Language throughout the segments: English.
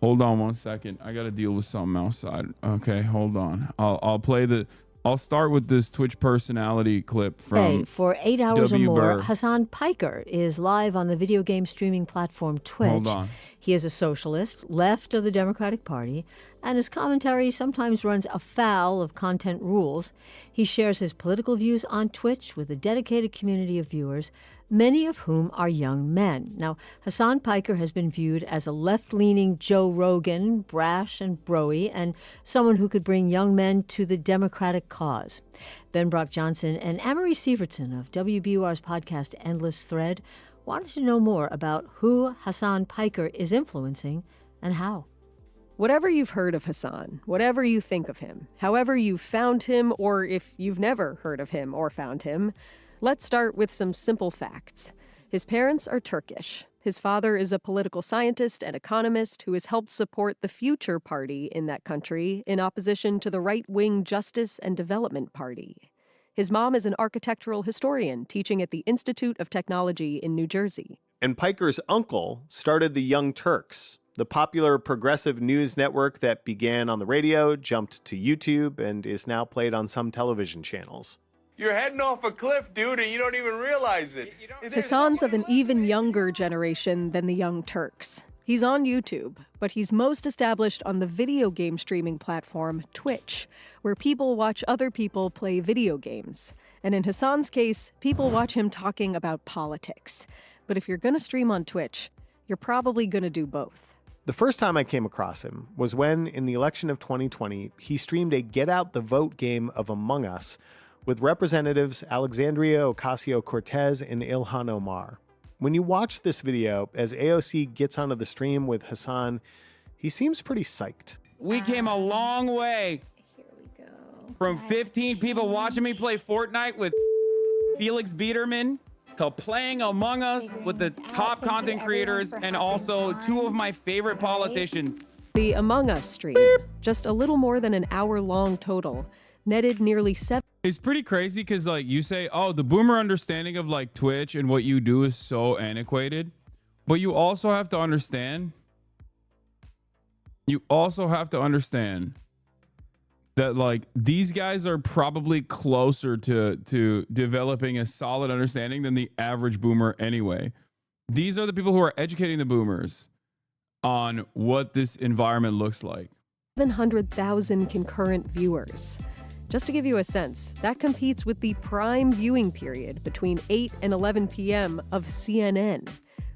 Hold on 1 second. I gotta deal with something outside. Okay, hold on. I'll start with this Twitch personality clip from for 8 hours or W. more, Burr. Hassan Piker is live on the video game streaming platform Twitch. Hold on. He is a socialist, left of the Democratic Party, and his commentary sometimes runs afoul of content rules. He shares his political views on Twitch with a dedicated community of viewers, many of whom are young men. Now, Hassan Piker has been viewed as a left-leaning Joe Rogan, brash and broy, and someone who could bring young men to the Democratic cause. Ben Brock Johnson and Amory Sievertson of WBUR's podcast Endless Thread wanted to know more about who Hassan Piker is influencing and how. Whatever you've heard of Hassan, whatever you think of him, however you found him, or if you've never heard of him or found him, let's start with some simple facts. His parents are Turkish. His father is a political scientist and economist who has helped support the Future Party in that country in opposition to the right-wing Justice and Development Party. His mom is an architectural historian teaching at the Institute of Technology in New Jersey. And Piker's uncle started the Young Turks, the popular progressive news network that began on the radio, jumped to YouTube, and is now played on some television channels. You're heading off a cliff, dude, and you don't even realize it. Hassan's of an even younger generation than the Young Turks. He's on YouTube, but he's most established on the video game streaming platform Twitch, where people watch other people play video games. And in Hassan's case, people watch him talking about politics. But if you're going to stream on Twitch, you're probably going to do both. The first time I came across him was when, in the election of 2020, he streamed a Get Out the Vote game of Among Us with Representatives Alexandria Ocasio-Cortez and Ilhan Omar. When you watch this video, as AOC gets onto the stream with Hassan, he seems pretty psyched. We came a long way. Here we go. From 15 people watching me play Fortnite with Felix Biederman to playing Among Us with the top content creators and also two of my favorite politicians. The Among Us stream, just a little more than an hour-long total, netted nearly 7. It's pretty crazy because, like, you say, oh, the boomer understanding of, like, Twitch and what you do is so antiquated. But you also have to understand that, like, these guys are probably closer to developing a solid understanding than the average boomer anyway. These are the people who are educating the boomers on what this environment looks like. 700,000 concurrent viewers. Just to give you a sense, that competes with the prime viewing period between 8 and 11 p.m. of CNN,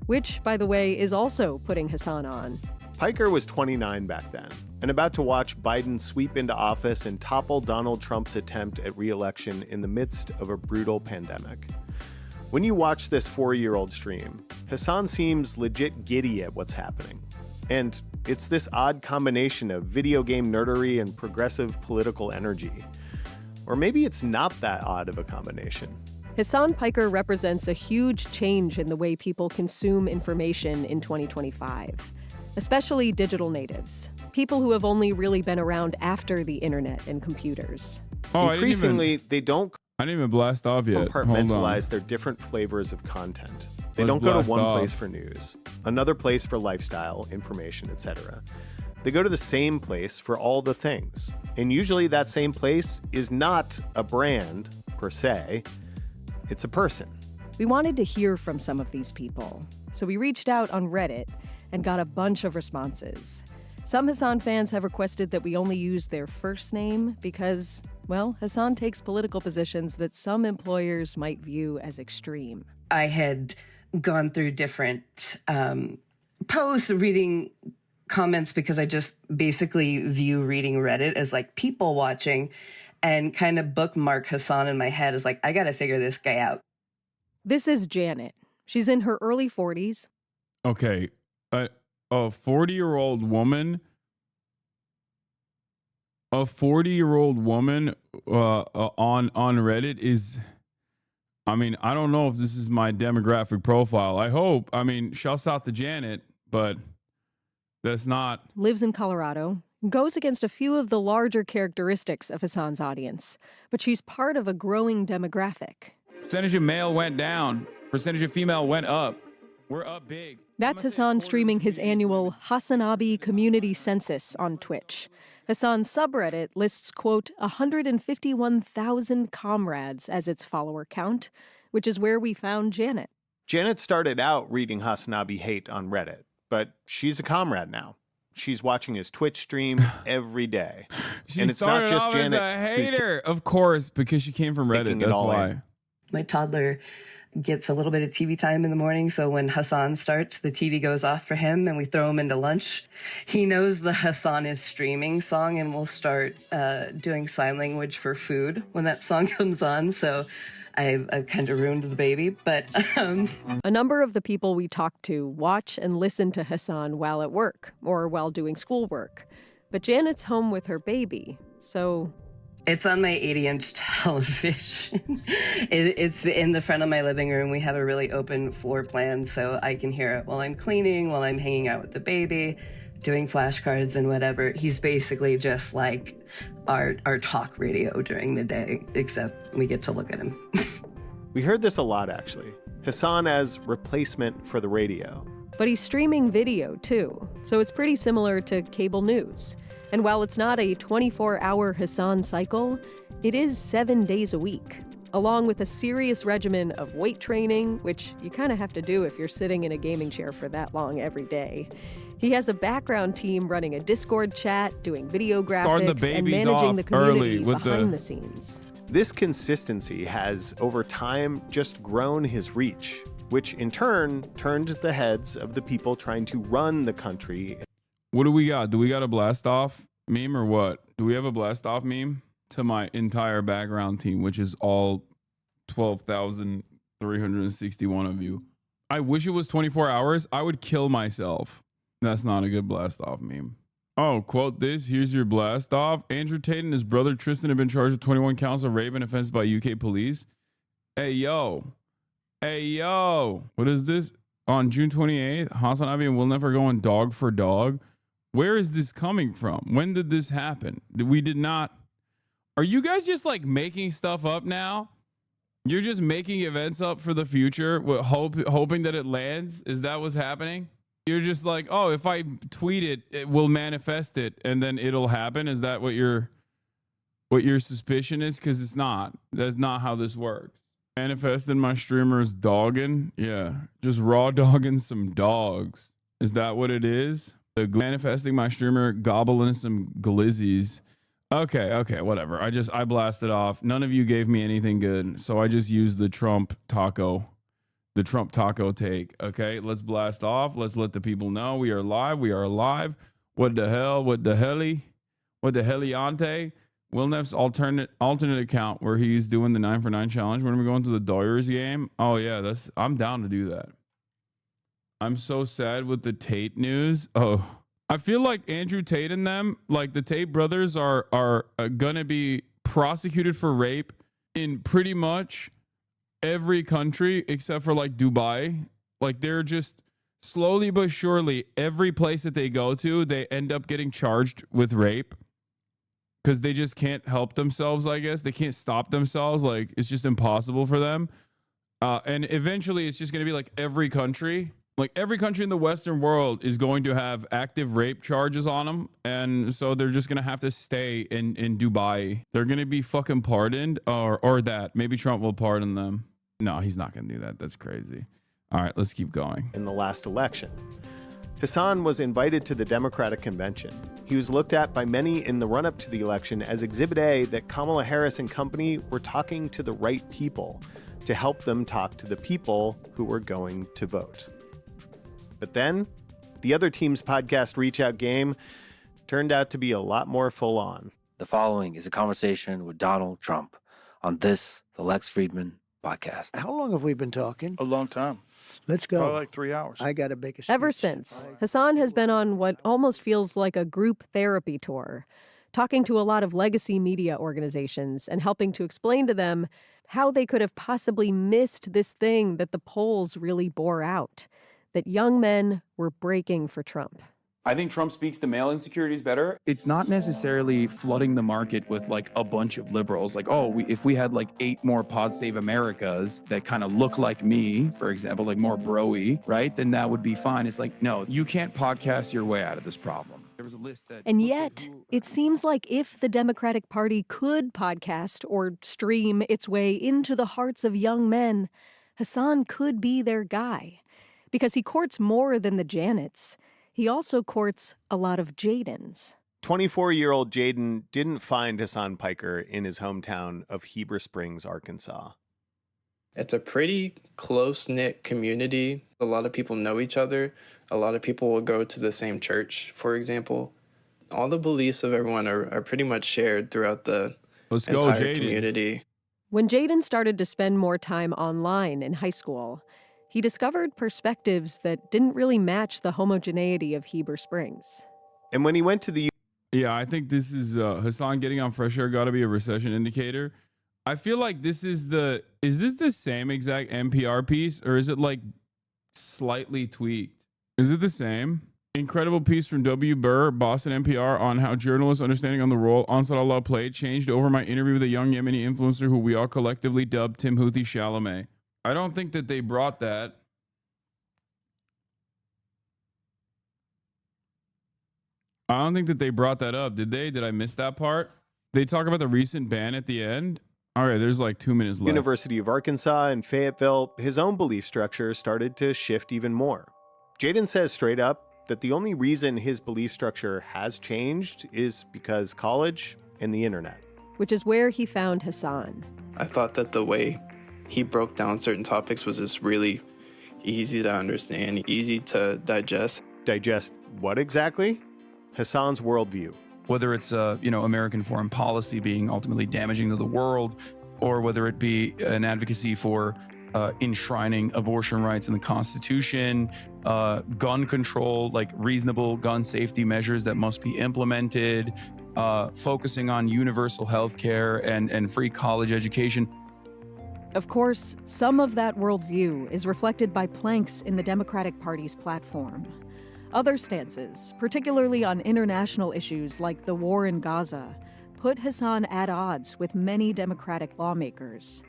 which, by the way, is also putting Hassan on. Piker was 29 back then, and about to watch Biden sweep into office and topple Donald Trump's attempt at re-election in the midst of a brutal pandemic. When you watch this 4-year-old stream, Hassan seems legit giddy at what's happening. And it's this odd combination of video game nerdery and progressive political energy. Or maybe it's not that odd of a combination. Hassan Piker represents a huge change in the way people consume information in 2025, especially digital natives, people who have only really been around after the internet and computers. Oh, increasingly, they don't I didn't even blast off yet. compartmentalize their different flavors of content. They Let's don't go to blast one off. place for news, another place for lifestyle, information, etc. They go to the same place for all the things. And usually that same place is not a brand, per se. It's a person. We wanted to hear from some of these people, so we reached out on Reddit and got a bunch of responses. Some Hassan fans have requested that we only use their first name because, well, Hassan takes political positions that some employers might view as extreme. I had gone through different posts, reading comments, because I just basically view reading Reddit as like people watching, and kind of bookmark Hassan in my head as like, I got to figure this guy out. This is Janet. She's in her early 40s. Okay. A 40-year-old woman. A 40-year-old woman on Reddit is, I mean, I don't know if this is my demographic profile. I hope. I mean, shouts out to Janet, but that's not. Lives in Colorado. Goes against a few of the larger characteristics of Hassan's audience, but she's part of a growing demographic. Percentage of male went down. Percentage of female went up. We're up big. That's Hassan streaming his annual Hasanabi community census on Twitch. Hassan's subreddit lists, quote, 151,000 comrades as its follower count, which is where we found Janet. Janet started out reading Hasanabi hate on Reddit, but she's a comrade now. She's watching his Twitch stream every day. She and it's not started just off Janet as a hater, of course, because she came from Reddit. taking it That's all why. in. My toddler gets a little bit of TV time in the morning, so when Hassan starts, the TV goes off for him and we throw him into lunch. He knows the Hassan is streaming song and we'll start doing sign language for food when that song comes on, so I've kind of ruined the baby, but... A number of the people we talked to watch and listen to Hassan while at work or while doing schoolwork. But Janet's home with her baby, so... It's on my 80-inch television. It's in the front of my living room. We have a really open floor plan, so I can hear it while I'm cleaning, while I'm hanging out with the baby, doing flashcards and whatever. He's basically just like our talk radio during the day, except we get to look at him. We heard this a lot, actually. Hassan as replacement for the radio. But he's streaming video, too, so it's pretty similar to cable news. And while it's not a 24-hour Hassan cycle, it is 7 days a week, along with a serious regimen of weight training, which you kind of have to do if you're sitting in a gaming chair for that long every day. He has a background team running a Discord chat, doing video graphics, and managing the community behind the scenes. This consistency has, over time, just grown his reach, which in turn turned the heads of the people trying to run the country. What do we got? Do we got a blast off meme or what? Do we have a blast off meme to my entire background team, which is all 12,361 of you? I wish it was 24 hours. I would kill myself. That's not a good blast off meme. Oh, quote this. Here's your blast off. Andrew Tate and his brother Tristan have been charged with 21 counts of rape and offense by UK police. Hey, yo. Hey, yo. What is this? On June 28th, Hasanabi and Will Never go on dog for dog. Where is this coming from? When did this happen? We did not. Are you guys just like making stuff up now? You're just making events up for the future, hoping that it lands? Is that what's happening? You're just like, oh, if I tweet it, it will manifest it and then it'll happen. Is that what your suspicion is? Because it's not. That's not how this works. Manifesting my streamers dogging? Yeah, just raw dogging some dogs. Is that what it is? Manifesting my streamer gobbling some glizzies. Okay, whatever. I blasted off. None of you gave me anything good, so I just used the Trump taco take. Okay, let's blast off. Let's let the people know we are live. We are alive. What the hell? What the heliante? Will Neff's alternate account where he's doing the 9 for 9 challenge. When are we going to the Doyers game? Oh yeah, I'm down to do that. I'm so sad with the Tate news. Oh, I feel like Andrew Tate and them, like the Tate brothers, are gonna be prosecuted for rape in pretty much every country except for like Dubai. Like they're just slowly but surely every place that they go to, they end up getting charged with rape because they just can't help themselves. I guess they can't stop themselves. Like it's just impossible for them. And eventually, it's just gonna be like every country. Like every country in the Western world is going to have active rape charges on them. And so they're just going to have to stay in Dubai. They're going to be fucking pardoned or that. Maybe Trump will pardon them. No, he's not going to do that. That's crazy. All right, let's keep going. In the last election, Hassan was invited to the Democratic convention. He was looked at by many in the run-up to the election as Exhibit A that Kamala Harris and company were talking to the right people to help them talk to the people who were going to vote. But then, the other team's podcast Reach Out game turned out to be a lot more full on. The following is a conversation with Donald Trump on this, the Lex Friedman podcast. How long have we been talking? A long time. Let's go. Probably like 3 hours. I got a big speech. Ever since, Hassan has been on what almost feels like a group therapy tour, talking to a lot of legacy media organizations and helping to explain to them how they could have possibly missed this thing that the polls really bore out. That young men were breaking for Trump. I think Trump speaks to male insecurities better. It's not necessarily flooding the market with like a bunch of liberals. Like, if we had like 8 more Pod Save Americas that kind of look like me, for example, like more bro-y, right? Then that would be fine. It's like, no, you can't podcast your way out of this problem. There was a list that. And yet, it seems like if the Democratic Party could podcast or stream its way into the hearts of young men, Hasan could be their guy. Because he courts more than the Janets. He also courts a lot of Jadens. 24-year-old Jaden didn't find Hasan Piker in his hometown of Heber Springs, Arkansas. It's a pretty close-knit community. A lot of people know each other. A lot of people will go to the same church, for example. All the beliefs of everyone are pretty much shared throughout the entire community. When Jaden started to spend more time online in high school, he discovered perspectives that didn't really match the homogeneity of Heber Springs. And when he went to the... Yeah, I think this is Hasan getting on fresh air got to be a recession indicator. I feel like is this the same exact NPR piece, or is it like slightly tweaked? Is it the same? Incredible piece from W. Burr, Boston NPR, on how journalists' understanding on the role Ansar Allah played changed over my interview with a young Yemeni influencer who we all collectively dubbed Timothy Chalamet. I don't think that they brought that. I don't think that they brought that up. Did they? Did I miss that part? They talk about the recent ban at the end. All right, there's like 2 minutes left. University of Arkansas in Fayetteville, his own belief structure started to shift even more. Jaden says straight up that the only reason his belief structure has changed is because college and the internet. Which is where he found Hasan. I thought that the way he broke down certain topics was just really easy to understand, easy to digest. Digest what exactly? Hasan's worldview. Whether it's American foreign policy being ultimately damaging to the world, or whether it be an advocacy for enshrining abortion rights in the Constitution, gun control, like reasonable gun safety measures that must be implemented, focusing on universal health care and free college education. Of course, some of that worldview is reflected by planks in the Democratic Party's platform. Other stances, particularly on international issues like the war in Gaza, put Hasan at odds with many Democratic lawmakers.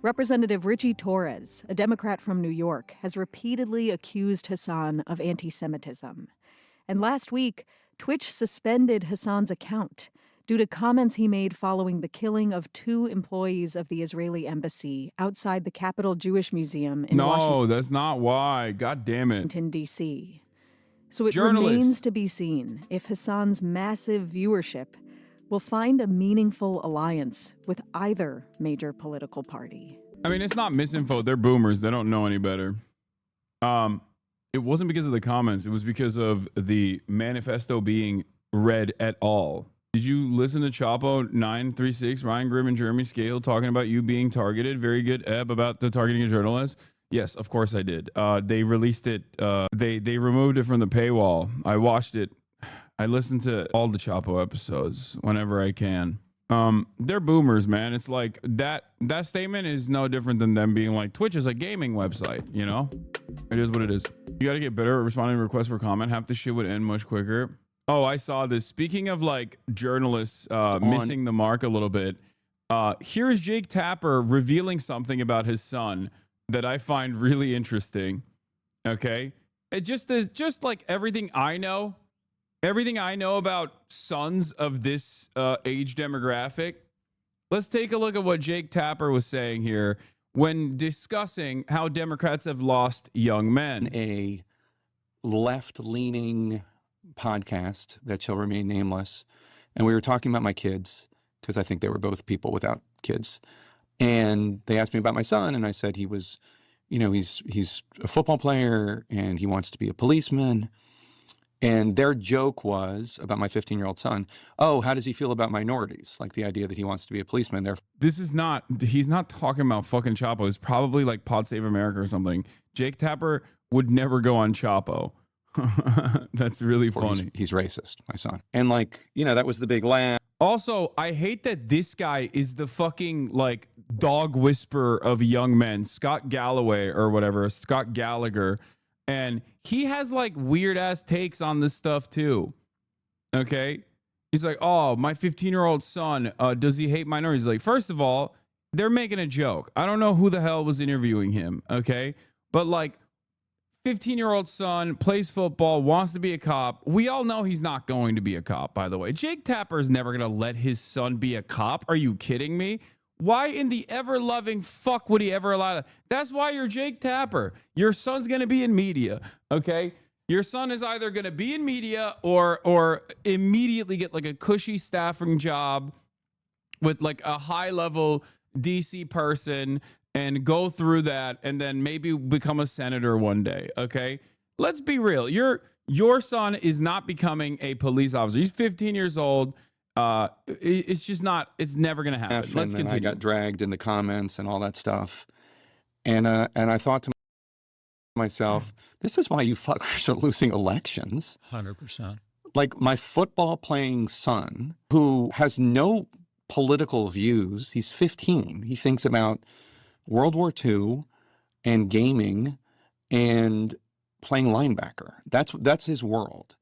Representative Richie Torres, a Democrat from New York, has repeatedly accused Hasan of anti-Semitism. And last week, Twitch suspended Hasan's account due to comments he made following the killing of 2 employees of the Israeli embassy outside the Capitol Jewish Museum in No, that's not why. God damn it. Washington, D.C. So it remains to be seen if Hasan's massive viewership will find a meaningful alliance with either major political party. I mean, it's not misinfo. They're boomers. They don't know any better. It wasn't because of the comments. It was because of the manifesto being read at all. Did you listen to Chapo 936, Ryan Grimm and Jeremy Scale talking about you being targeted? Very good, Eb, about the targeting of journalists. Yes, of course I did. They released it. They removed it from the paywall. I watched it. I listen to all the Chapo episodes whenever I can. They're boomers, man. It's like that statement is no different than them being like, Twitch is a gaming website, you know? It is what it is. You got to get better at responding to requests for comment. Half the shit would end much quicker. Oh, I saw this. Speaking of like journalists missing the mark a little bit, here's Jake Tapper revealing something about his son that I find really interesting. Okay? It just is just like everything I know about sons of this age demographic. Let's take a look at what Jake Tapper was saying here when discussing how Democrats have lost young men. A left-leaning podcast that shall remain nameless. And we were talking about my kids because I think they were both people without kids. And they asked me about my son, and I said he was, he's a football player and he wants to be a policeman. And their joke was about my 15-year-old son, oh, how does he feel about minorities? Like the idea that he wants to be a policeman. He's not talking about fucking Chapo. It's probably like Pod Save America or something. Jake Tapper would never go on Chapo. That's really funny. He's racist, my son. And that was the big laugh. Also, I hate that this guy is the fucking like dog whisperer of young men, Scott Galloway or whatever, Scott Gallagher. And he has like weird ass takes on this stuff too. Okay. He's like, oh, my 15-year-old son, does he hate minorities? Like, first of all, they're making a joke. I don't know who the hell was interviewing him. Okay. But like, 15-year-old son plays football, wants to be a cop. We all know he's not going to be a cop, by the way. Jake Tapper is never going to let his son be a cop. Are you kidding me? Why in the ever-loving fuck would he ever allow that? That's why you're Jake Tapper. Your son's going to be in media, okay? Your son is either going to be in media or immediately get like a cushy staffing job with like a high-level DC person and go through that and then maybe become a senator one day, okay? Let's be real. Your son is not becoming a police officer. He's 15 years old. It's just not, it's never going to happen. Let's continue. I got dragged in the comments and all that stuff. And I thought to myself, this is why you fuckers are losing elections. 100%. Like my football playing son who has no political views. He's 15. He thinks about World War II and gaming and playing linebacker. That's his world.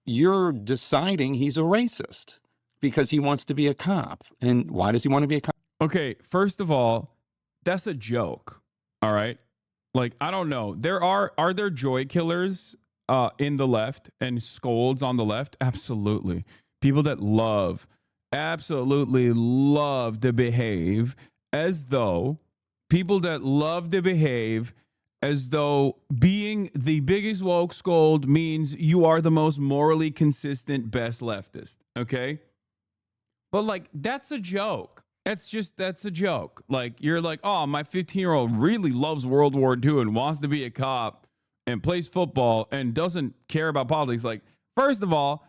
You're deciding he's a racist because he wants to be a cop. And why does he want to be a cop? Okay, first of all, that's a joke. All right? Like, I don't know. Are there joy killers in the left and scolds on the left? Absolutely. People that absolutely love to behave as though being the biggest woke scold means you are the most morally consistent, best leftist, okay? But, like, that's a joke. That's a joke. Like, you're like, oh, my 15-year-old really loves World War II and wants to be a cop and plays football and doesn't care about politics. Like, first of all,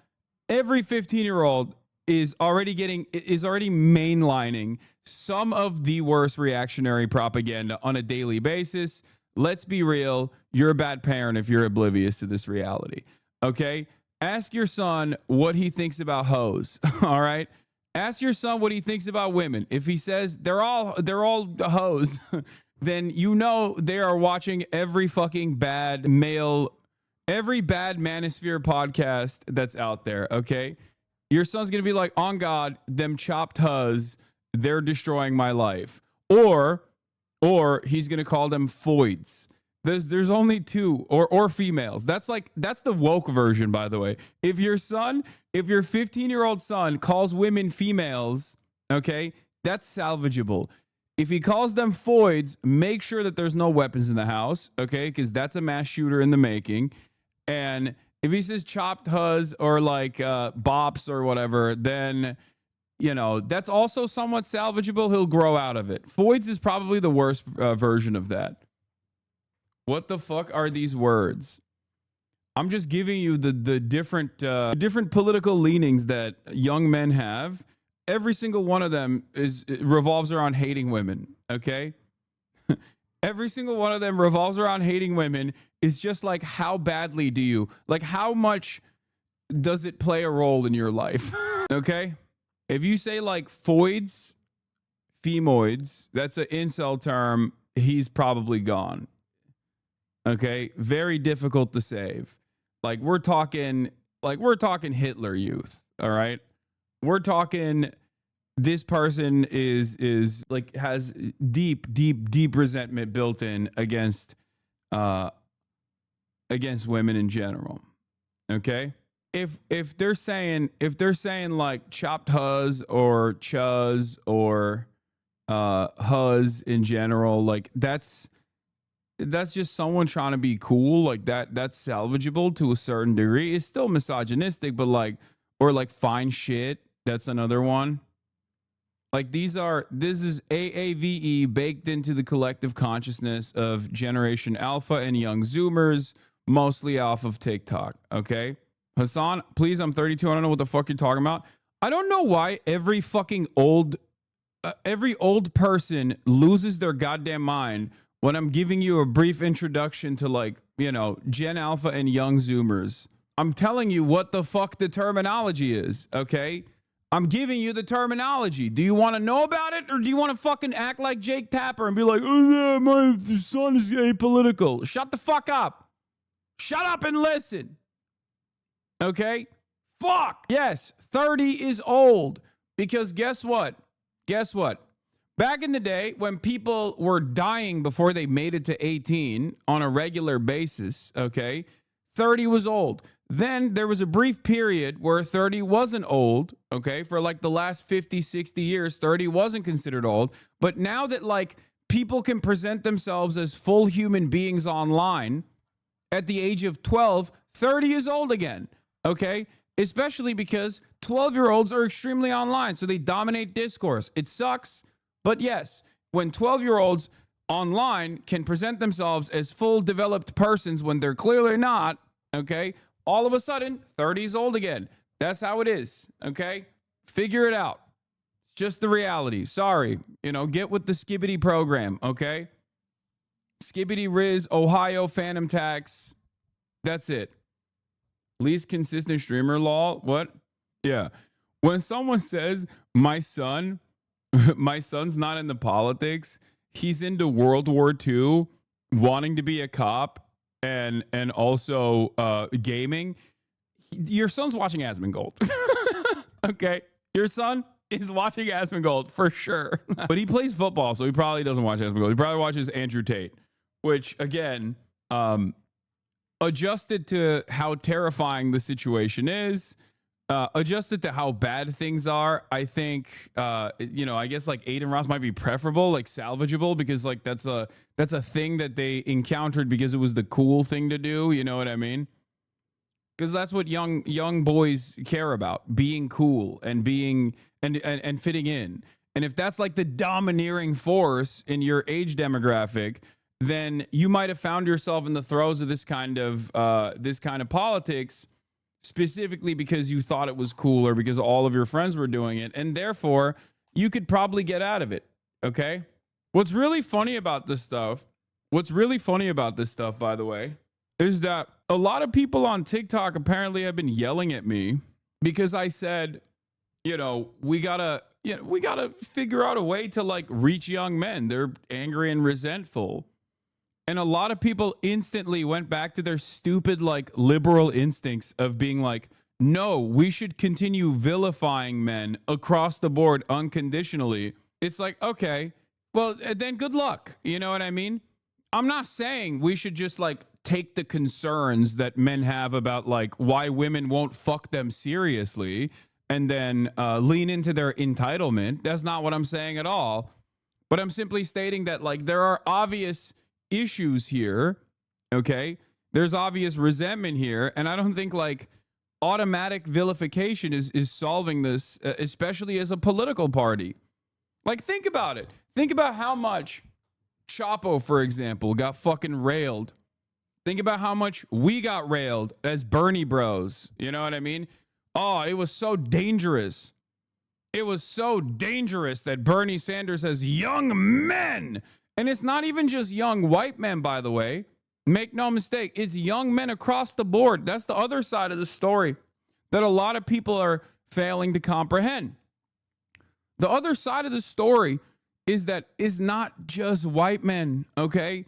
every 15-year-old is already mainlining some of the worst reactionary propaganda on a daily basis. Let's be real. You're a bad parent if you're oblivious to this reality. Okay? Ask your son what he thinks about hoes. All right? Ask your son what he thinks about women. If he says they're all hoes, then you know they are watching every bad manosphere podcast that's out there, okay? Your son's going to be like, on God, them chopped huz, they're destroying my life. Or he's going to call them foids. There's only two or females. That's the woke version, by the way. If your 15-year-old son calls women females, okay, that's salvageable. If he calls them foids, make sure that there's no weapons in the house, okay, because that's a mass shooter in the making. And if he says chopped huz or like bops or whatever, then, you know, that's also somewhat salvageable. He'll grow out of it. Foids is probably the worst version of that. What the fuck are these words? I'm just giving you the different political leanings that young men have. Every single one of them revolves around hating women, okay? Every single one of them revolves around hating women. Is just like, how badly do you, like, how much does it play a role in your life? Okay? If you say like foids, femoids, that's an incel term, he's probably gone. Okay? Very difficult to save. Like, we're talking Hitler youth, all right? We're talking this person is like has deep resentment built in against women in general. Okay? If they're saying like chopped huz or chuz or huz in general, like that's just someone trying to be cool. Like that's salvageable to a certain degree. It's still misogynistic, but like, or like fine shit. That's another one. Like this is AAVE baked into the collective consciousness of Generation Alpha and young Zoomers, mostly off of TikTok. Okay, Hassan, please, I'm 32. I don't know what the fuck you're talking about. I don't know why every old person loses their goddamn mind when I'm giving you a brief introduction to, like, you know, Gen Alpha and young Zoomers. I'm telling you what the fuck the terminology is, okay? I'm giving you the terminology. Do you want to know about it, or do you want to fucking act like Jake Tapper and be like, oh yeah, my son is apolitical? Shut the fuck up. Shut up and listen. Okay? Fuck. Yes, 30 is old. Because guess what? Guess what? Back in the day, when people were dying before they made it to 18 on a regular basis, okay, 30 was old. Then there was a brief period where 30 wasn't old, okay? For like the last 50, 60 years, 30 wasn't considered old. But now that like people can present themselves as full human beings online at the age of 12, 30 is old again, okay? Especially because 12-year-olds are extremely online, so they dominate discourse. It sucks, but yes, when 12-year-olds online can present themselves as full developed persons when they're clearly not, okay, all of a sudden, 30 is old again. That's how it is, okay? Figure it out. It's just the reality. Sorry, get with the Skibbity program, okay? Skibbity Riz, Ohio Phantom Tax. That's it. Least consistent streamer law. What? Yeah. When someone says my son's not into politics, he's into World War II, wanting to be a cop, and also gaming, your son's watching Asmongold. Okay? Your son is watching Asmongold for sure. But he plays football, so he probably doesn't watch Asmongold. He probably watches Andrew Tate, which, again, adjusted to how terrifying the situation is, adjusted to how bad things are, I think, I guess like Aiden Ross might be preferable, like salvageable, because like that's a thing that they encountered because it was the cool thing to do. You know what I mean? Because that's what young boys care about, being cool and being and fitting in. And if that's like the domineering force in your age demographic, then you might have found yourself in the throes of this kind of politics, specifically because you thought it was cool or because all of your friends were doing it, and therefore you could probably get out of it. Okay? What's really funny about this stuff, by the way, is that a lot of people on TikTok apparently have been yelling at me because I said, we gotta figure out a way to like reach young men. They're angry and resentful. And a lot of people instantly went back to their stupid, like, liberal instincts of being like, no, we should continue vilifying men across the board unconditionally. It's like, okay, well, then good luck. You know what I mean? I'm not saying we should just, like, take the concerns that men have about, like, why women won't fuck them seriously and then lean into their entitlement. That's not what I'm saying at all. But I'm simply stating that, like, there are obvious issues here, okay? There's obvious resentment here, and I don't think like automatic vilification is solving this, especially as a political party. Like, think about it. Think about how much Chapo, for example, got fucking railed. Think about how much we got railed as Bernie bros. You know what I mean? Oh, it was so dangerous. It was so dangerous that Bernie Sanders has young men. And it's not even just young white men, by the way. Make no mistake, it's young men across the board. That's the other side of the story that a lot of people are failing to comprehend. The other side of the story is that it's not just white men, okay?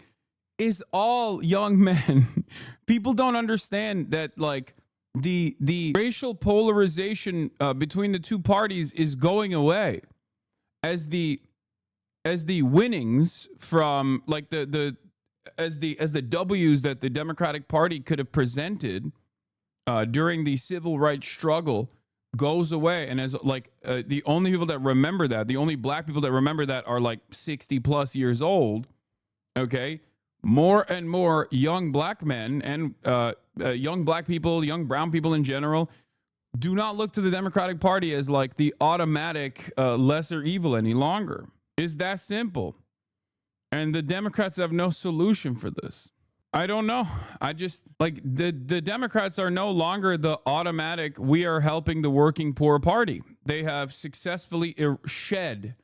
It's all young men. People don't understand that, like, the racial polarization between the two parties is going away as the winnings from like the W's that the Democratic Party could have presented during the civil rights struggle goes away, and as like the only people that remember that, the only black people that remember that are like 60 plus years old. Okay, more and more young black men and young black people, young brown people in general, do not look to the Democratic Party as like the automatic lesser evil any longer. It's that simple. And the Democrats have no solution for this. I don't know. I just like the Democrats are no longer the automatic, we are helping the working poor party. They have successfully shed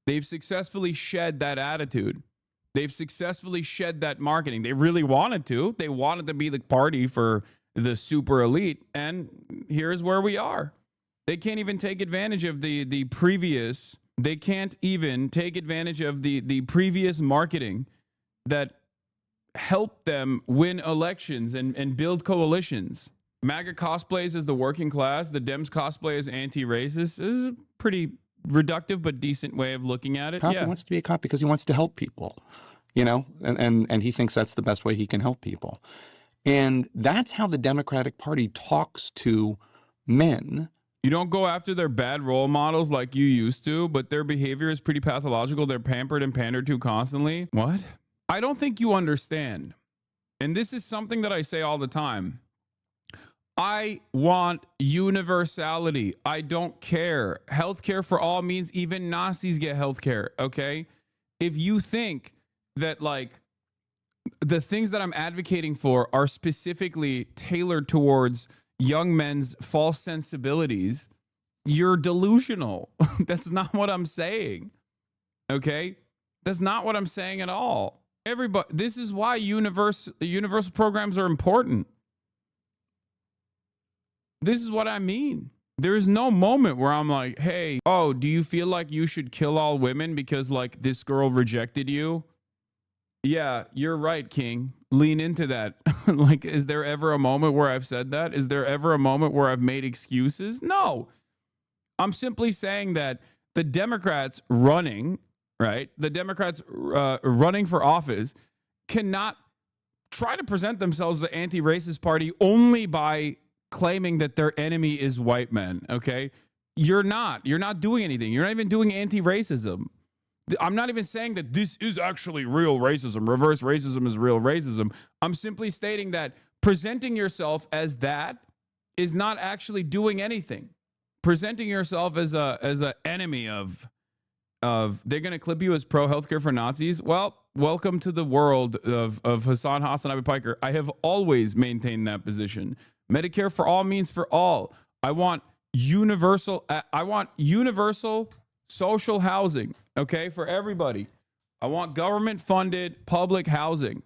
that attitude. They've successfully shed that marketing. They really wanted to. They wanted to be the party for the super elite. And here's where we are. They can't even take advantage of the previous. They can't even take advantage of the previous marketing that help them win elections and build coalitions. MAGA cosplays as the working class, the Dems cosplay as anti-racist. This is a pretty reductive but decent way of looking at it. Cop, Yeah. he wants to be a cop because he wants to help people, you know, and he thinks that's the best way he can help people. And that's how the Democratic Party talks to men. You don't go after their bad role models like you used to, but their behavior is pretty pathological. They're pampered and pandered to constantly. What? I don't think you understand. And this is something that I say all the time. I want universality. I don't care. Healthcare for all means even Nazis get healthcare, okay? If you think that like the things that I'm advocating for are specifically tailored towards young men's false sensibilities, you're delusional. That's not what I'm saying. Okay? That's not what I'm saying at all. Everybody, this is why universal programs are important. This is what I mean. There is no moment where I'm like, hey, oh, do you feel like you should kill all women because like this girl rejected you? Yeah, you're right, King. Lean into that. Like, is there ever a moment where I've said that? Is there ever a moment where I've made excuses? No. I'm simply saying that the Democrats running, right? The Democrats running for office cannot try to present themselves as an anti-racist party only by claiming that their enemy is white men, okay? You're not doing anything. You're not even doing anti-racism. I'm not even saying that this is actually real racism. Reverse racism is real racism. I'm simply stating that presenting yourself as that is not actually doing anything. Presenting yourself as a enemy of they're going to clip you as pro healthcare for Nazis. Well, welcome to the world of Hasanabi Piker. I have always maintained that position. Medicare for all means for all. I want universal social housing, okay, for everybody. I want government funded public housing.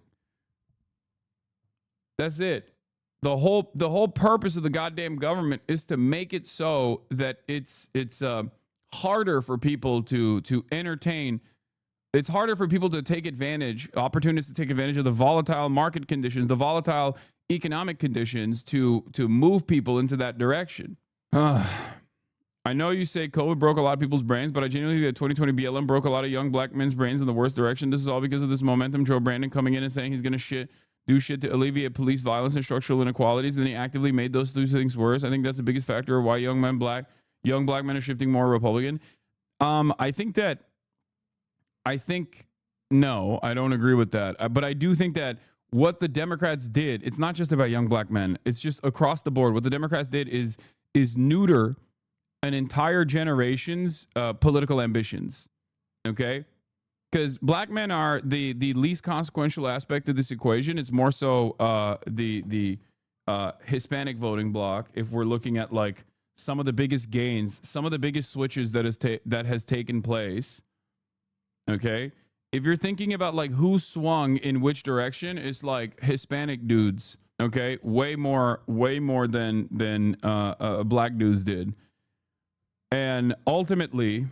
That's it. The whole purpose of the goddamn government is to make it so that it's harder for people to entertain. It's harder for people to take advantage, opportunists to take advantage of the volatile market conditions, the volatile economic conditions to move people into that direction. I know you say COVID broke a lot of people's brains, but I genuinely think that 2020 BLM broke a lot of young black men's brains in the worst direction. This is all because of this momentum. Joe Brandon coming in and saying he's going to do shit to alleviate police violence and structural inequalities, and then he actively made those two things worse. I think that's the biggest factor of why young black men are shifting more Republican. No, I don't agree with that. But I do think that what the Democrats did, it's not just about young black men. It's just across the board. What the Democrats did is neuter an entire generation's political ambitions. Okay? Because black men are the least consequential aspect of this equation. It's more so the Hispanic voting bloc. If we're looking at like some of the biggest gains, some of the biggest switches that has taken place. Okay? If you're thinking about like who swung in which direction, it's like Hispanic dudes, okay? Way more than black dudes did. And ultimately,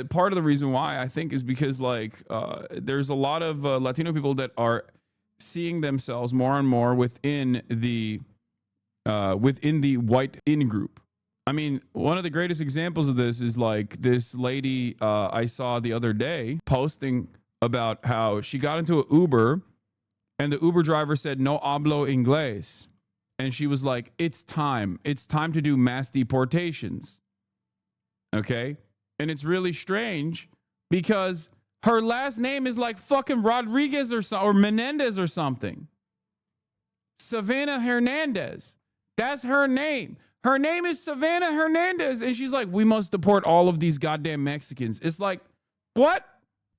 part of the reason why I think is because like there's a lot of Latino people that are seeing themselves more and more within the white in group. I mean, one of the greatest examples of this is like this lady I saw the other day posting about how she got into an Uber and the Uber driver said, no hablo inglés. And she was like, it's time to do mass deportations. Okay. And it's really strange because her last name is like fucking Rodriguez or Menendez or something. Savannah Hernandez. That's her name. Her name is Savannah Hernandez. And she's like, we must deport all of these goddamn Mexicans. It's like, what?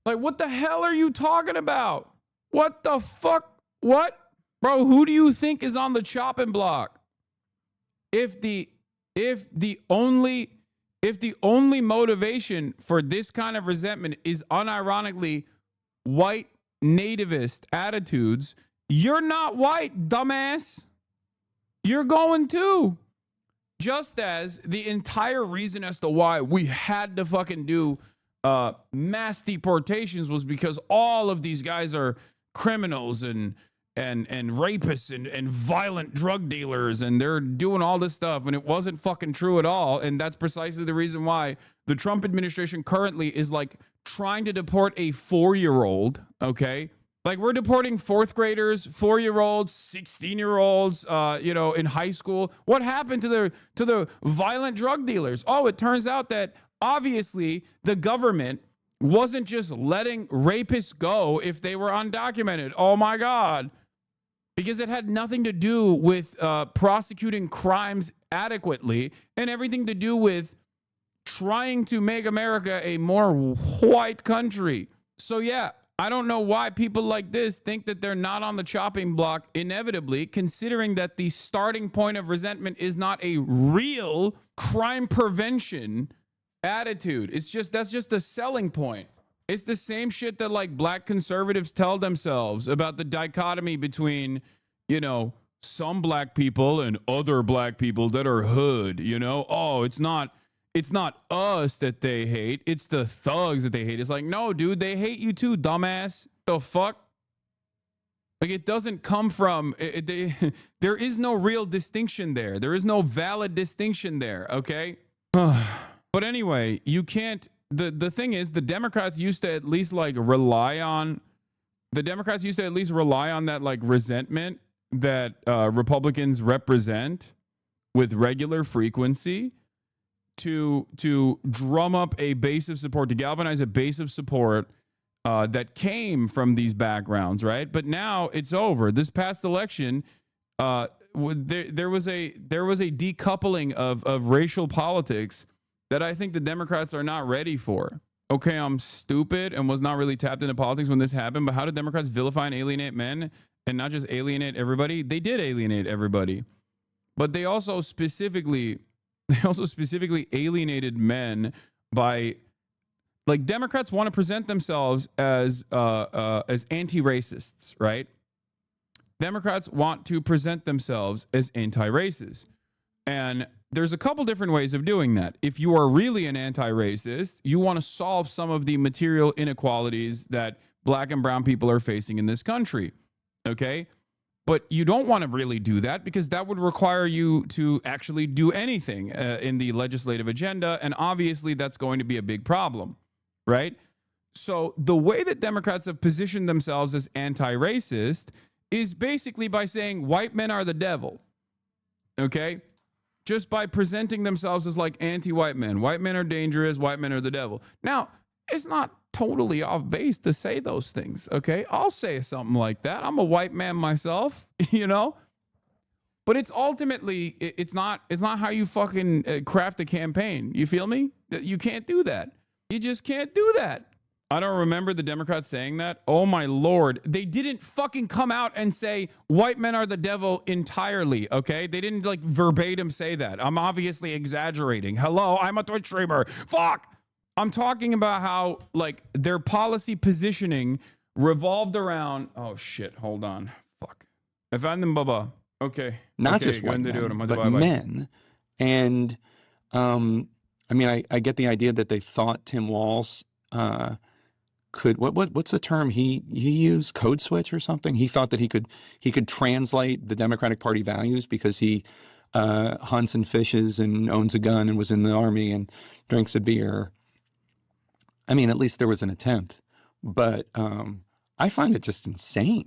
Like, what the hell are you talking about? What the fuck? What? Bro, who do you think is on the chopping block? If the only motivation for this kind of resentment is unironically white nativist attitudes, you're not white, dumbass. You're going too. Just as the entire reason as to why we had to fucking do mass deportations was because all of these guys are criminals and rapists and violent drug dealers, and they're doing all this stuff, and it wasn't fucking true at all. And that's precisely the reason why the Trump administration currently is like trying to deport a 4-year-old. Okay, like we're deporting 4th graders, 4-year-olds, 16-year-olds, in high school. What happened to the violent drug dealers? Oh, it turns out that obviously the government wasn't just letting rapists go if they were undocumented. Oh my God. Because it had nothing to do with prosecuting crimes adequately and everything to do with trying to make America a more white country. So yeah, I don't know why people like this think that they're not on the chopping block inevitably, considering that the starting point of resentment is not a real crime prevention attitude. That's just a selling point. It's the same shit that like black conservatives tell themselves about the dichotomy between, some black people and other black people that are hood, Oh, it's not us that they hate. It's the thugs that they hate. It's like, no, dude, they hate you too, dumbass. The fuck? Like, it doesn't come from, there is no real distinction there. There is no valid distinction there, okay? But anyway, you can't, the thing is, the Democrats used to at least like rely on that like resentment that Republicans represent with regular frequency to drum up a base of support, to galvanize a base of support that came from these backgrounds, right? But now it's over. This past election, there was a decoupling of racial politics that I think the Democrats are not ready for. Okay, I'm stupid and was not really tapped into politics when this happened, but how did Democrats vilify and alienate men and not just alienate everybody? They did alienate everybody, but they also specifically alienated men by, like, Democrats want to present themselves as anti-racists, right? Democrats want to present themselves as anti-racist. And there's a couple different ways of doing that. If you are really an anti-racist, you want to solve some of the material inequalities that black and brown people are facing in this country, okay? But you don't want to really do that because that would require you to actually do anything in the legislative agenda, and obviously that's going to be a big problem, right? So the way that Democrats have positioned themselves as anti-racist is basically by saying white men are the devil, okay? Just by presenting themselves as like anti-white men. White men are dangerous, white men are the devil. Now, it's not totally off base to say those things, okay? I'll say something like that. I'm a white man myself, But it's ultimately, it's not how you fucking craft a campaign. You feel me? You can't do that. You just can't do that. I don't remember the Democrats saying that. Oh my Lord. They didn't fucking come out and say white men are the devil entirely, okay? They didn't like verbatim say that. I'm obviously exaggerating. Hello, I'm a Twitch streamer. Fuck. I'm talking about how like their policy positioning revolved around, oh shit, hold on. Fuck. Efendim baba. Okay. Not okay, just white men, but bye-bye. men. And I get the idea that they thought Tim Walz could what's the term he used, code switch or something? He thought that he could translate the Democratic Party values because he hunts and fishes and owns a gun and was in the army and drinks a beer. I mean, at least there was an attempt, but I find it just insane.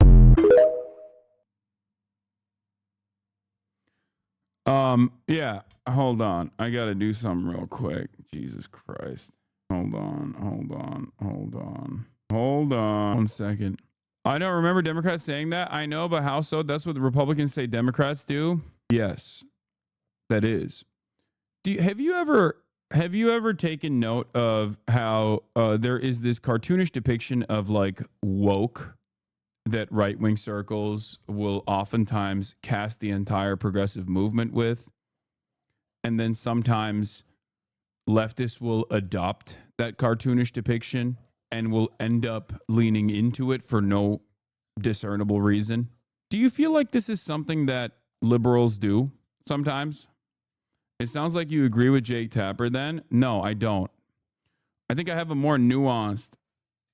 Yeah, hold on. I got to do something real quick. Jesus Christ. Hold on. 1 second. I don't remember Democrats saying that. I know, but how so? That's what the Republicans say Democrats do? Yes, that is. Have you ever taken note of how there is this cartoonish depiction of like woke that right-wing circles will oftentimes cast the entire progressive movement with, and then sometimes leftists will adopt that cartoonish depiction and will end up leaning into it for no discernible reason? Do you feel like this is something that liberals do sometimes? It sounds like you agree with Jake Tapper then. No, I don't. I think I have a more nuanced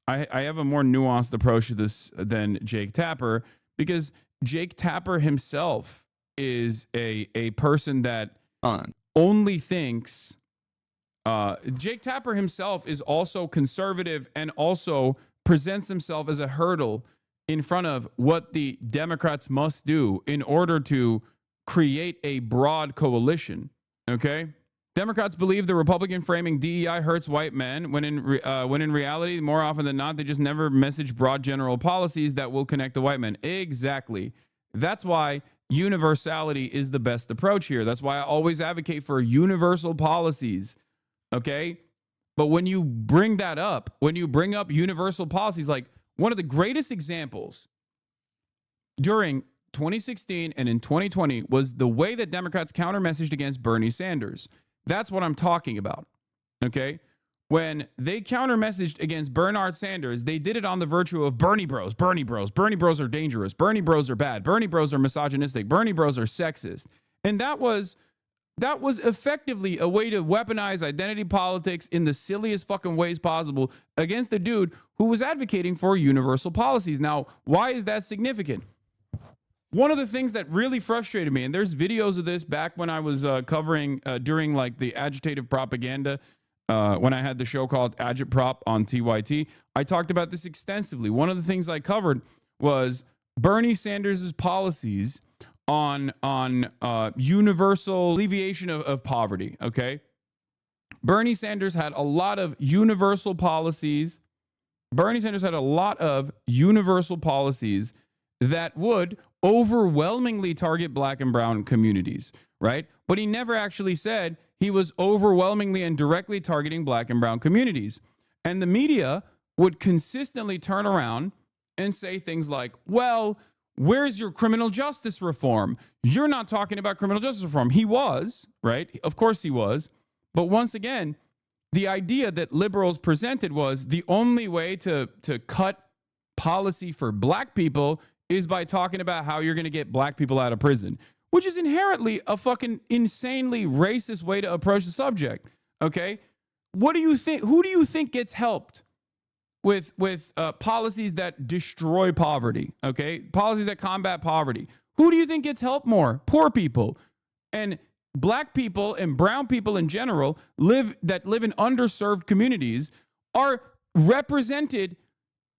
I have a more nuanced approach to this than Jake Tapper, because Jake Tapper himself is a person that only thinks. Jake Tapper himself is also conservative and also presents himself as a hurdle in front of what the Democrats must do in order to create a broad coalition. Okay? Democrats believe the Republican framing DEI hurts white men, when in reality, more often than not, they just never message broad general policies that will connect the white men. Exactly. That's why universality is the best approach here. That's why I always advocate for universal policies. Okay? But when you bring that up, when you bring up universal policies, like one of the greatest examples during 2016 and in 2020 was the way that Democrats counter-messaged against Bernie Sanders. That's what I'm talking about. Okay? When they counter-messaged against Bernard Sanders, they did it on the virtue of Bernie bros. Bernie bros are dangerous. Bernie bros are bad. Bernie bros are misogynistic. Bernie bros are sexist. And that was effectively a way to weaponize identity politics in the silliest fucking ways possible against a dude who was advocating for universal policies. Now, why is that significant? One of the things that really frustrated me, and there's videos of this back when I was covering during like the agitative propaganda, when I had the show called Agitprop on TYT, I talked about this extensively. One of the things I covered was Bernie Sanders' policies on universal alleviation of poverty. Okay, Bernie Sanders had a lot of universal policies. Bernie Sanders had a lot of universal policies that would overwhelmingly target black and brown communities, right? But he never actually said he was overwhelmingly and directly targeting black and brown communities. And the media would consistently turn around and say things like, well, where's your criminal justice reform? You're not talking about criminal justice reform. He was, right? Of course he was. But once again, the idea that liberals presented was the only way to cut policy for black people is by talking about how you're going to get black people out of prison, which is inherently a fucking insanely racist way to approach the subject. Okay? What do you think? Who do you think gets helped with policies that destroy poverty? Okay? Policies that combat poverty. Who do you think gets helped more? Poor people. And black people and brown people in general live in underserved communities are represented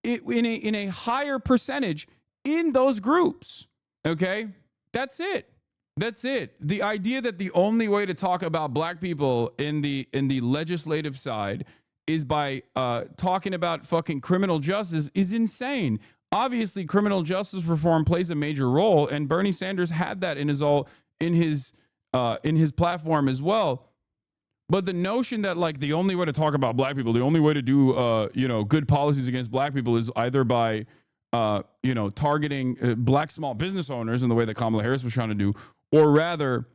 in a higher percentage in those groups. Okay? That's it. That's it. The idea that the only way to talk about black people in the legislative side is by talking about fucking criminal justice is insane. Obviously, criminal justice reform plays a major role, and Bernie Sanders had that in his platform as well. But the notion that like the only way to talk about black people, the only way to do good policies against black people is either by targeting black small business owners in the way that Kamala Harris was trying to do, or rather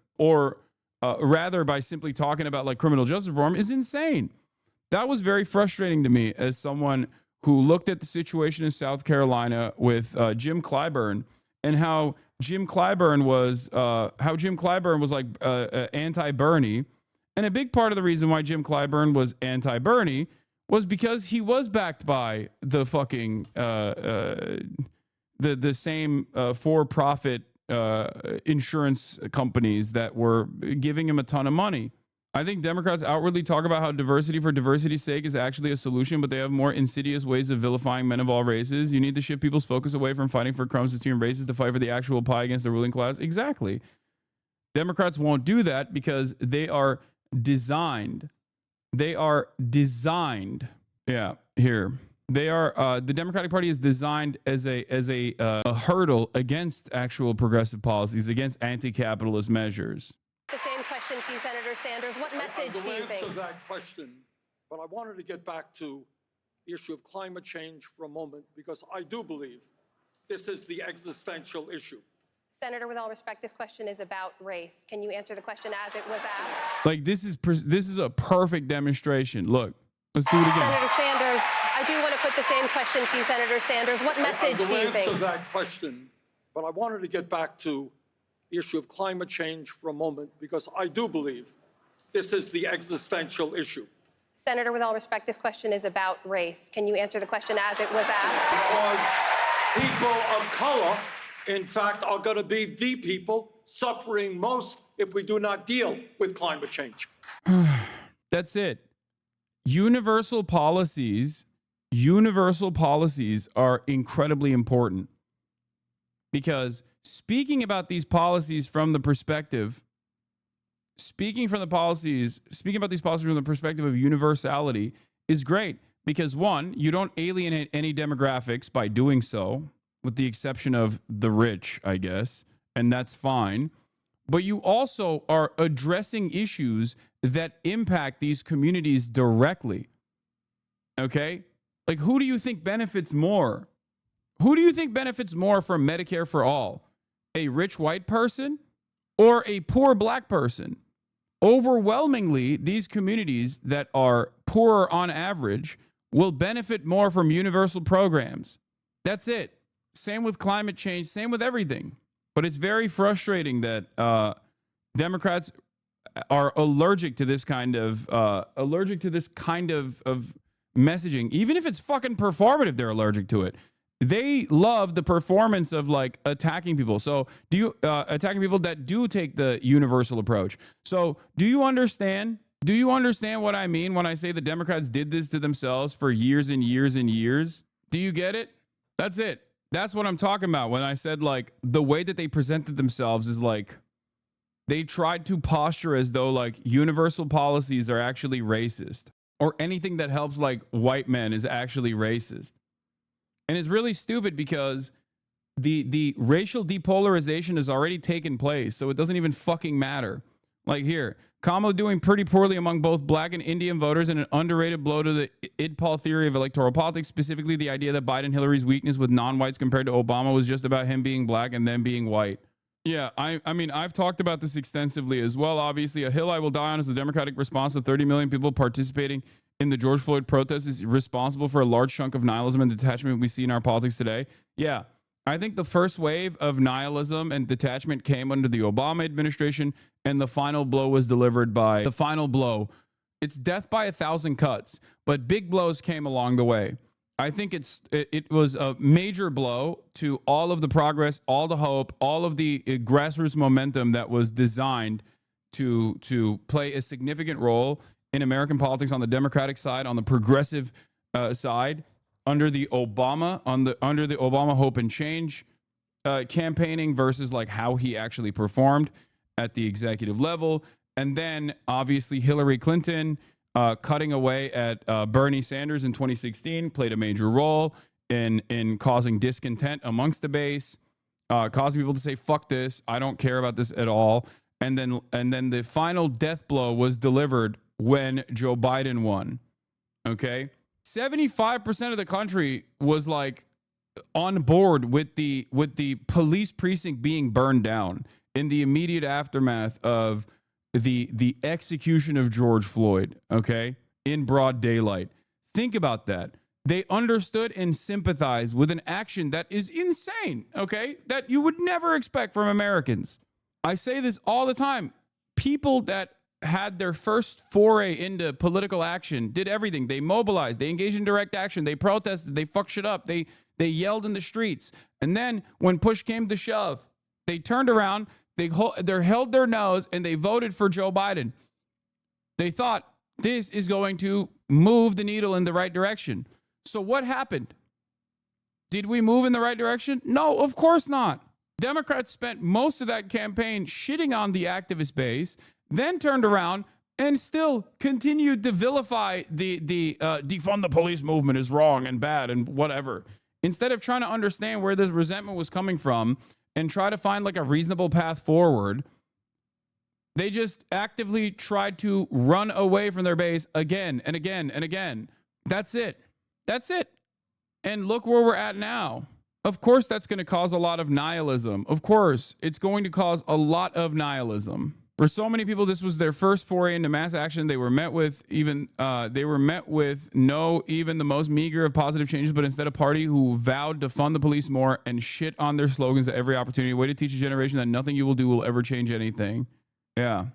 by simply talking about like criminal justice reform is insane. That was very frustrating to me as someone who looked at the situation in South Carolina with Jim Clyburn and how Jim Clyburn was like anti-Bernie. And a big part of the reason why Jim Clyburn was anti-Bernie was because he was backed by the fucking the same for-profit insurance companies that were giving him a ton of money. I think Democrats outwardly talk about how diversity for diversity's sake is actually a solution, but they have more insidious ways of vilifying men of all races. You need to shift people's focus away from fighting for crumbs between races to fight for the actual pie against the ruling class. Exactly. Democrats won't do that because they are designed. Yeah, here. They are the Democratic Party is designed as a hurdle against actual progressive policies, against anti-capitalist measures. The same question to you, Senator Sanders. What message do you think? Answer that question, but I wanted to get back to the issue of climate change for a moment, because I do believe this is the existential issue. Senator, with all respect, this question is about race. Can you answer the question as it was asked? Like this is a perfect demonstration. Look, let's do it again. Senator Sanders, I do want to put the same question to you, Senator Sanders. What message do you think? Answer that question, but I wanted to get back to the issue of climate change for a moment, because I do believe this is the existential issue. Senator, with all respect, this question is about race. Can you answer the question as it was asked? Because people of color, in fact, are going to be the people suffering most if we do not deal with climate change. That's it. Universal policies are incredibly important because speaking about these policies from the perspective of universality is great because one, you don't alienate any demographics by doing so, with the exception of the rich, I guess, and that's fine. But you also are addressing issues that impact these communities directly. Okay? Like, who do you think benefits more? Who do you think benefits more from Medicare for all? A rich white person or a poor black person? Overwhelmingly, these communities that are poorer on average will benefit more from universal programs. That's it. Same with climate change, same with everything. But it's very frustrating that Democrats are allergic to this kind of messaging. Even if it's fucking performative, they're allergic to it. They love the performance of like attacking people. So do you attacking people that do take the universal approach? So do you understand? Do you understand what I mean when I say the Democrats did this to themselves for years and years and years? Do you get it? That's it. That's what I'm talking about when I said like the way that they presented themselves is like they tried to posture as though like universal policies are actually racist or anything that helps like white men is actually racist. And it's really stupid because the racial depolarization has already taken place, so it doesn't even fucking matter. Like here, Kamala doing pretty poorly among both black and Indian voters and an underrated blow to the IDPOL theory of electoral politics, specifically the idea that Biden Hillary's weakness with non-whites compared to Obama was just about him being black and them being white. Yeah, I mean, I've talked about this extensively as well. Obviously, a hill I will die on is the Democratic response to 30 million people participating in the George Floyd protests is responsible for a large chunk of nihilism and detachment we see in our politics today. Yeah, I think the first wave of nihilism and detachment came under the Obama administration, and the final blow was delivered by the final blow. It's death by 1,000 cuts, but big blows came along the way. I think it was a major blow to all of the progress, all the hope, all of the grassroots momentum that was designed to play a significant role in American politics on the Democratic side, on the progressive side, under the Obama Hope and Change campaigning versus like how he actually performed at the executive level, and then obviously Hillary Clinton cutting away at Bernie Sanders in 2016 played a major role in causing discontent amongst the base, causing people to say "fuck this, I don't care about this at all," and then the final death blow was delivered when Joe Biden won. Okay, 75% of the country was like on board with the police precinct being burned down in the immediate aftermath of the execution of George Floyd, okay, in broad daylight. Think about that. They understood and sympathized with an action that is insane, okay, that you would never expect from Americans. I say this all the time. People that had their first foray into political action did everything. They mobilized, they engaged in direct action, they protested, they fucked shit up, they yelled in the streets. And then when push came to shove, they turned around, they held their nose, and they voted for Joe Biden. They thought this is going to move the needle in the right direction. So what happened? Did we move in the right direction? No, of course not. Democrats spent most of that campaign shitting on the activist base, then turned around and still continued to vilify the defund the police movement is wrong and bad and whatever. Instead of trying to understand where this resentment was coming from and try to find like a reasonable path forward, they just actively tried to run away from their base again and again and again. That's it. That's it. And look where we're at now. Of course, that's going to cause a lot of nihilism. Of course, it's going to cause a lot of nihilism. For so many people, this was their first foray into mass action. They were met with no even the most meager of positive changes, but instead a party who vowed to fund the police more and shit on their slogans at every opportunity. Way to teach a generation that nothing you will do will ever change anything. Yeah.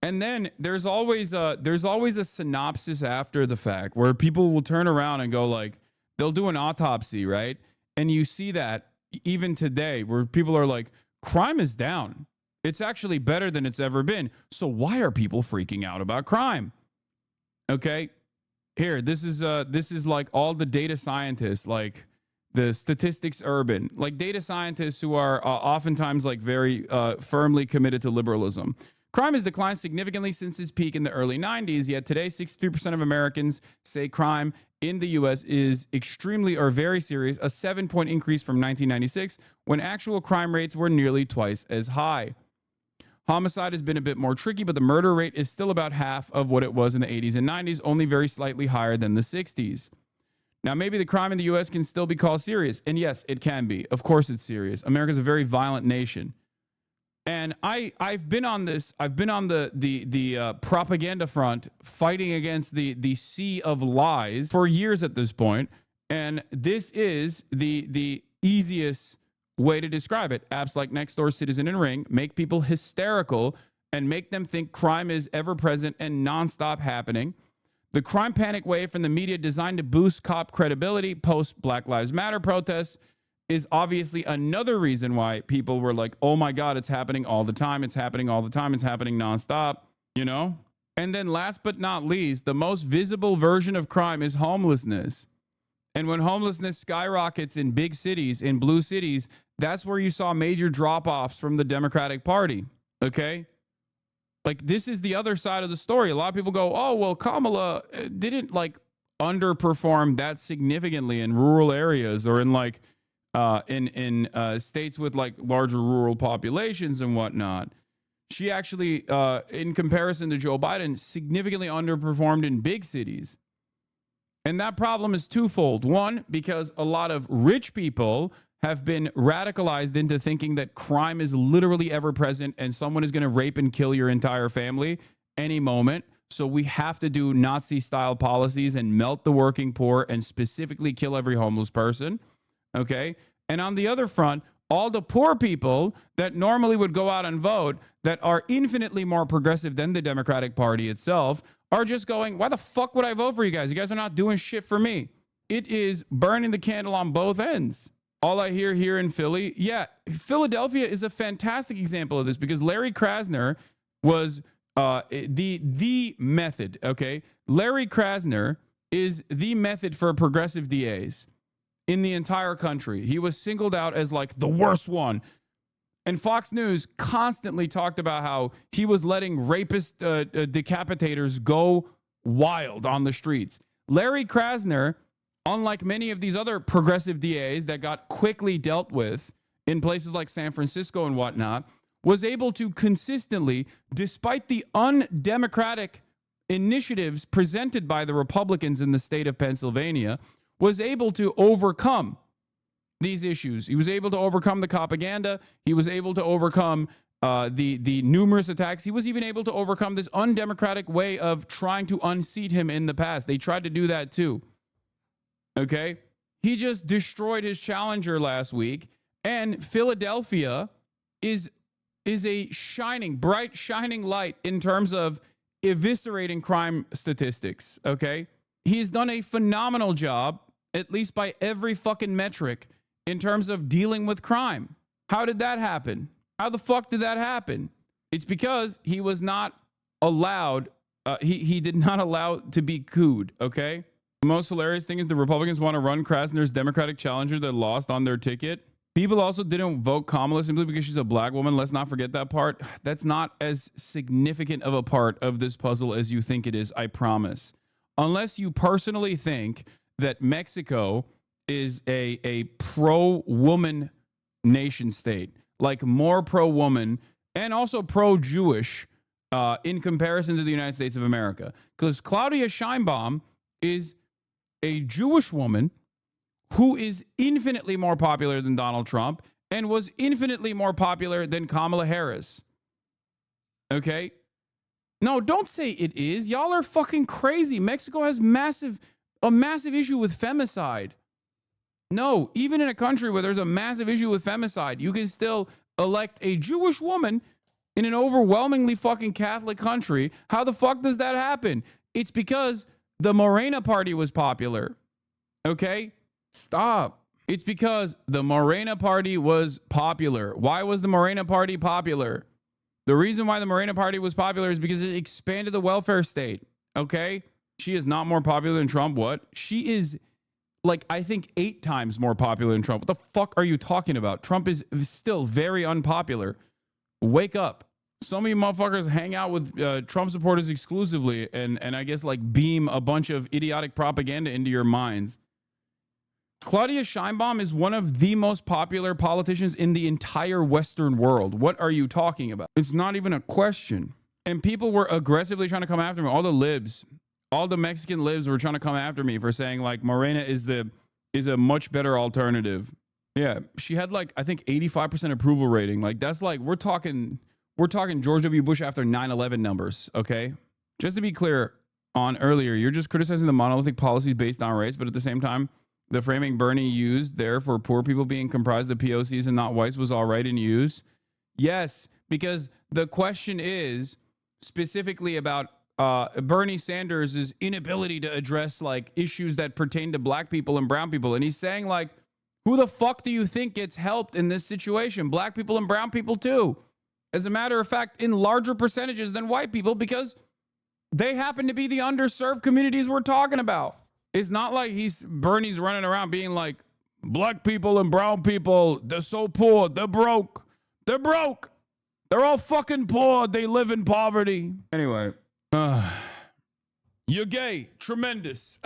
And then there's always a synopsis after the fact where people will turn around and go like, they'll do an autopsy, right? And you see that even today where people are like, crime is down. It's actually better than it's ever been. So why are people freaking out about crime? Okay. Here, this is like all the data scientists, like the statistics urban, like data scientists who are oftentimes like very firmly committed to liberalism. Crime has declined significantly since its peak in the early 90s, yet today 63% of Americans say crime in the U.S. is extremely or very serious, a 7-point increase from 1996 when actual crime rates were nearly twice as high. Homicide has been a bit more tricky, but the murder rate is still about half of what it was in the 80s and 90s, only very slightly higher than the 60s. Now, maybe the crime in the U.S. can still be called serious. And yes, it can be. Of course it's serious. America's a very violent nation. And I've been on this. I've been on the propaganda front fighting against the sea of lies for years at this point. And this is the easiest way to describe it. Apps like Nextdoor, Citizen, and Ring make people hysterical and make them think crime is ever present and nonstop happening. The crime panic wave from the media designed to boost cop credibility post Black Lives Matter protests is obviously another reason why people were like, oh my God, it's happening all the time. It's happening all the time. It's happening nonstop, you know? And then last but not least, the most visible version of crime is homelessness. And when homelessness skyrockets in big cities, in blue cities, that's where you saw major drop-offs from the Democratic Party, okay? Like, this is the other side of the story. A lot of people go, oh, well, Kamala didn't, like, underperform that significantly in rural areas or in, like, in states with, like, larger rural populations and whatnot. She actually, in comparison to Joe Biden, significantly underperformed in big cities. And that problem is twofold. One, because a lot of rich people have been radicalized into thinking that crime is literally ever present and someone is going to rape and kill your entire family any moment. So we have to do Nazi-style policies and melt the working poor and specifically kill every homeless person. Okay? And on the other front, all the poor people that normally would go out and vote that are infinitely more progressive than the Democratic Party itself are just going, why the fuck would I vote for you guys? You guys are not doing shit for me. It is burning the candle on both ends. All I hear here in Philly, yeah, Philadelphia is a fantastic example of this because Larry Krasner was the method, okay? Larry Krasner is the method for progressive DAs in the entire country. He was singled out as like the worst one. And Fox News constantly talked about how he was letting rapist decapitators go wild on the streets. Larry Krasner, unlike many of these other progressive DAs that got quickly dealt with in places like San Francisco and whatnot, was able to consistently, despite the undemocratic initiatives presented by the Republicans in the state of Pennsylvania, was able to overcome these issues. He was able to overcome the propaganda. He was able to overcome the numerous attacks. He was even able to overcome this undemocratic way of trying to unseat him in the past. They tried to do that too. Okay? He just destroyed his challenger last week. And Philadelphia is a shining, bright, shining light in terms of eviscerating crime statistics. Okay? He's done a phenomenal job, at least by every fucking metric, in terms of dealing with crime. How did that happen? How the fuck did that happen? It's because he was not allowed, he did not allow to be cooed, okay? The most hilarious thing is the Republicans want to run Krasner's Democratic challenger that lost on their ticket. People also didn't vote Kamala simply because she's a black woman. Let's not forget that part. That's not as significant of a part of this puzzle as you think it is, I promise. Unless you personally think that Mexico is a pro-woman nation state, like more pro-woman and also pro-Jewish in comparison to the United States of America. Because Claudia Sheinbaum is a Jewish woman who is infinitely more popular than Donald Trump and was infinitely more popular than Kamala Harris. Okay? No, don't say it is. Y'all are fucking crazy. Mexico has a massive issue with femicide. No, even in a country where there's a massive issue with femicide, you can still elect a Jewish woman in an overwhelmingly fucking Catholic country. How the fuck does that happen? It's because the Morena party was popular. Okay? Stop. It's because the Morena party was popular. Why was the Morena party popular? The reason why the Morena party was popular is because it expanded the welfare state. Okay? She is not more popular than Trump. What? She is, like, I think 8 times more popular than Trump. What the fuck are you talking about? Trump is still very unpopular. Wake up. Some of you motherfuckers hang out with Trump supporters exclusively and I guess like beam a bunch of idiotic propaganda into your minds. Claudia Sheinbaum is one of the most popular politicians in the entire Western world. What are you talking about? It's not even a question. And people were aggressively trying to come after me. All the libs, all the Mexican libs were trying to come after me for saying like Morena is a much better alternative. Yeah, she had like I think 85% approval rating. Like that's like we're talking George W. Bush after 9/11 numbers, okay? Just to be clear on earlier, you're just criticizing the monolithic policies based on race, but at the same time, the framing Bernie used there for poor people being comprised of POCs and not whites was all right in use. Yes, because the question is specifically about Bernie Sanders' inability to address like issues that pertain to black people and brown people. And he's saying like, who the fuck do you think gets helped in this situation? Black people and brown people too. As a matter of fact, in larger percentages than white people because they happen to be the underserved communities we're talking about. It's not like Bernie's running around being like, black people and brown people, they're so poor, they're broke. They're broke. They're all fucking poor. They live in poverty. Anyway, you're gay, tremendous.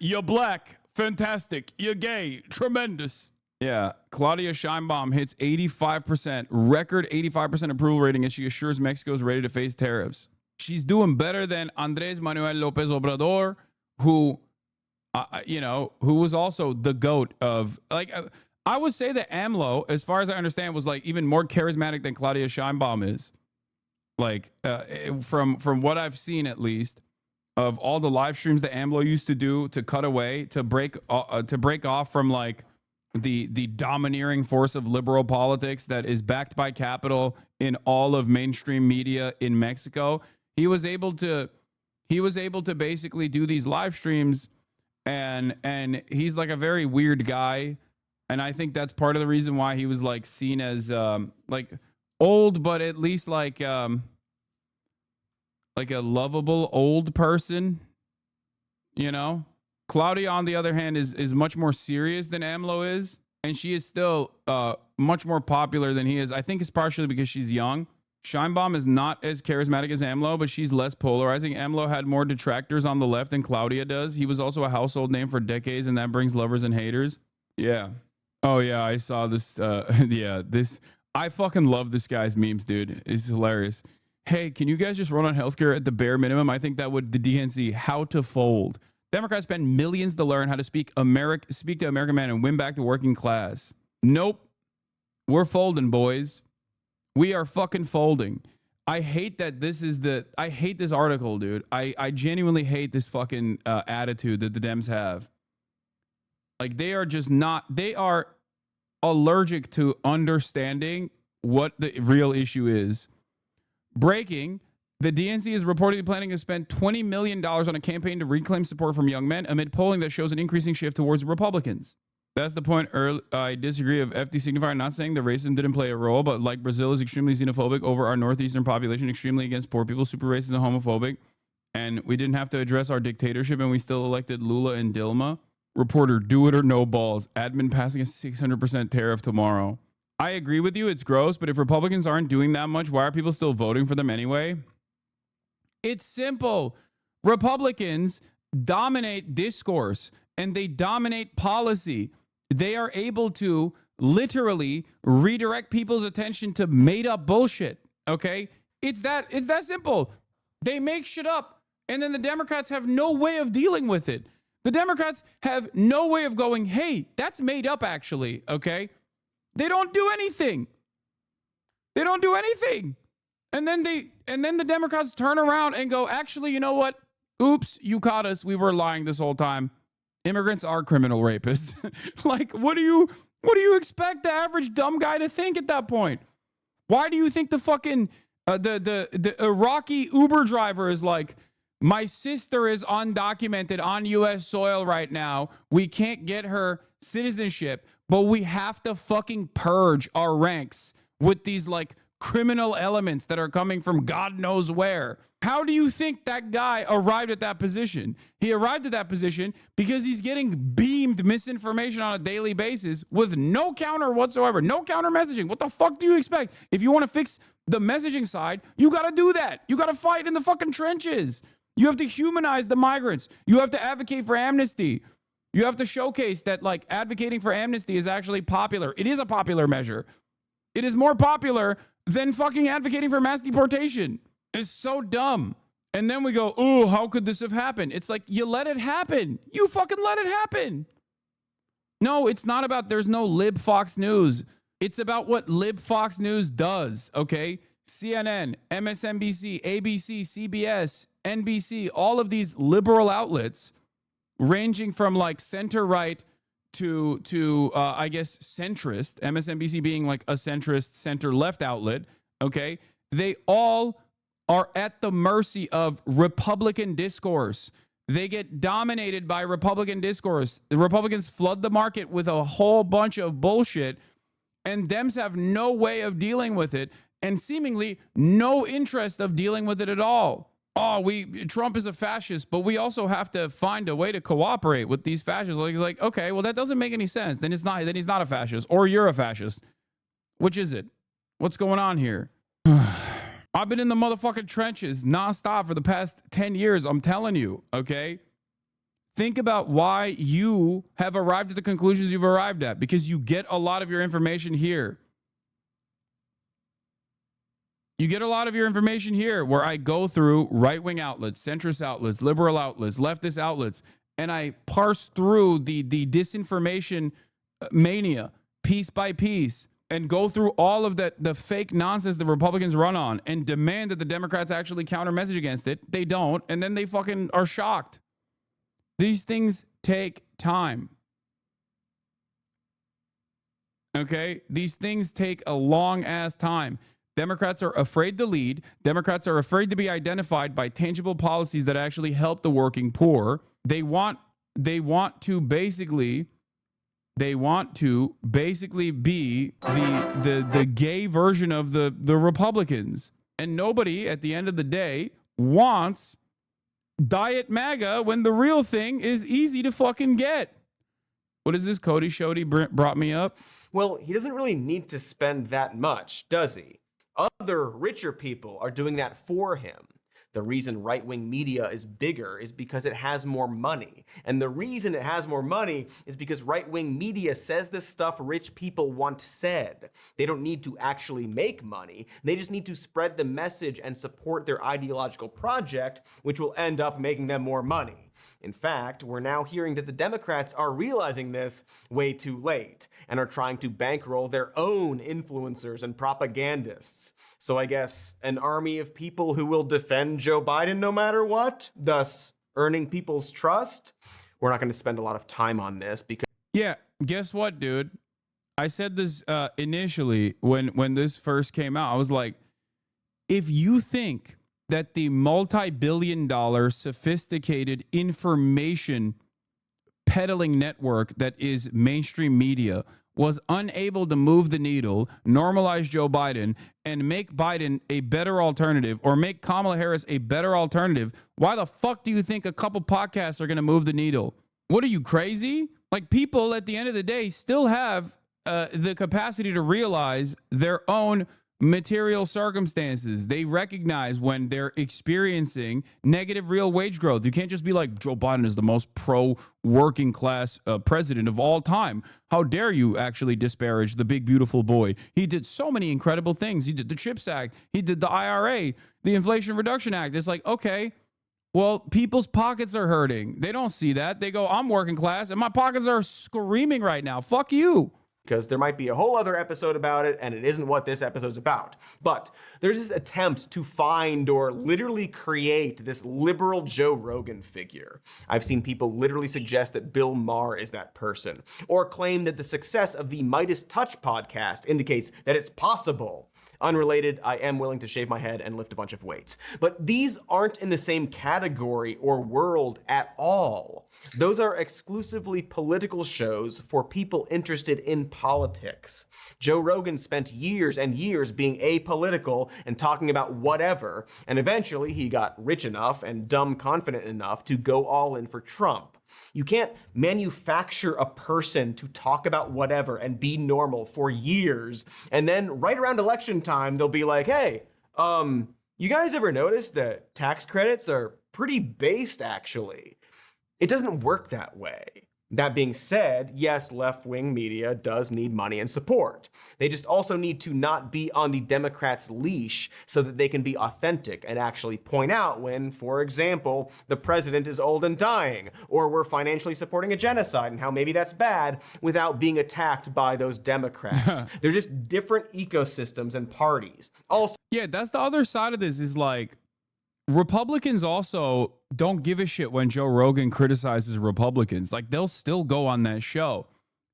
You're black, fantastic. You're gay, tremendous. Yeah, Claudia Sheinbaum hits 85%, record 85% approval rating as she assures Mexico is ready to face tariffs. She's doing better than Andrés Manuel López Obrador, who was also the GOAT of, like, I would say that AMLO, as far as I understand, was like even more charismatic than Claudia Sheinbaum is. Like, from what I've seen, at least, of all the live streams that AMLO used to do to cut away, to break off from like the domineering force of liberal politics that is backed by capital in all of mainstream media in Mexico. He was able to basically do these live streams, and he's like a very weird guy, and I think that's part of the reason why he was like seen as like old, but at least like a lovable old person, you know. Claudia, on the other hand, is much more serious than AMLO is, and she is still much more popular than he is. I think it's partially because she's young. Sheinbaum is not as charismatic as AMLO, but she's less polarizing. AMLO had more detractors on the left than Claudia does. He was also a household name for decades, and that brings lovers and haters. Yeah. Oh, yeah, I saw this. I fucking love this guy's memes, dude. It's hilarious. Hey, can you guys just run on healthcare at the bare minimum? I think that would the DNC. How to fold. Democrats spend millions to learn how to speak to American men and win back the working class. Nope. We're folding, boys. We are fucking folding. I hate that I hate this article, dude. I genuinely hate this fucking attitude that the Dems have. Like, they are allergic to understanding what the real issue is. Breaking, the DNC is reportedly planning to spend $20 million on a campaign to reclaim support from young men amid polling that shows an increasing shift towards Republicans. That's the point I disagree of FD signifier, not saying the racism didn't play a role, but like Brazil is extremely xenophobic over our northeastern population, extremely against poor people, super racist and homophobic, and we didn't have to address our dictatorship and we still elected Lula and Dilma. Reporter, do it or no balls. Admin passing a 600% tariff tomorrow. I agree with you, it's gross, but if Republicans aren't doing that much, why are people still voting for them anyway? It's simple. Republicans dominate discourse and they dominate policy. They are able to literally redirect people's attention to made up bullshit. Okay? It's that simple. They make shit up and then the Democrats have no way of dealing with it. The Democrats have no way of going, hey, that's made up actually. Okay? They don't do anything. They don't do anything. And then the Democrats turn around and go, actually, you know what? Oops, you caught us. We were lying this whole time. Immigrants are criminal rapists. Like, what do you expect the average dumb guy to think at that point? Why do you think the fucking The Iraqi Uber driver is like, my sister is undocumented on U.S. soil right now. We can't get her citizenship, but we have to fucking purge our ranks with these like criminal elements that are coming from God knows where. How do you think that guy arrived at that position? He arrived at that position because he's getting beamed misinformation on a daily basis with no counter whatsoever, no counter messaging. What the fuck do you expect? If you want to fix the messaging side, you got to do that. You got to fight in the fucking trenches. You have to humanize the migrants. You have to advocate for amnesty. You have to showcase that like advocating for amnesty is actually popular. It is a popular measure. It is more popular than fucking advocating for mass deportation. It's so dumb. And then we go, oh, how could this have happened? It's like, you let it happen. You fucking let it happen. No, it's not about there's no lib Fox News. It's about what lib Fox News does, okay? CNN, MSNBC, ABC, CBS, NBC, all of these liberal outlets ranging from like center-right to I guess centrist, MSNBC being like a centrist center-left outlet, okay? They all are at the mercy of Republican discourse. They get dominated by Republican discourse. The Republicans flood the market with a whole bunch of bullshit, and Dems have no way of dealing with it and seemingly no interest of dealing with it at all. Oh, Trump is a fascist, but we also have to find a way to cooperate with these fascists. Like, okay, well, that doesn't make any sense. Then he's not a fascist, or you're a fascist. Which is it? What's going on here? I've been in the motherfucking trenches nonstop for the past 10 years. I'm telling you, okay? Think about why you have arrived at the conclusions you've arrived at, because you get a lot of your information here. You get a lot of your information here where I go through right-wing outlets, centrist outlets, liberal outlets, leftist outlets, and I parse through the disinformation mania piece by piece and go through all of the fake nonsense the Republicans run on and demand that the Democrats actually counter message against it. They don't, and then they fucking are shocked. These things take time. Okay? These things take a long-ass time. Democrats are afraid to lead. Democrats are afraid to be identified by tangible policies that actually help the working poor. They want to basically be the gay version of the Republicans. And nobody at the end of the day wants Diet MAGA when the real thing is easy to fucking get. What is this? Cody Shody brought me up. Well, he doesn't really need to spend that much, does he? Other richer people are doing that for him. The reason right-wing media is bigger is because it has more money. And the reason it has more money is because right-wing media says the stuff rich people want said. They don't need to actually make money. They just need to spread the message and support their ideological project, which will end up making them more money. In fact, we're now hearing that the Democrats are realizing this way too late and are trying to bankroll their own influencers and propagandists. So I guess an army of people who will defend Joe Biden no matter what, thus earning people's trust. We're not going to spend a lot of time on this because... Yeah, guess what, dude? I said this initially when this first came out. I was like, if you think that the multi-billion-dollar sophisticated information peddling network that is mainstream media was unable to move the needle, normalize Joe Biden, and make Biden a better alternative, or make Kamala Harris a better alternative, why the fuck do you think a couple podcasts are going to move the needle? What are you, crazy? Like, people at the end of the day still have the capacity to realize their own material circumstances. They recognize when they're experiencing negative real wage growth. You can't just be like, Joe Biden is the most pro-working class president of all time. How dare you actually disparage the big, beautiful boy? He did so many incredible things. He did the CHIPS Act. He did the IRA, the Inflation Reduction Act. It's like, okay, well, people's pockets are hurting. They don't see that. They go, I'm working class, and my pockets are screaming right now. Fuck you. Because there might be a whole other episode about it, and it isn't what this episode's about. But there's this attempt to find or literally create this liberal Joe Rogan figure. I've seen people literally suggest that Bill Maher is that person, or claim that the success of the Midas Touch podcast indicates that it's possible. Unrelated, I am willing to shave my head and lift a bunch of weights. But these aren't in the same category or world at all. Those are exclusively political shows for people interested in politics. Joe Rogan spent years and years being apolitical and talking about whatever, and eventually he got rich enough and dumb confident enough to go all in for Trump. You can't manufacture a person to talk about whatever and be normal for years, and then right around election time, they'll be like, hey, you guys ever notice that tax credits are pretty based, actually? It doesn't work that way. That being said, yes, left-wing media does need money and support. They just also need to not be on the Democrats' leash so that they can be authentic and actually point out when, for example, the president is old and dying, or we're financially supporting a genocide and how maybe that's bad without being attacked by those Democrats. They're just different ecosystems and parties. Also, yeah, that's the other side of this is like, Republicans also don't give a shit when Joe Rogan criticizes Republicans. Like, they'll still go on that show.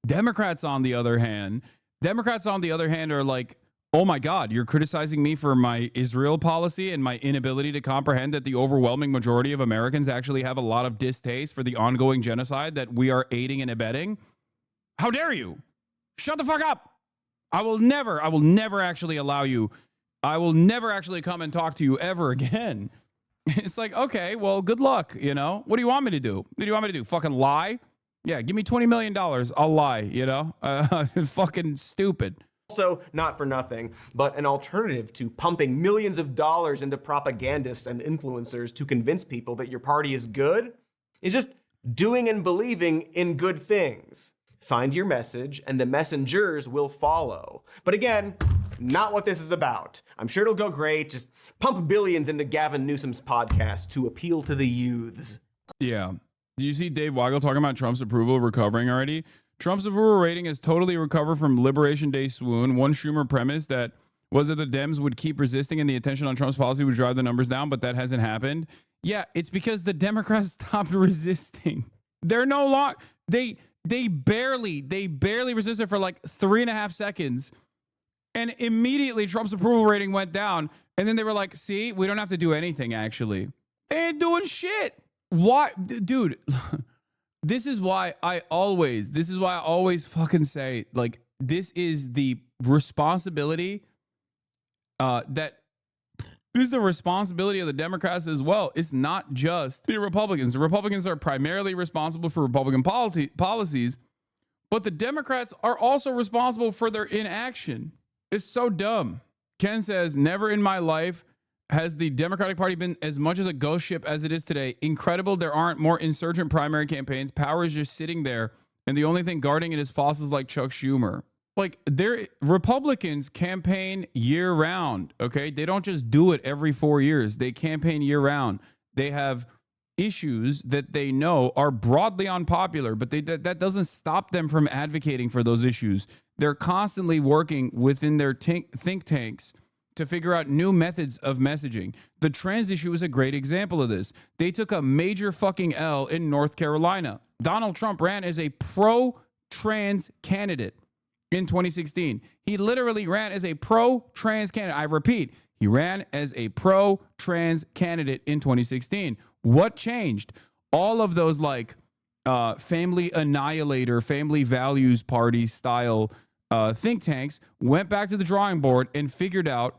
Democrats, on the other hand, are like, oh my God, you're criticizing me for my Israel policy and my inability to comprehend that the overwhelming majority of Americans actually have a lot of distaste for the ongoing genocide that we are aiding and abetting. How dare you? Shut the fuck up. I will never actually allow you. I will never actually come and talk to you ever again. It's like, okay, well, good luck, you know? What do you want me to do? What do you want me to do? Fucking lie? Yeah, give me $20 million. I'll lie, you know? Fucking stupid. Also, not for nothing, but an alternative to pumping millions of dollars into propagandists and influencers to convince people that your party is good is just doing and believing in good things. Find your message and the messengers will follow. But again, not what this is about. I'm sure it'll go great. Just pump billions into Gavin Newsom's podcast to appeal to the youths. Yeah. Do you see Dave Weigel talking about Trump's approval recovering already? Trump's approval rating has totally recovered from Liberation Day swoon. One Schumer premise that was that the Dems would keep resisting and the attention on Trump's policy would drive the numbers down, but that hasn't happened. Yeah, it's because the Democrats stopped resisting. They're no longer... They barely resisted for like 3.5 seconds. And immediately Trump's approval rating went down. And then they were like, see, we don't have to do anything, actually. They ain't doing shit. Why? Dude, this is why I always fucking say, like, this is the responsibility this is the responsibility of the Democrats as well. It's not just the Republicans. The Republicans are primarily responsible for Republican policies, but the Democrats are also responsible for their inaction. It's so dumb. Ken says, never in my life has the Democratic Party been as much as a ghost ship as it is today. Incredible there aren't more insurgent primary campaigns. Power is just sitting there, and the only thing guarding it is fossils like Chuck Schumer. Like, Republicans campaign year round, okay? They don't just do it every 4 years. They campaign year round. They have issues that they know are broadly unpopular, but that doesn't stop them from advocating for those issues. They're constantly working within their think tanks to figure out new methods of messaging. The trans issue is a great example of this. They took a major fucking L in North Carolina. Donald Trump ran as a pro-trans candidate in 2016. He literally ran as a pro-trans candidate. I repeat, he ran as a pro-trans candidate in 2016. What changed? All of those like family annihilator, family values party style think tanks went back to the drawing board and figured out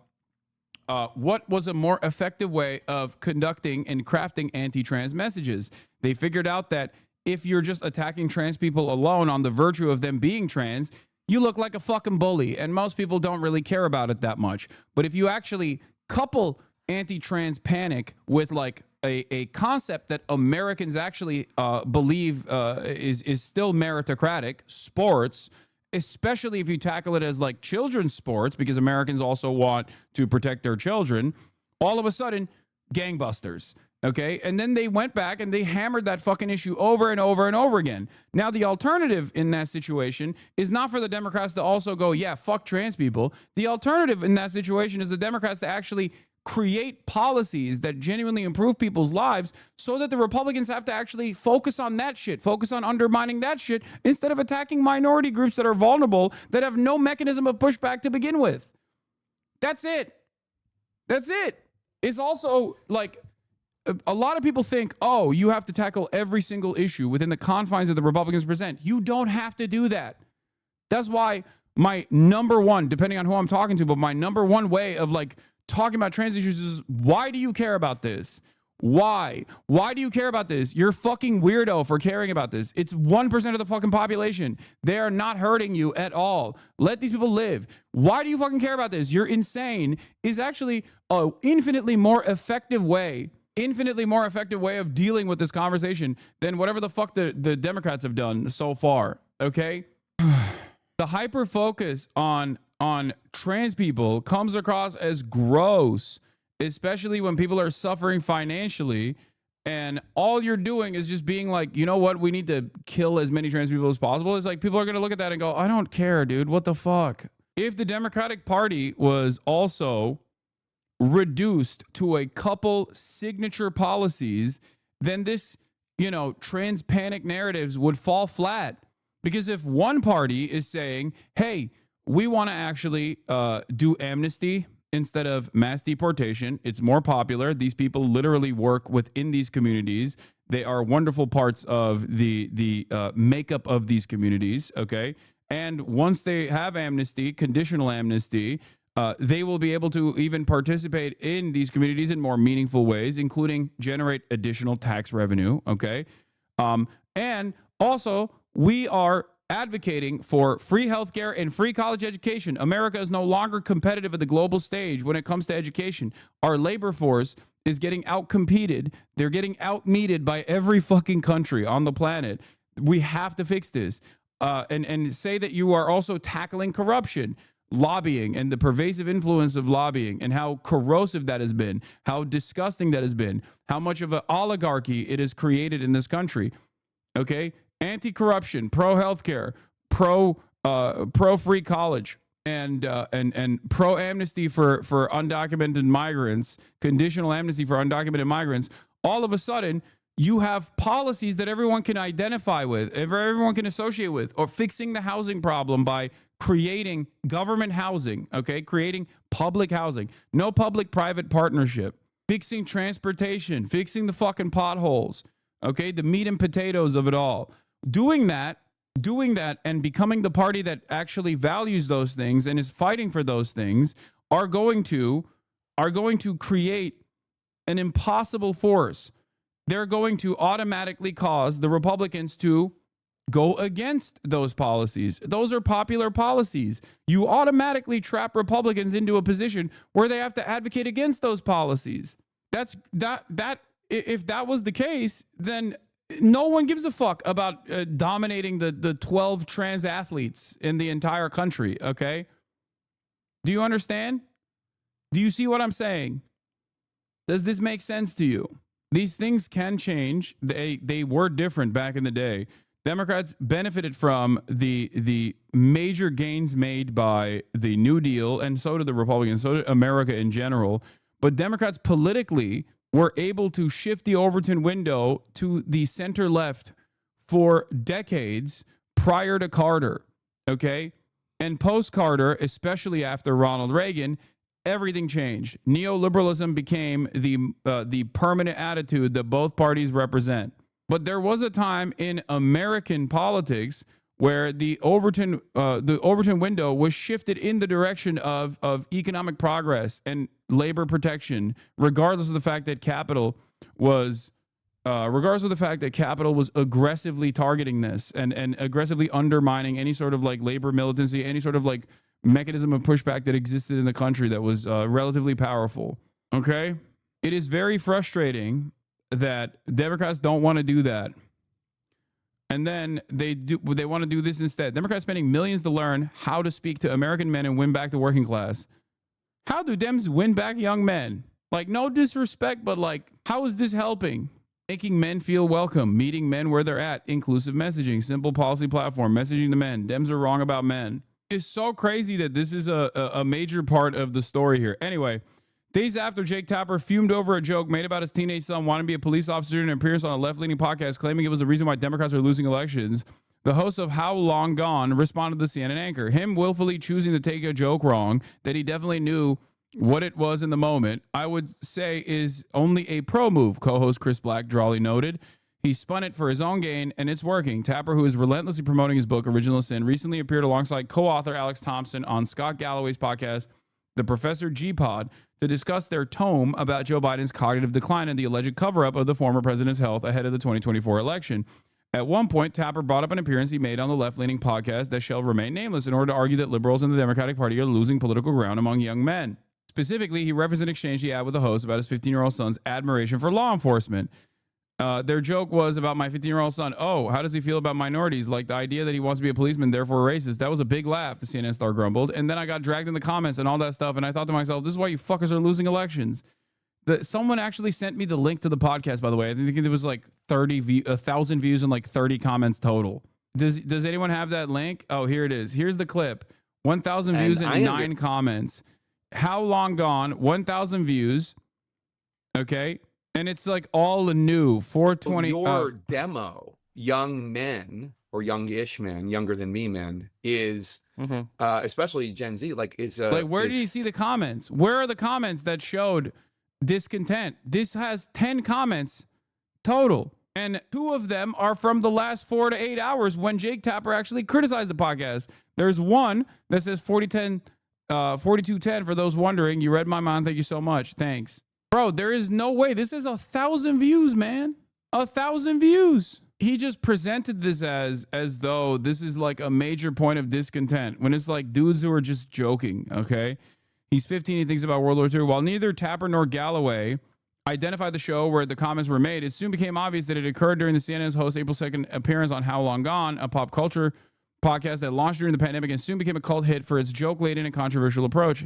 what was a more effective way of conducting and crafting anti-trans messages. They figured out that if you're just attacking trans people alone on the virtue of them being trans, you look like a fucking bully, and most people don't really care about it that much. But if you actually couple anti-trans panic with like a concept that Americans actually believe is still meritocratic, sports, especially if you tackle it as like children's sports, because Americans also want to protect their children, all of a sudden, gangbusters. Okay. And then they went back and they hammered that fucking issue over and over and over again. Now, the alternative in that situation is not for the Democrats to also go, yeah, fuck trans people. The alternative in that situation is the Democrats to actually create policies that genuinely improve people's lives so that the Republicans have to actually focus on that shit, focus on undermining that shit instead of attacking minority groups that are vulnerable, that have no mechanism of pushback to begin with. That's it. That's it. It's also like a lot of people think, oh, you have to tackle every single issue within the confines that the Republicans present. You don't have to do that. That's why my number one, depending on who I'm talking to, but my number one way of like talking about trans issues is, why do you care about this? Why? Why do you care about this? You're a fucking weirdo for caring about this. It's 1% of the fucking population. They are not hurting you at all. Let these people live. Why do you fucking care about this? You're insane is actually an infinitely more effective way of dealing with this conversation than whatever the fuck the Democrats have done so far. Okay? The hyper focus on trans people comes across as gross, especially when people are suffering financially, and all you're doing is just being like, you know what, we need to kill as many trans people as possible. It's like people are going to look at that and go, I don't care, dude. What the fuck? If the Democratic Party was also reduced to a couple signature policies, then this, trans panic narratives would fall flat. Because if one party is saying, hey, we want to actually do amnesty instead of mass deportation, it's more popular. These people literally work within these communities. They are wonderful parts of the makeup of these communities, okay? And once they have amnesty, conditional amnesty, they will be able to even participate in these communities in more meaningful ways, including generate additional tax revenue, okay? And also, we are advocating for free healthcare and free college education. America is no longer competitive at the global stage when it comes to education. Our labor force is getting outcompeted. They're getting outmeted by every fucking country on the planet. We have to fix this. And say that you are also tackling corruption, lobbying, and the pervasive influence of lobbying, and how corrosive that has been, how disgusting that has been, how much of an oligarchy it has created in this country. Okay? Anti-corruption, pro-healthcare, pro-free college, and pro-amnesty for undocumented migrants, conditional amnesty for undocumented migrants. All of a sudden, you have policies that everyone can identify with, everyone can associate with, or fixing the housing problem by creating government housing, okay? Creating public housing, no public-private partnership, fixing transportation, fixing the fucking potholes, okay? The meat and potatoes of it all. Doing that and becoming the party that actually values those things and is fighting for those things are going to create an impossible force. They're going to automatically cause the Republicans to go against those policies. Those are popular policies. You automatically trap Republicans into a position where they have to advocate against those policies. If that was the case, then no one gives a fuck about dominating the 12 trans athletes in the entire country, okay? Do you understand? Do you see what I'm saying? Does this make sense to you? These things can change. They were different back in the day. Democrats benefited from the major gains made by the New Deal, and so did the Republicans, so did America in general. But Democrats politically were able to shift the Overton window to the center left for decades prior to Carter, okay? And post-Carter, especially after Ronald Reagan, everything changed. Neoliberalism became the permanent attitude that both parties represent. But there was a time in American politics where the Overton window was shifted in the direction of economic progress and labor protection, regardless of the fact that capital was aggressively targeting this and aggressively undermining any sort of like labor militancy, any sort of like mechanism of pushback that existed in the country that was relatively powerful. Okay? It is very frustrating that Democrats don't want to do that. And then they want to do this instead. Democrats spending millions to learn how to speak to American men and win back the working class. How do Dems win back young men? Like, no disrespect, but like, how is this helping? Making men feel welcome, meeting men where they're at, inclusive messaging, simple policy platform, messaging the men. Dems are wrong about men. It's so crazy that this is a major part of the story here. Anyway, days after Jake Tapper fumed over a joke made about his teenage son wanting to be a police officer in an appearance on a left-leaning podcast claiming it was the reason why Democrats are losing elections, the host of How Long Gone responded to the CNN anchor. Him willfully choosing to take a joke wrong that he definitely knew what it was in the moment, I would say is only a pro move, co-host Chris Black drawly noted. He spun it for his own gain, and it's working. Tapper, who is relentlessly promoting his book, Original Sin, recently appeared alongside co-author Alex Thompson on Scott Galloway's podcast, The Professor G-Pod, to discuss their tome about Joe Biden's cognitive decline and the alleged cover-up of the former president's health ahead of the 2024 election. At one point, Tapper brought up an appearance he made on the left-leaning podcast that shall remain nameless in order to argue that liberals in the Democratic Party are losing political ground among young men. Specifically, he referenced an exchange he had with the host about his 15-year-old son's admiration for law enforcement. Their joke was about my 15-year-old son. Oh, how does he feel about minorities? Like the idea that he wants to be a policeman, therefore racist. That was a big laugh, the CNN star grumbled. And then I got dragged in the comments and all that stuff. And I thought to myself, this is why you fuckers are losing elections. Someone actually sent me the link to the podcast, by the way. I think it was like 1,000 views and like 30 comments total. Does anyone have that link? Oh, here it is. Here's the clip. 1,000 views and 9 comments. How long gone? 1,000 views. Okay. And it's like all anew. 420. Your demo, young men or youngish men, younger than me men, is especially Gen Z. Like where did you see the comments? Where are the comments that showed discontent? This has 10 comments total, and 2 of them are from the last 4 to 8 hours when Jake Tapper actually criticized the podcast. There's one that says 4210 for those wondering. You read my mind. Thank you so much. Thanks. Bro, there is no way. This is 1,000 views, man. 1,000 views. He just presented this as though this is like a major point of discontent when it's like dudes who are just joking, okay? He's 15. He thinks about World War II. While neither Tapper nor Galloway identified the show where the comments were made, it soon became obvious that it occurred during the CNN's host April 2nd appearance on How Long Gone, a pop culture podcast that launched during the pandemic and soon became a cult hit for its joke-laden and controversial approach.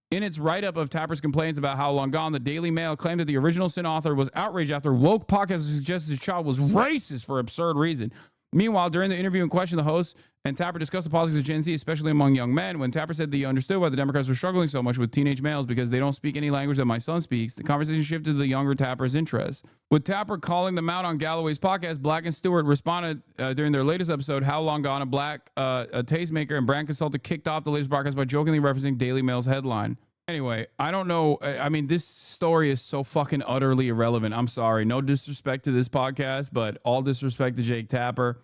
In its write-up of Tapper's complaints about How Long Gone, the Daily Mail claimed that the Original Sin author was outraged after woke podcast suggested his child was racist for absurd reason. Meanwhile, during the interview in question, the host and Tapper discussed the politics of Gen Z, especially among young men. When Tapper said that he understood why the Democrats were struggling so much with teenage males because they don't speak any language that my son speaks, the conversation shifted to the younger Tapper's interests. With Tapper calling them out on Galloway's podcast, Black and Stewart responded during their latest episode, How Long Gone, a tastemaker and brand consultant kicked off the latest broadcast by jokingly referencing Daily Mail's headline. Anyway, I don't know. I mean, this story is so fucking utterly irrelevant. I'm sorry. No disrespect to this podcast, but all disrespect to Jake Tapper.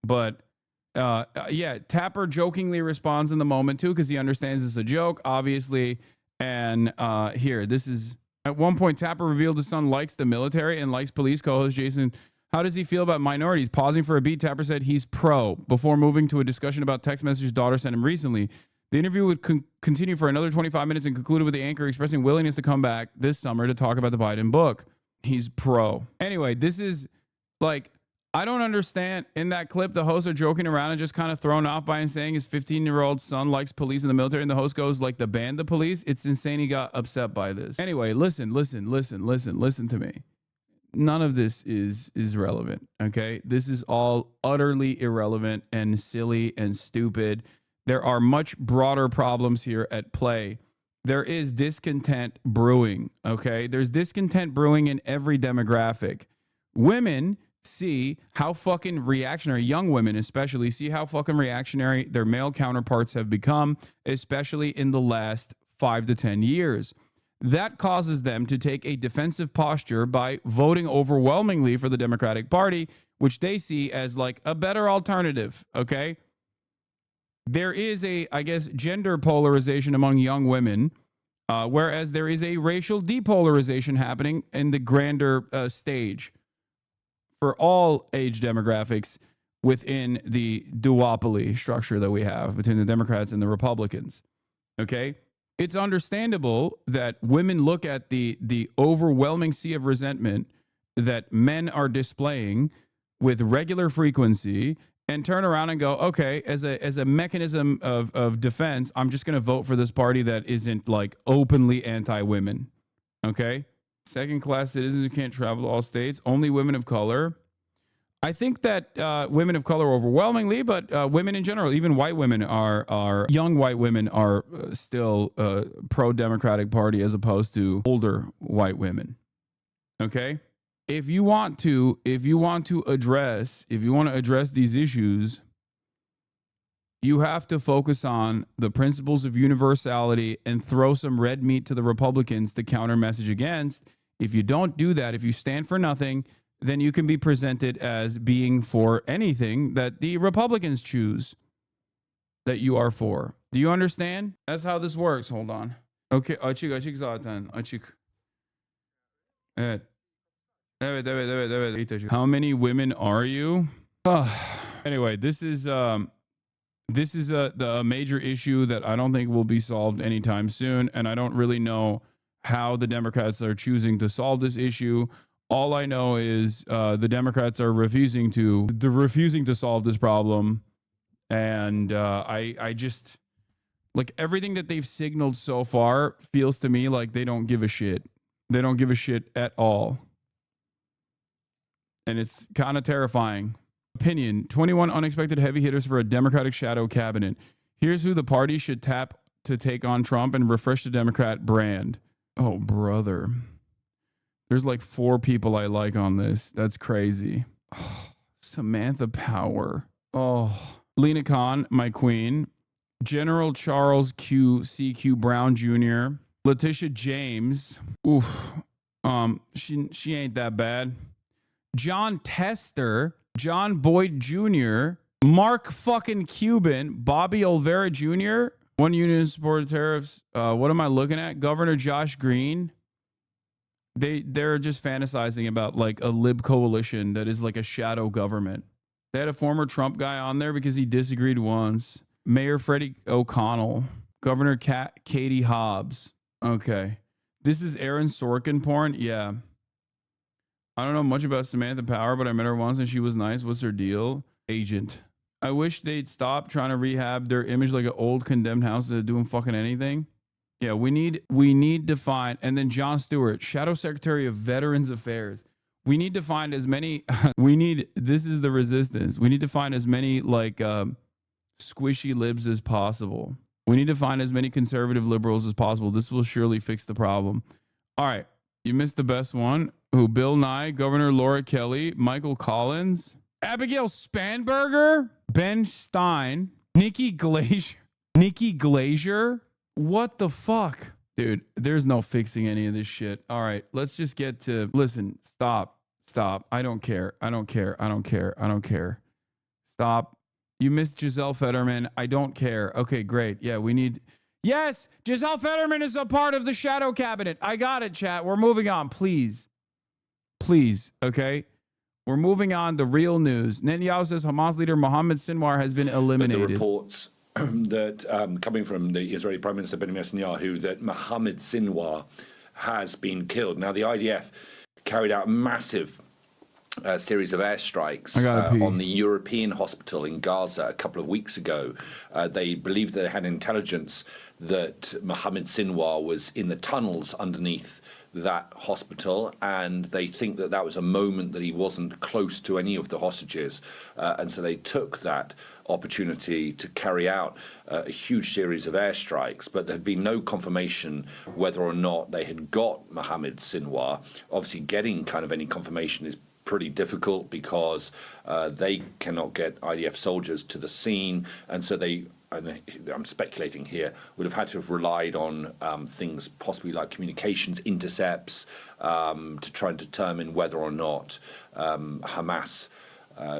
But yeah, Tapper jokingly responds in the moment too because he understands it's a joke, obviously. And here, this is at one point Tapper revealed his son likes the military and likes police. Co-host Jason, how does he feel about minorities? Pausing for a beat, Tapper said he's pro before moving to a discussion about text messages daughter sent him recently. The interview would continue for another 25 minutes and concluded with the anchor expressing willingness to come back this summer to talk about the Biden book. He's pro. Anyway, this is like, I don't understand. In that clip, the hosts are joking around and just kind of thrown off by him saying his 15-year-old son likes police in the military, and the host goes like the band the police. It's insane he got upset by this. Anyway, listen to me. None of this is relevant, okay? This is all utterly irrelevant and silly and stupid. There are much broader problems here at play. There is discontent brewing, okay? There's discontent brewing in every demographic. Women see how fucking reactionary, young women especially, see how fucking reactionary their male counterparts have become, especially in the last 5 to 10 years. That causes them to take a defensive posture by voting overwhelmingly for the Democratic Party, which they see as like a better alternative, okay? There is I guess, gender polarization among young women, whereas there is a racial depolarization happening in the grander stage for all age demographics within the duopoly structure that we have between the Democrats and the Republicans. Okay? It's understandable that women look at the overwhelming sea of resentment that men are displaying with regular frequency and turn around and go, okay, as a mechanism of defense, I'm just going to vote for this party that isn't like openly anti-women. Okay? Second-class citizens who can't travel to all states, only women of color. I think that women of color overwhelmingly, but women in general, even white women are young white women are still pro-Democratic Party as opposed to older white women. Okay? If you want to address these issues, You have to focus on the principles of universality and throw some red meat to the Republicans to counter message against. If you don't do that, if you stand for nothing, then you can be presented as being for anything that the Republicans choose that you are for. Do you understand? That's how this works. Hold on. Okay, açık zaten. Açık. Evet. Evet. How many women are you? Anyway, this is a major issue that I don't think will be solved anytime soon, and I don't really know how the Democrats are choosing to solve this issue. All I know is the Democrats are refusing to solve this problem, and I just, like, everything that they've signaled so far feels to me like they don't give a shit. They don't give a shit at all, and it's kind of terrifying. Opinion: 21 unexpected heavy hitters for a Democratic shadow cabinet. Here's who the party should tap to take on Trump and refresh the Democrat brand. Oh, brother. There's like 4 people I like on this. That's crazy. Oh, Samantha Power. Oh, Lena Khan, my queen. General Charles C.Q. Brown Jr. Letitia James. Oof. She ain't that bad. John Tester. John Boyd Jr., Mark fucking Cuban, Bobby Olvera Jr., One Union supported tariffs. What am I looking at? Governor Josh Green. They're just fantasizing about like a lib coalition that is like a shadow government. They had a former Trump guy on there because he disagreed once. Mayor Freddie O'Connell, Governor Katie Hobbs. Okay. This is Aaron Sorkin porn? Yeah. I don't know much about Samantha Power, but I met her once and she was nice. What's her deal? Agent. I wish they'd stop trying to rehab their image like an old condemned house that are doing fucking anything. Yeah, we need to find, and then John Stewart, Shadow Secretary of Veterans Affairs. We need to find as many, this is the resistance. We need to find as many like squishy libs as possible. We need to find as many conservative liberals as possible. This will surely fix the problem. All right. You missed the best one. Who? Bill Nye, Governor Laura Kelly, Michael Collins, Abigail Spanberger, Ben Stein, Nikki Glazier. What the fuck? Dude, there's no fixing any of this shit. All right, let's just get to, listen, stop. I don't care. Stop. You missed Giselle Fetterman. I don't care. Okay, great. Yeah, we need... Yes, Giselle Fetterman is a part of the shadow cabinet. I got it, chat. We're moving on, please. Please, okay? We're moving on to real news. Netanyahu says Hamas leader Mohammed Sinwar has been eliminated. But the reports that coming from the Israeli Prime Minister Benjamin Netanyahu that Mohammed Sinwar has been killed. Now, the IDF carried out a massive series of airstrikes on the European hospital in Gaza a couple of weeks ago. They believed they had intelligence that Mohammed Sinwar was in the tunnels underneath that hospital, and they think that that was a moment that he wasn't close to any of the hostages, and so they took that opportunity to carry out a huge series of airstrikes, but there had been no confirmation whether or not they had got Mohammed Sinwar. Obviously, getting kind of any confirmation is pretty difficult because they cannot get IDF soldiers to the scene, and so they, and I'm speculating here, would have had to have relied on things possibly like communications intercepts to try and determine whether or not Hamas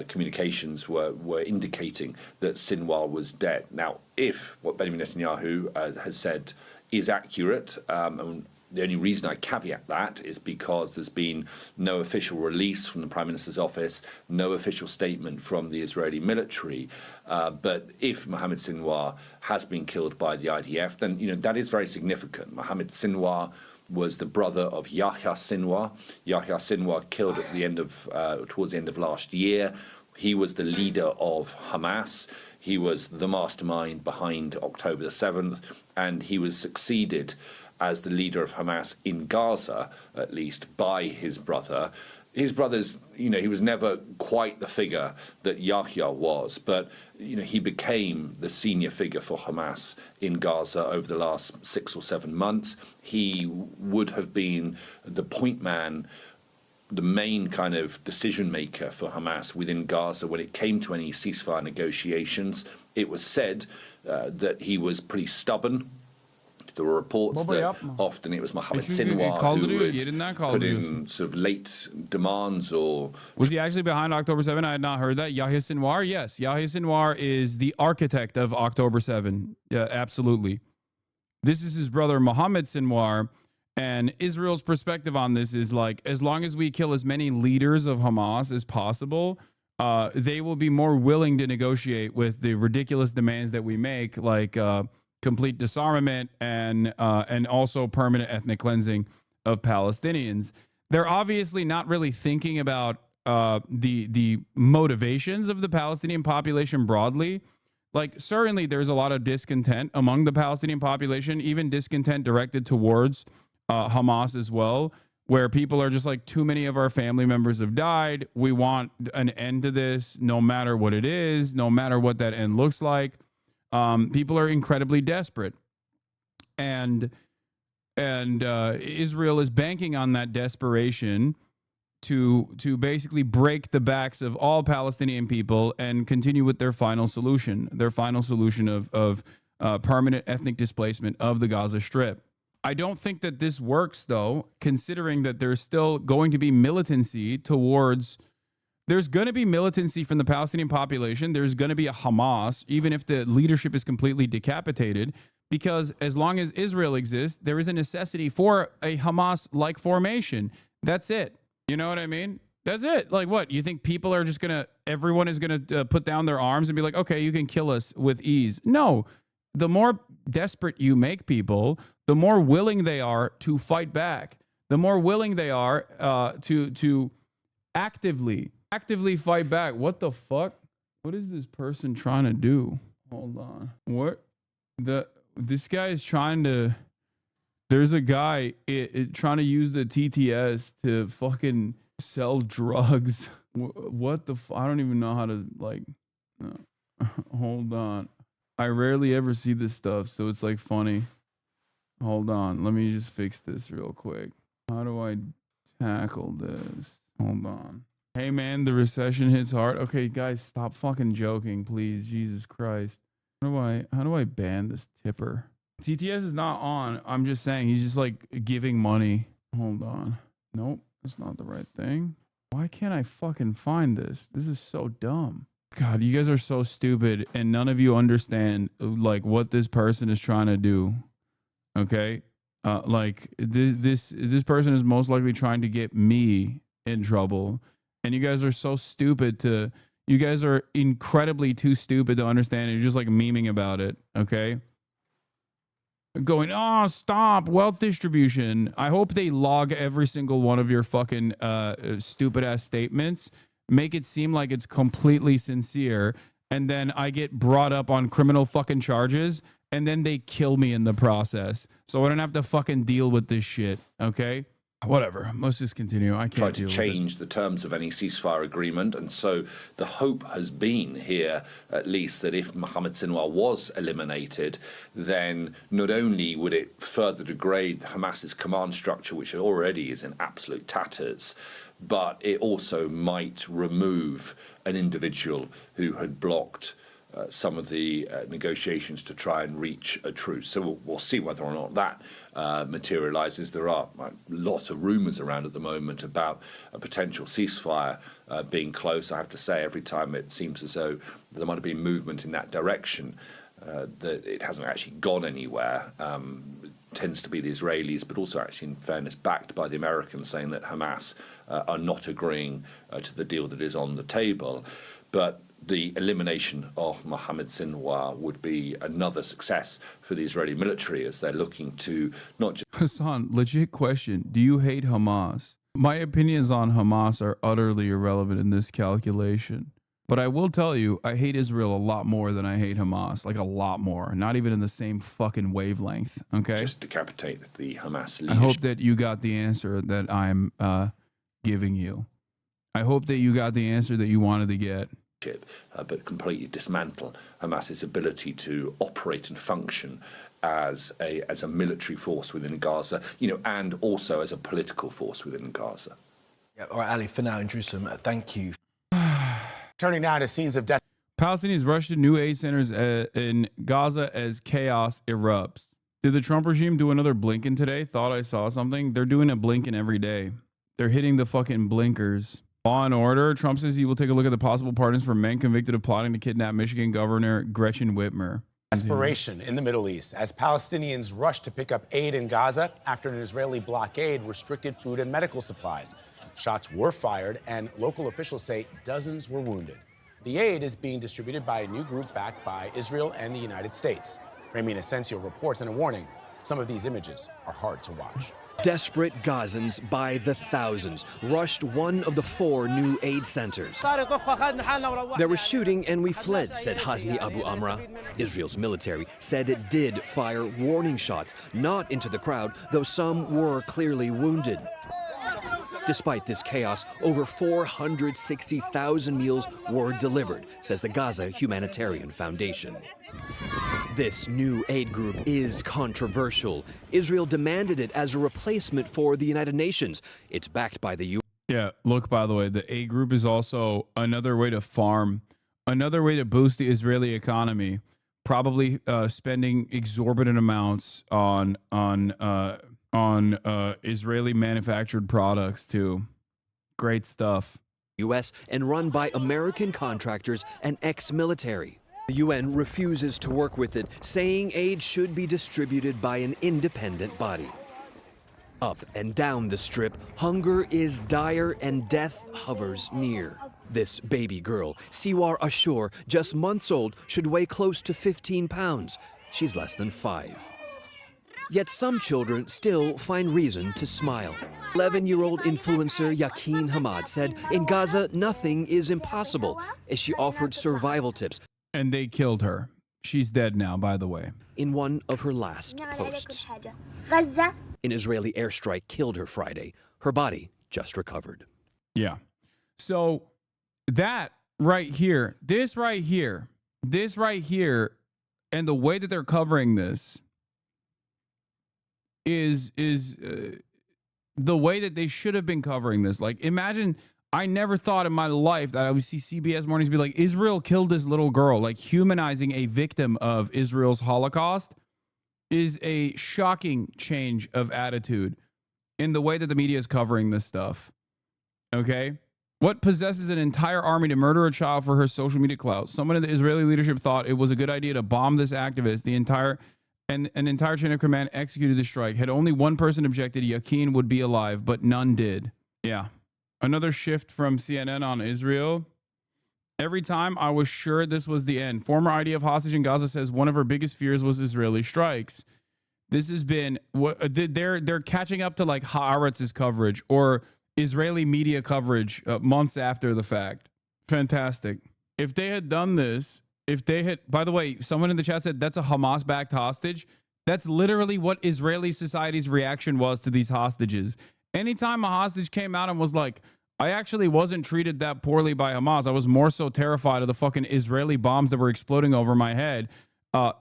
communications were indicating that Sinwar was dead. Now, if what Benjamin Netanyahu has said is accurate, and the only reason I caveat that is because there's been no official release from the Prime Minister's office, no official statement from the Israeli military. But if Mohammed Sinwar has been killed by the IDF, then that is very significant. Mohammed Sinwar was the brother of Yahya Sinwar. Yahya Sinwar killed at the end of towards the end of last year. He was the leader of Hamas. He was the mastermind behind October the 7th, and he was succeeded as the leader of Hamas in Gaza, at least, by his brother. His brother's, he was never quite the figure that Yahya was, but, he became the senior figure for Hamas in Gaza over the last 6 or 7 months. He would have been the point man, the main kind of decision maker for Hamas within Gaza when it came to any ceasefire negotiations. It was said that he was pretty stubborn. There were reports that often it was Mohammed Sinwar who would put in sort of late demands or... Was he actually behind October 7? I had not heard that. Yahya Sinwar? Yes. Yahya Sinwar is the architect of October 7. Yeah, absolutely. This is his brother, Mohammed Sinwar. And Israel's perspective on this is like, as long as we kill as many leaders of Hamas as possible, they will be more willing to negotiate with the ridiculous demands that we make, like... complete disarmament and also permanent ethnic cleansing of Palestinians. They're obviously not really thinking about the motivations of the Palestinian population broadly. Like, certainly there's a lot of discontent among the Palestinian population, even discontent directed towards Hamas as well, where people are just like, too many of our family members have died. We want an end to this, no matter what it is, no matter what that end looks like. People are incredibly desperate, and Israel is banking on that desperation to basically break the backs of all Palestinian people and continue with their final solution of permanent ethnic displacement of the Gaza Strip. I don't think that this works, though, considering that there's still going to be militancy towards. There's going to be militancy from the Palestinian population. There's going to be a Hamas, even if the leadership is completely decapitated, because as long as Israel exists, there is a necessity for a Hamas-like formation. That's it. You know what I mean? That's it. Like, what? You think people are just everyone is going to put down their arms and be like, okay, you can kill us with ease? No. The more desperate you make people, the more willing they are to fight back. The more willing they are to actively fight back. What the fuck? What is this person trying to do? Hold on. What? This guy is trying to... There's a guy trying to use the TTS to fucking sell drugs. What the I don't even know how to, like... Hold on. I rarely ever see this stuff, so it's like funny. Hold on. Let me just fix this real quick. How do I tackle this? Hold on. Hey man, the recession hits hard. Okay, guys, stop fucking joking, please. Jesus Christ. How do I ban this tipper? TTS is not on. I'm just saying he's just like giving money. Hold on. Nope, that's not the right thing. Why can't I fucking find this? This is so dumb. God, you guys are so stupid and none of you understand like what this person is trying to do. Okay? Like this person is most likely trying to get me in trouble. And you guys are so stupid you guys are incredibly too stupid to understand. You're just like memeing about it, okay? Going, oh, stop, wealth distribution. I hope they log every single one of your fucking stupid ass statements, make it seem like it's completely sincere, and then I get brought up on criminal fucking charges, and then they kill me in the process. So I don't have to fucking deal with this shit, okay? Whatever. Let's just continue. I can't try to change the terms of any ceasefire agreement. And so the hope has been here, at least, that if Mohammed Sinwar was eliminated, then not only would it further degrade Hamas's command structure, which already is in absolute tatters, but it also might remove an individual who had blocked some of the negotiations to try and reach a truce. So we'll see whether or not that materializes. There are lots of rumors around at the moment about a potential ceasefire being close. I have to say, every time it seems as though there might have been movement in that direction, that it hasn't actually gone anywhere. Tends to be the Israelis, but also actually, in fairness, backed by the Americans, saying that Hamas are not agreeing to the deal that is on the table. But the elimination of Mohammed Sinwar would be another success for the Israeli military, as they're looking to not just... Hassan, legit question. Do you hate Hamas? My opinions on Hamas are utterly irrelevant in this calculation. But I will tell you, I hate Israel a lot more than I hate Hamas. Like a lot more. Not even in the same fucking wavelength. Okay? Just decapitate the Hamas leadership. I hope that you got the answer that I'm giving you. I hope that you got the answer that you wanted to get. But completely dismantle Hamas's ability to operate and function as a military force within Gaza, and also as a political force within Gaza. Yeah, all right, Ali, for now in Jerusalem, thank you. Turning now to scenes of death. Palestinians rush to new aid centers in Gaza as chaos erupts. Did the Trump regime do another Blinken today? Thought I saw something. They're doing a Blinken every day. They're hitting the fucking blinkers. Law and order. Trump says he will take a look at the possible pardons for men convicted of plotting to kidnap Michigan Governor Gretchen Whitmer. Desperation in the Middle East as Palestinians rush to pick up aid in Gaza after an Israeli blockade restricted food and medical supplies. Shots were fired, and local officials say dozens were wounded. The aid is being distributed by a new group backed by Israel and the United States. Ramin Asensio reports in a warning. Some of these images are hard to watch. Desperate Gazans by the thousands rushed one of the 4 new aid centers. There was shooting and we fled, said Hasni Abu Amra. Israel's military said it did fire warning shots, not into the crowd, though some were clearly wounded. Despite this chaos, over 460,000 meals were delivered, says the Gaza Humanitarian Foundation. This new aid group is controversial. Israel demanded it as a replacement for the United Nations. It's backed by the U.S. Yeah, look, by the way, the aid group is also another way to farm, another way to boost the Israeli economy, probably spending exorbitant amounts on Israeli manufactured products too. Great stuff. U.S. and run by American contractors and ex-military. The UN refuses to work with it, saying aid should be distributed by an independent body. Up and down the strip, hunger is dire and death hovers near. This baby girl, Siwar Ashur, just months old, should weigh close to 15 pounds. She's less than 5. Yet some children still find reason to smile. 11-year-old influencer Yakin Hamad said, in Gaza, nothing is impossible, as she offered survival tips. And they killed her. She's dead now, by the way. In one of her last posts. An Israeli airstrike killed her Friday. Her body just recovered. Yeah. So that right here, this right here, and the way that they're covering this is the way that they should have been covering this. Like, imagine, I never thought in my life that I would see CBS Mornings be like, Israel killed this little girl, like humanizing a victim of Israel's Holocaust is a shocking change of attitude in the way that the media is covering this stuff. Okay? What possesses an entire army to murder a child for her social media clout? Someone in the Israeli leadership thought it was a good idea to bomb this activist. An entire chain of command executed the strike. Had only one person objected, Yakin would be alive, but none did. Yeah. Another shift from CNN on Israel. Every time I was sure this was the end. Former IDF hostage in Gaza says one of her biggest fears was Israeli strikes. This has been what they're catching up to, like Haaretz's coverage or Israeli media coverage months after the fact. Fantastic. If they had done this, by the way, someone in the chat said that's a Hamas-backed hostage. That's literally what Israeli society's reaction was to these hostages. Anytime a hostage came out and was like, I actually wasn't treated that poorly by Hamas. I was more so terrified of the fucking Israeli bombs that were exploding over my head.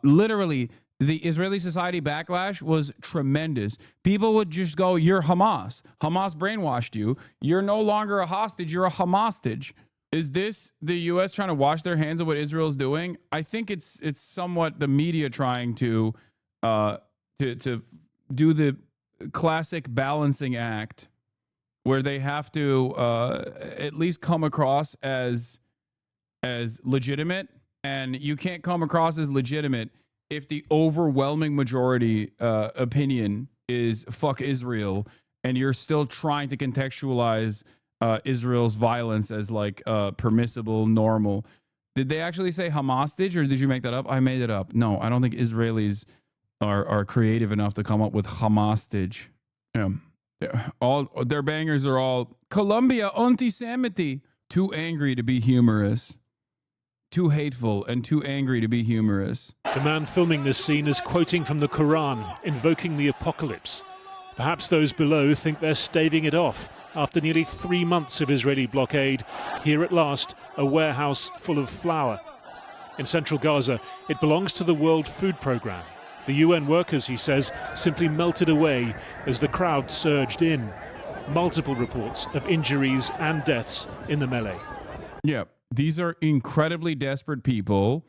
Literally, the Israeli society backlash was tremendous. People would just go, you're Hamas. Hamas brainwashed you. You're no longer a hostage. You're a Hamastage. Is this the U.S. trying to wash their hands of what Israel's doing? I think it's somewhat the media trying to do the classic balancing act where they have to at least come across as legitimate, and you can't come across as legitimate if the overwhelming majority opinion is fuck Israel, and you're still trying to contextualize Israel's violence as like permissible, normal. Did they actually say Hamastage, or did you make that up? I made it up. No, I don't think Israelis are creative enough to come up with Hamastage. All their bangers are all Colombia anti-Semite. Too angry to be humorous. Too hateful and too angry to be humorous. The man filming this scene is quoting from the Quran, invoking the apocalypse. Perhaps those below think they're staving it off. After nearly 3 months of Israeli blockade, here at last, a warehouse full of flour. In central Gaza, it belongs to the World Food Programme. The UN workers, he says, simply melted away as the crowd surged in. Multiple reports of injuries and deaths in the melee. Yeah, These are incredibly desperate people.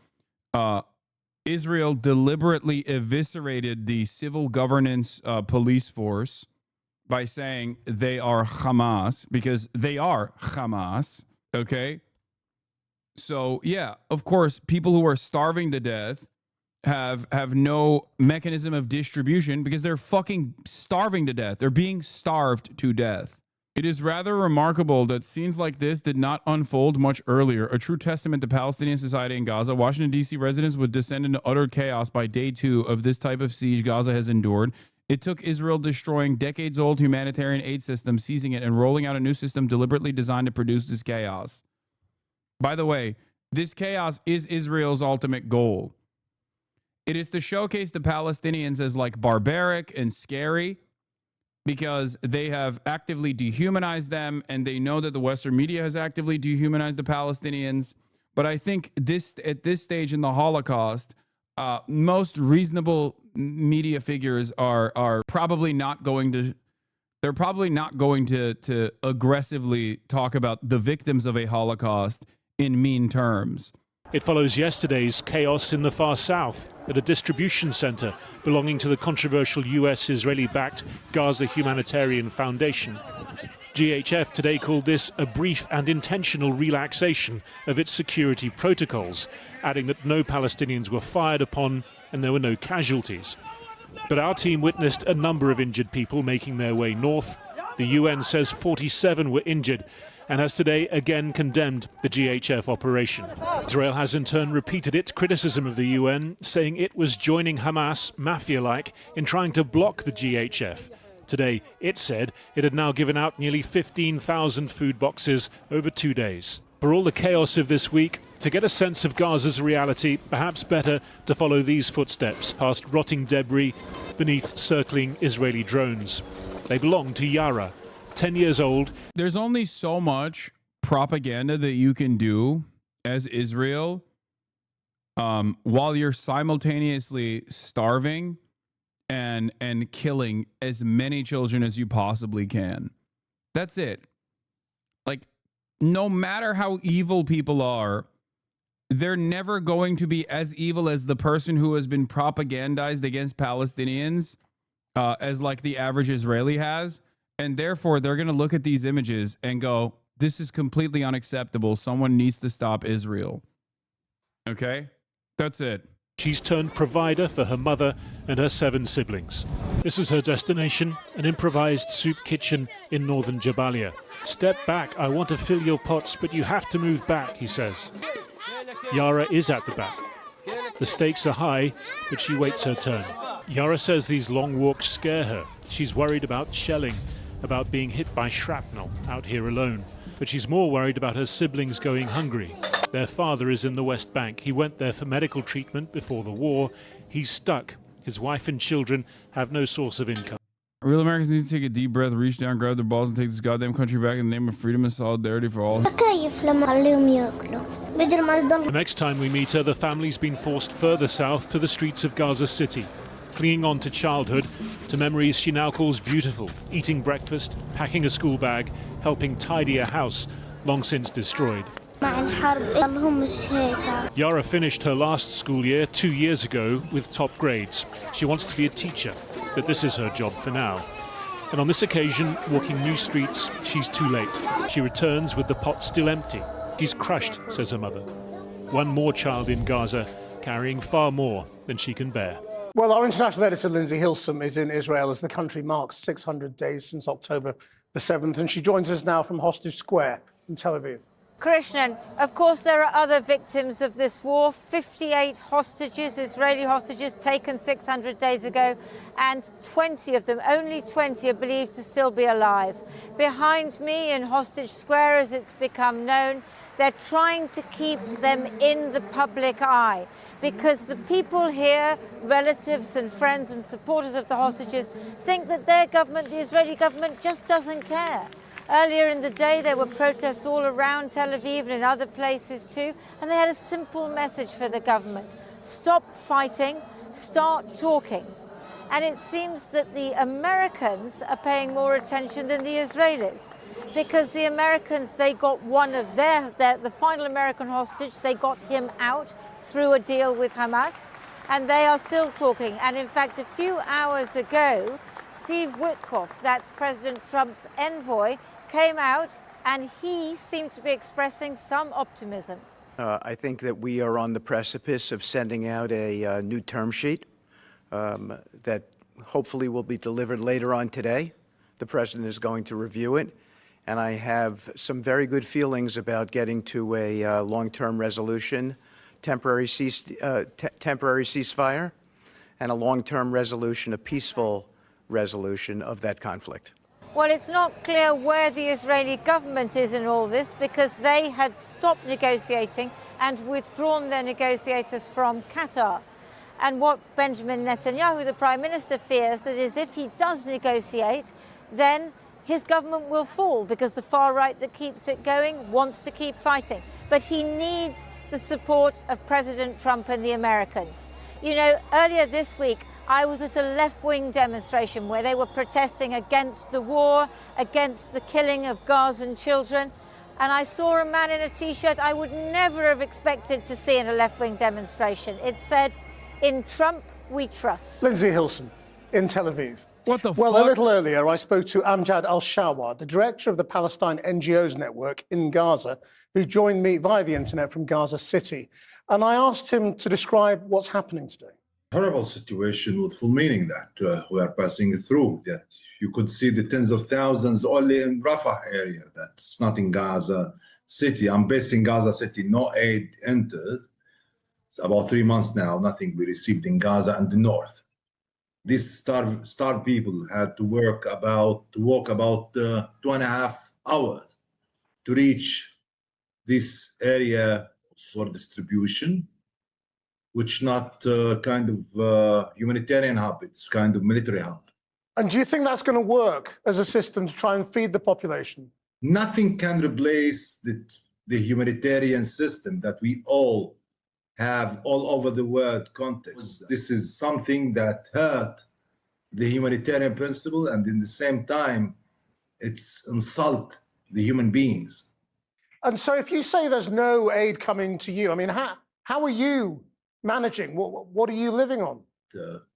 Israel deliberately eviscerated the civil governance police force by saying they are Hamas, because they are Hamas, okay? So, yeah, of course, people who are starving to death have no mechanism of distribution because they're fucking starving to death. They're being starved to death. It is rather remarkable that scenes like this did not unfold much earlier. A true testament to Palestinian society in Gaza, Washington, D.C. residents would descend into utter chaos by day 2 of this type of siege Gaza has endured. It took Israel destroying decades-old humanitarian aid system, seizing it, and rolling out a new system deliberately designed to produce this chaos. By the way, this chaos is Israel's ultimate goal. It is to showcase the Palestinians as like barbaric and scary because they have actively dehumanized them, and they know that the Western media has actively dehumanized the Palestinians. But I think at this stage in the Holocaust, most reasonable media figures are probably not going to. They're probably not going to aggressively talk about the victims of a Holocaust in mean terms. It follows yesterday's chaos in the far south at a distribution center belonging to the controversial US-Israeli-backed Gaza Humanitarian Foundation. GHF today called this a brief and intentional relaxation of its security protocols, adding that no Palestinians were fired upon and there were no casualties. But our team witnessed a number of injured people making their way north. The UN says 47 were injured and has today again condemned the GHF operation. Israel has in turn repeated its criticism of the UN, saying it was joining Hamas, mafia-like, in trying to block the GHF. Today, it said it had now given out nearly 15,000 food boxes over 2 days. For all the chaos of this week, to get a sense of Gaza's reality, perhaps better to follow these footsteps past rotting debris beneath circling Israeli drones. They belong to Yara, 10 years old. There's only so much propaganda that you can do as Israel while you're simultaneously starving and killing as many children as you possibly can. That's it. Like, no matter how evil people are, they're never going to be as evil as the person who has been propagandized against Palestinians as like the average Israeli has. And therefore, they're going to look at these images and go, this is completely unacceptable. Someone needs to stop Israel. Okay? That's it. She's turned provider for her mother and her 7 siblings. This is her destination, an improvised soup kitchen in northern Jabalia. Step back, I want to fill your pots, but you have to move back, he says. Yara is at the back. The stakes are high, but she waits her turn. Yara says these long walks scare her. She's worried about shelling, about being hit by shrapnel out here alone. But she's more worried about her siblings going hungry. Their father is in the West Bank. He went there for medical treatment before the war. He's stuck. His wife and children have no source of income. Real Americans need to take a deep breath, reach down, grab their balls, and take this goddamn country back in the name of freedom and solidarity for all. The next time we meet her, the family's been forced further south to the streets of Gaza City, clinging on to childhood, to memories she now calls beautiful, eating breakfast, packing a school bag, helping tidy a house long since destroyed. Yara finished her last school year 2 years ago with top grades. She wants to be a teacher, but this is her job for now. And on this occasion, walking new streets, she's too late. She returns with the pot still empty. She's crushed, says her mother. One more child in Gaza, carrying far more than she can bear. Well, our international editor, Lindsay Hilsum, is in Israel as the country marks 600 days since October the 7th, and she joins us now from Hostage Square in Tel Aviv. Krishnan, of course, there are other victims of this war. 58 hostages, Israeli hostages, taken 600 days ago, and 20 of them, only 20, are believed to still be alive. Behind me in Hostage Square, as it's become known, they're trying to keep them in the public eye because the people here, relatives and friends and supporters of the hostages, think that their government, the Israeli government, just doesn't care. Earlier in the day, there were protests all around Tel Aviv and in other places too, and they had a simple message for the government. Stop fighting, start talking. And it seems that the Americans are paying more attention than the Israelis. because the Americans, they got one of the final American hostage, they got him out through a deal with Hamas, and they are still talking. And in fact, a few hours ago, Steve Witkoff, that's President Trump's envoy, came out and he seemed to be expressing some optimism. I think that we are on the precipice of sending out a new term sheet that hopefully will be delivered later on today. The president is going to review it, and I have some very good feelings about getting to a long-term resolution, temporary ceasefire, and a long-term resolution, a peaceful resolution of that conflict. Well, it's not clear where the Israeli government is in all this, because they had stopped negotiating and withdrawn their negotiators from Qatar. And what Benjamin Netanyahu, the Prime Minister, fears that is if he does negotiate, then his government will fall, because the far right that keeps it going wants to keep fighting. But he needs the support of President Trump and the Americans. You know, earlier this week, I was at a left-wing demonstration where they were protesting against the war, against the killing of Gazan children. And I saw a man in a T-shirt I would never have expected to see in a left-wing demonstration. It said, "In Trump, we trust." Lindsay Hilson in Tel Aviv. What the Well, fuck? a little earlier, I spoke to Amjad Al-Shawar, the director of the Palestine NGOs network in Gaza, who joined me via the internet from Gaza City. And I asked him to describe what's happening today. Horrible situation with full meaning that we are passing through. That you could see the tens of thousands only in Rafah area. That's not in Gaza City. I'm based in Gaza City. No aid entered. It's about 3 months now. Nothing we received in Gaza and the north. These starved people had to walk about 2.5 hours to reach this area for distribution, which not kind of humanitarian hub, it's kind of military hub. And do you think that's going to work as a system to try and feed the population? Nothing can replace the humanitarian system that we all have all over the world context. This is something that hurt the humanitarian principle, and in the same time, it's insult the human beings. And so if you say there's no aid coming to you, I mean, how are you managing? What are you living on?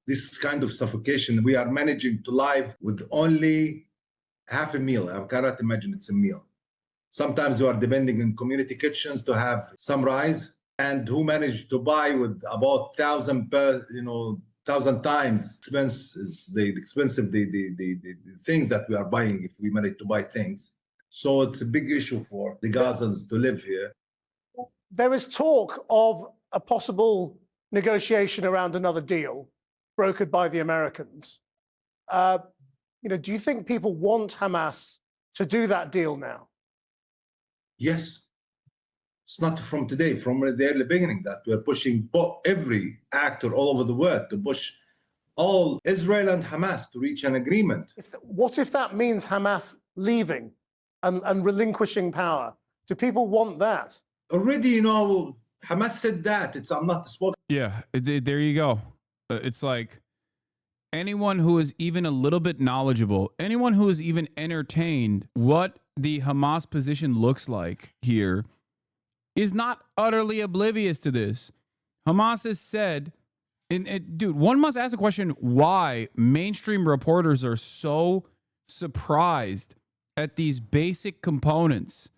This kind of suffocation, we are managing to live with only half a meal. I cannot imagine it's a meal. Sometimes we are depending on community kitchens to have some rice, and who managed to buy with about 1,000 times expenses, the expensive the things that we are buying if we manage to buy things. So it's a big issue for the Gazans to live here. There is talk of a possible negotiation around another deal brokered by the Americans. Do you think people want Hamas to do that deal now? Yes. It's not from today, from the early beginning that we're pushing every actor all over the world to push all Israel and Hamas to reach an agreement. What if that means Hamas leaving and relinquishing power? Do people want that? Already, Hamas said that. I'm not spoken. Yeah, there you go. It's like anyone who is even a little bit knowledgeable, anyone who is even entertained what the Hamas position looks like here is not utterly oblivious to this. Hamas has said, dude, one must ask the question why mainstream reporters are so surprised at these basic components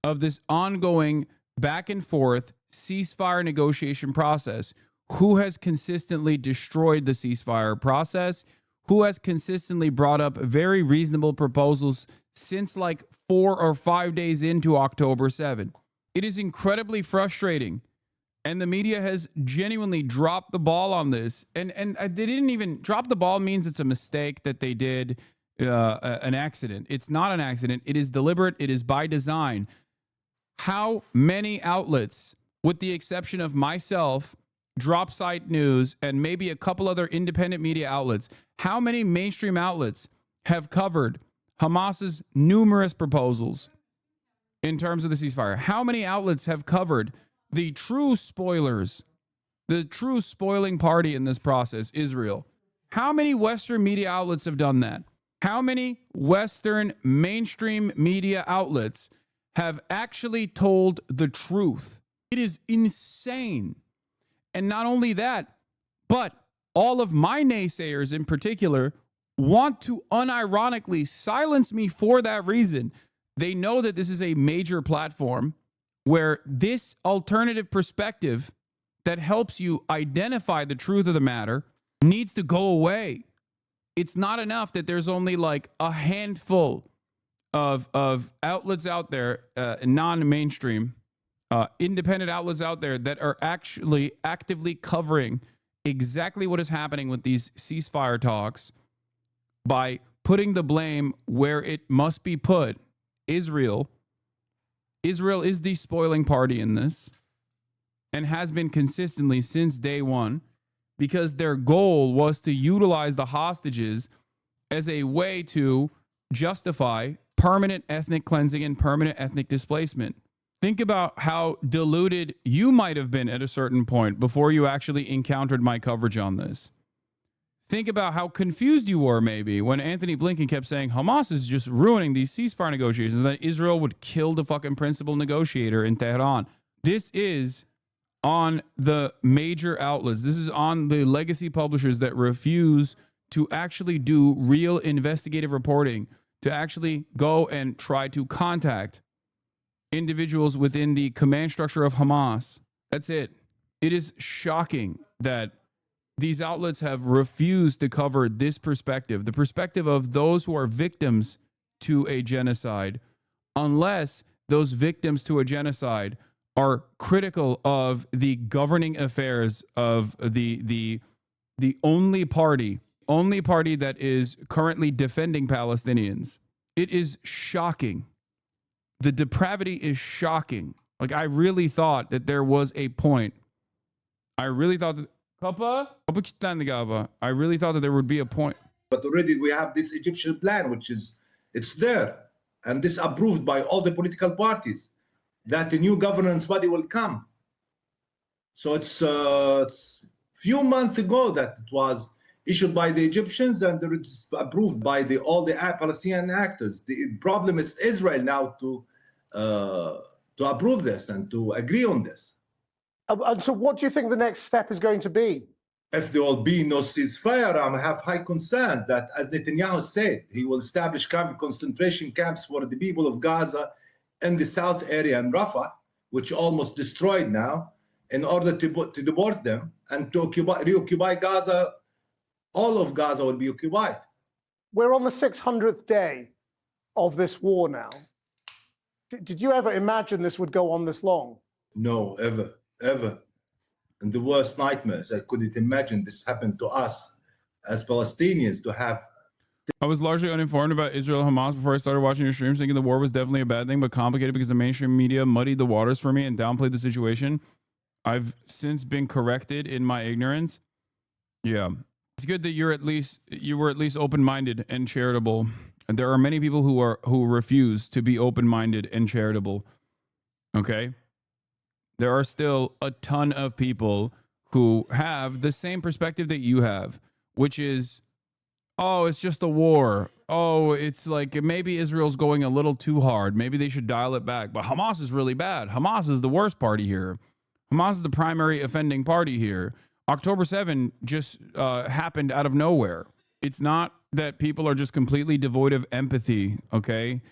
of this ongoing back and forth ceasefire negotiation process. Who has consistently destroyed the ceasefire process? Who has consistently brought up very reasonable proposals since like 4 or 5 days into October 7? It is incredibly frustrating. And the media has genuinely dropped the ball on this. And they didn't even drop the ball means it's a mistake that they did an accident. It's not an accident. It is deliberate. It is by design. How many outlets, with the exception of myself, Dropsite News, and maybe a couple other independent media outlets, how many mainstream outlets have covered Hamas's numerous proposals in terms of the ceasefire? How many outlets have covered the true spoilers, the true spoiling party in this process, Israel? How many Western media outlets have done that? How many Western mainstream media outlets have actually told the truth? It is insane. And not only that, but all of my naysayers in particular want to unironically silence me for that reason. They know that this is a major platform where this alternative perspective that helps you identify the truth of the matter needs to go away. It's not enough that there's only like a handful of outlets out there, non-mainstream, independent outlets out there that are actually actively covering exactly what is happening with these ceasefire talks by putting the blame where it must be put. Israel is the spoiling party in this and has been consistently since day one, because their goal was to utilize the hostages as a way to justify permanent ethnic cleansing and permanent ethnic displacement. Think about how deluded you might have been at a certain point before you actually encountered my coverage on this. Think about how confused you were maybe when Anthony Blinken kept saying Hamas is just ruining these ceasefire negotiations and that Israel would kill the fucking principal negotiator in Tehran. This is on the major outlets. This is on the legacy publishers that refuse to actually do real investigative reporting, to actually go and try to contact individuals within the command structure of Hamas. That's it. It is shocking that these outlets have refused to cover this perspective, the perspective of those who are victims to a genocide, unless those victims to a genocide are critical of the governing affairs of the only party that is currently defending Palestinians. It is shocking. The depravity is shocking. Like, I really thought that there was a point. I really thought that I really thought that there would be a point. But already we have this Egyptian plan, which is, it's there. And this approved by all the political parties, that a new governance body will come. So it's few months ago that it was issued by the Egyptians and it's approved by all the Palestinian actors. The problem is Israel now to approve this and to agree on this. And so what do you think the next step is going to be? If there will be no ceasefire, I have high concerns that, as Netanyahu said, he will establish concentration camps for the people of Gaza in the south area in Rafah, which almost destroyed now, in order to deport them and to reoccupy Gaza. All of Gaza will be occupied. We're on the 600th day of this war now. Did you ever imagine this would go on this long? No, ever. In the worst nightmares, I couldn't imagine this happened to us as Palestinians to have. I was largely uninformed about Israel Hamas before I started watching your streams, thinking the war was definitely a bad thing, but complicated because the mainstream media muddied the waters for me and downplayed the situation. I've since been corrected in my ignorance. Yeah. It's good that you were at least open-minded and charitable. And there are many people who refuse to be open-minded and charitable. Okay? There are still a ton of people who have the same perspective that you have, which is, oh, it's just a war. Oh, it's like maybe Israel's going a little too hard. Maybe they should dial it back. But Hamas is really bad. Hamas is the worst party here. Hamas is the primary offending party here. October 7 just happened out of nowhere. It's not that people are just completely devoid of empathy, okay?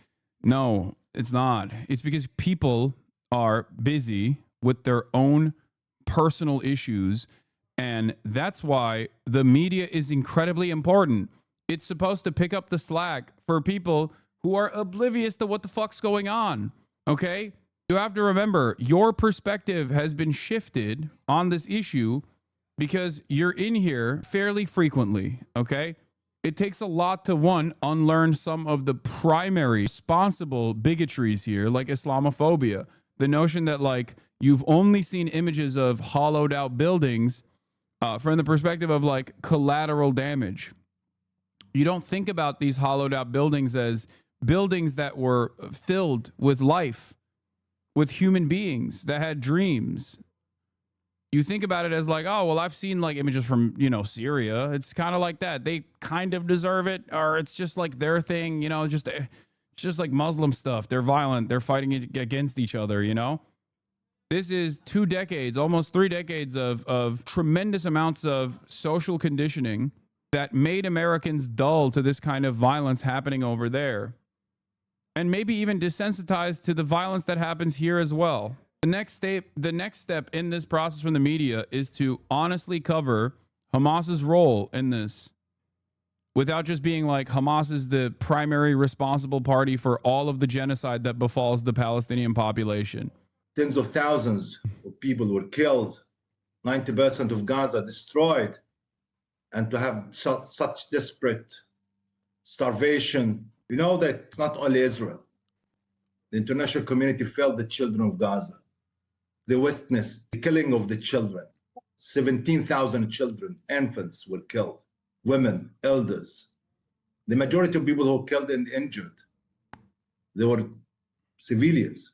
No, it's not. It's because people are busy with their own personal issues, and that's why the media is incredibly important. It's supposed to pick up the slack for people who are oblivious to what the fuck's going on, okay? You have to remember, your perspective has been shifted on this issue because you're in here fairly frequently, okay? It takes a lot to, one, unlearn some of the primary responsible bigotries here, like Islamophobia. The notion that, like, you've only seen images of hollowed out buildings from the perspective of, like, collateral damage. You don't think about these hollowed out buildings as buildings that were filled with life, with human beings that had dreams. You think about it as like, oh, well, I've seen like images from, Syria. It's kind of like that. They kind of deserve it, or it's just like their thing, it's just like Muslim stuff. They're violent. They're fighting against each other, This is 2 decades, almost 3 decades of tremendous amounts of social conditioning that made Americans dull to this kind of violence happening over there. And maybe even desensitized to the violence that happens here as well. The next step in this process from the media is to honestly cover Hamas's role in this, without just being like Hamas is the primary responsible party for all of the genocide that befalls the Palestinian population. Tens of thousands of people were killed, 90% of Gaza destroyed, and to have such desperate starvation. You know that it's not only Israel. The international community failed the children of Gaza. They witnessed the killing of the children. 17,000 children, infants were killed, women, elders. The majority of people who were killed and injured, they were civilians.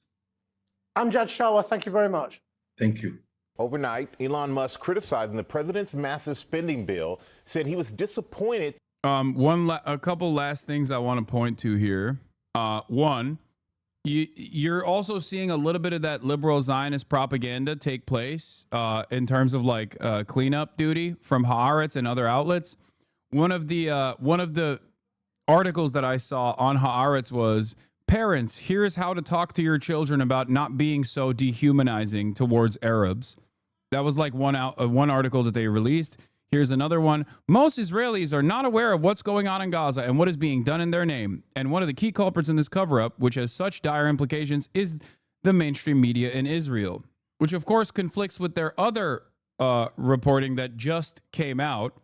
Amjad Shawa, thank you very much. Thank you. Overnight, Elon Musk criticizing the president's massive spending bill, said he was disappointed. A couple last things I want to point to here. One, you're also seeing a little bit of that liberal Zionist propaganda take place in terms of like cleanup duty from Haaretz and other outlets. One of the articles that I saw on Haaretz was, parents, here's how to talk to your children about not being so dehumanizing towards Arabs. That was like one article that they released. Here's another one. Most Israelis are not aware of what's going on in Gaza and what is being done in their name. And one of the key culprits in this cover-up, which has such dire implications, is the mainstream media in Israel, which of course conflicts with their other reporting that just came out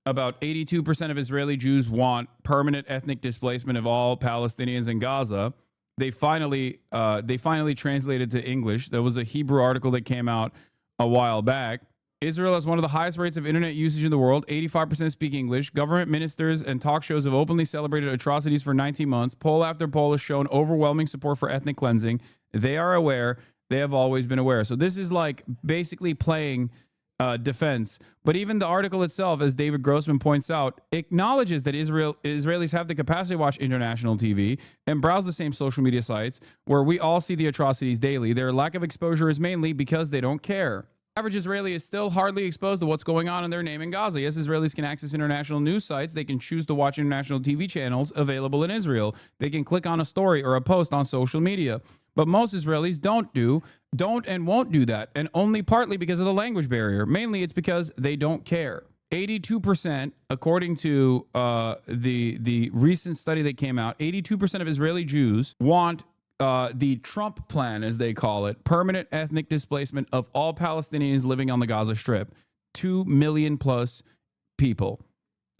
about 82% of Israeli Jews want permanent ethnic displacement of all Palestinians in Gaza. They finally translated to English. There was a Hebrew article that came out a while back. Israel has one of the highest rates of internet usage in the world. 85% speak English. Government ministers and talk shows have openly celebrated atrocities for 19 months. Poll after poll has shown overwhelming support for ethnic cleansing. They are aware. They have always been aware. So this is like basically playing defense. But even the article itself, as David Grossman points out, acknowledges that Israelis have the capacity to watch international TV and browse the same social media sites where we all see the atrocities daily. Their lack of exposure is mainly because they don't care. Average Israeli is still hardly exposed to what's going on in their name in Gaza. Yes, Israelis can access international news sites. They can choose to watch international TV channels available in Israel. They can click on a story or a post on social media. But most Israelis don't and won't do that, and only partly because of the language barrier. Mainly it's because they don't care. 82%, according to the recent study that came out, 82% of Israeli Jews want the Trump plan, as they call it, permanent ethnic displacement of all Palestinians living on the Gaza Strip. 2 million plus people.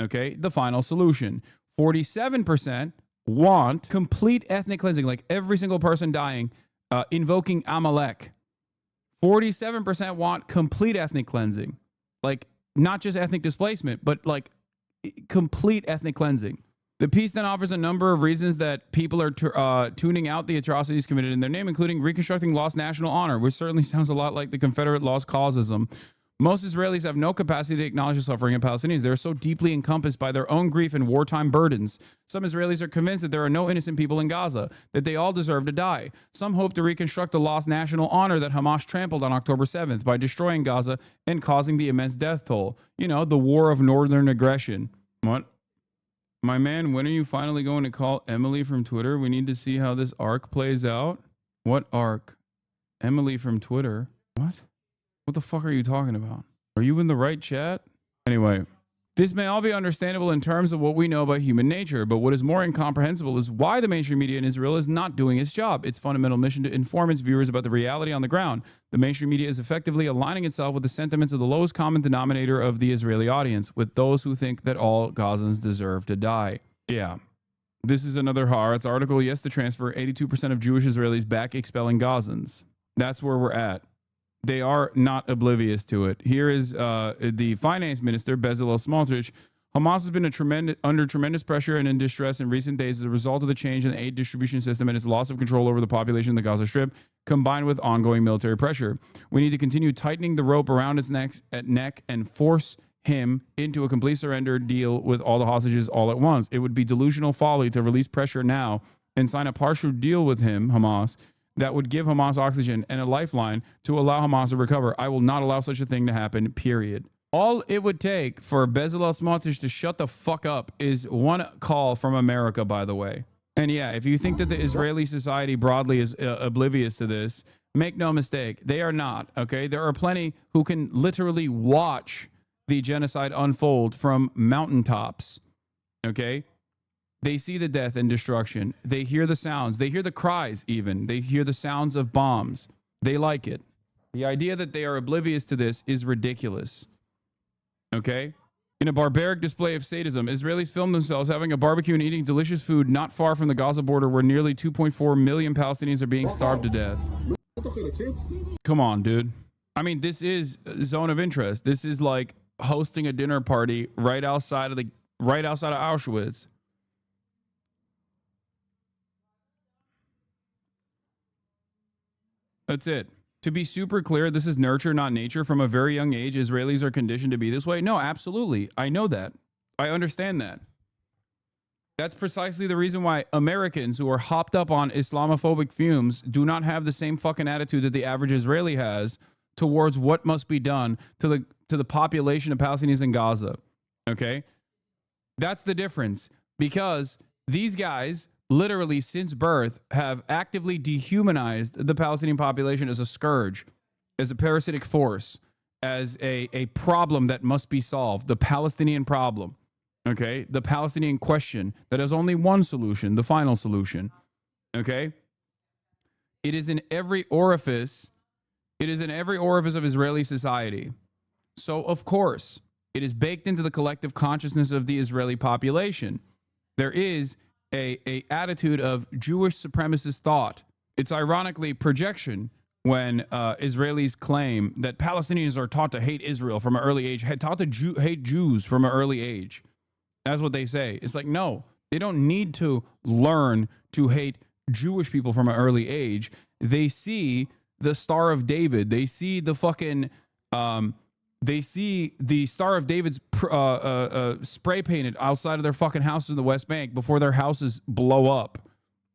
Okay, the final solution. 47% want complete ethnic cleansing, like every single person dying, invoking Amalek. 47% want complete ethnic cleansing, like not just ethnic displacement, but like complete ethnic cleansing. The piece then offers a number of reasons that people are tuning out the atrocities committed in their name, including reconstructing lost national honor, which certainly sounds a lot like the Confederate lost causism. Most Israelis have no capacity to acknowledge the suffering of Palestinians. They're so deeply encompassed by their own grief and wartime burdens. Some Israelis are convinced that there are no innocent people in Gaza, that they all deserve to die. Some hope to reconstruct the lost national honor that Hamas trampled on October 7th by destroying Gaza and causing the immense death toll. You know, the war of northern aggression. What? My man, when are you finally going to call Emily from Twitter? We need to see how this arc plays out. What arc? Emily from Twitter. What? What the fuck are you talking about? Are you in the right chat? Anyway, this may all be understandable in terms of what we know about human nature, but what is more incomprehensible is why the mainstream media in Israel is not doing its job. Its fundamental mission to inform its viewers about the reality on the ground. The mainstream media is effectively aligning itself with the sentiments of the lowest common denominator of the Israeli audience, with those who think that all Gazans deserve to die. Yeah. This is another Haaretz article. Yes, to transfer 82% of Jewish Israelis back expelling Gazans. That's where we're at. They are not oblivious to it. Here is the finance minister, Bezalel Smotrich. Hamas has been under tremendous pressure and in distress in recent days as a result of the change in the aid distribution system and its loss of control over the population of the Gaza Strip. combined with ongoing military pressure. We need to continue tightening the rope around his neck and force him into a complete surrender deal with all the hostages all at once. It would be delusional folly to release pressure now and sign a partial deal with him, Hamas, that would give Hamas oxygen and a lifeline to allow Hamas to recover. I will not allow such a thing to happen, period. All it would take for Bezalel Smotrich to shut the fuck up is one call from America, by the way. And yeah, if you think that the Israeli society broadly is oblivious to this, make no mistake, they are not, okay? There are plenty who can literally watch the genocide unfold from mountaintops, okay? They see the death and destruction. They hear the sounds. They hear the cries even. They hear the sounds of bombs. They like it. The idea that they are oblivious to this is ridiculous, okay? In a barbaric display of sadism, Israelis filmed themselves having a barbecue and eating delicious food not far from the Gaza border where nearly 2.4 million Palestinians are being starved to death. Come on, dude. I mean, this is a zone of interest. This is like hosting a dinner party right outside of Auschwitz. That's it. To be super clear, this is nurture, not nature. From a very young age, Israelis are conditioned to be this way. No, absolutely. I know that. I understand that. That's precisely the reason why Americans who are hopped up on Islamophobic fumes do not have the same fucking attitude that the average Israeli has towards what must be done to the population of Palestinians in Gaza. Okay? That's the difference. Because these guys literally since birth have actively dehumanized the Palestinian population as a scourge, as a parasitic force, as a problem that must be solved, the Palestinian problem, okay? The Palestinian question that has only one solution, the final solution, okay? It is in every orifice. It is in every orifice of Israeli society. So, of course, it is baked into the collective consciousness of the Israeli population. There is a attitude of Jewish supremacist thought. It's ironically projection when Israelis claim that Palestinians are taught to hate Israel from an early age, taught to hate Jews from an early age. That's what they say. It's like, no, they don't need to learn to hate Jewish people from an early age. They see the Star of David. They see the fucking they see the Star of David's spray painted outside of their fucking houses in the West Bank before their houses blow up.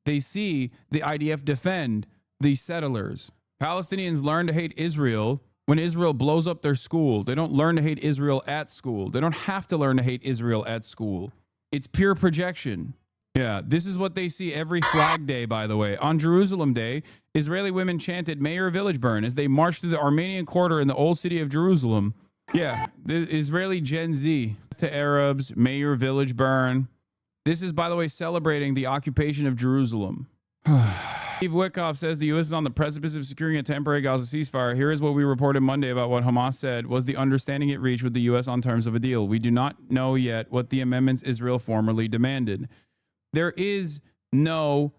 They see the IDF defend the settlers. Palestinians learn to hate Israel when Israel blows up their school. They don't learn to hate Israel at school. They don't have to learn to hate Israel at school. It's pure projection. Yeah, this is what they see every Flag Day, by the way. On Jerusalem Day, Israeli women chanted, "May your village burn," as they marched through the Armenian quarter in the old city of Jerusalem. Yeah, the Israeli Gen Z to Arabs, "May your village burn." This is, by the way, celebrating the occupation of Jerusalem. Steve Witkoff says the U.S. is on the precipice of securing a temporary Gaza ceasefire. Here is what we reported Monday about what Hamas said was the understanding it reached with the U.S. on terms of a deal. We do not know yet what the amendments Israel formerly demanded. There is no,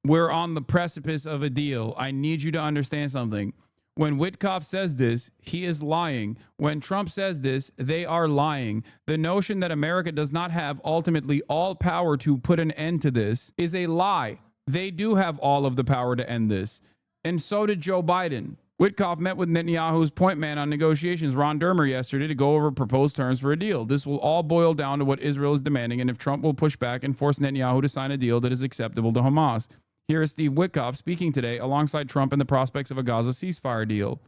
we're on the precipice of a deal. I need you to understand something. When Witkoff says this, he is lying. When Trump says this, they are lying. The notion that America does not have ultimately all power to put an end to this is a lie. They do have all of the power to end this. And so did Joe Biden. Witkoff met with Netanyahu's point man on negotiations, Ron Dermer, yesterday to go over proposed terms for a deal. This will all boil down to what Israel is demanding and if Trump will push back and force Netanyahu to sign a deal that is acceptable to Hamas. Here is Steve Witkoff speaking today alongside Trump and the prospects of a Gaza ceasefire deal.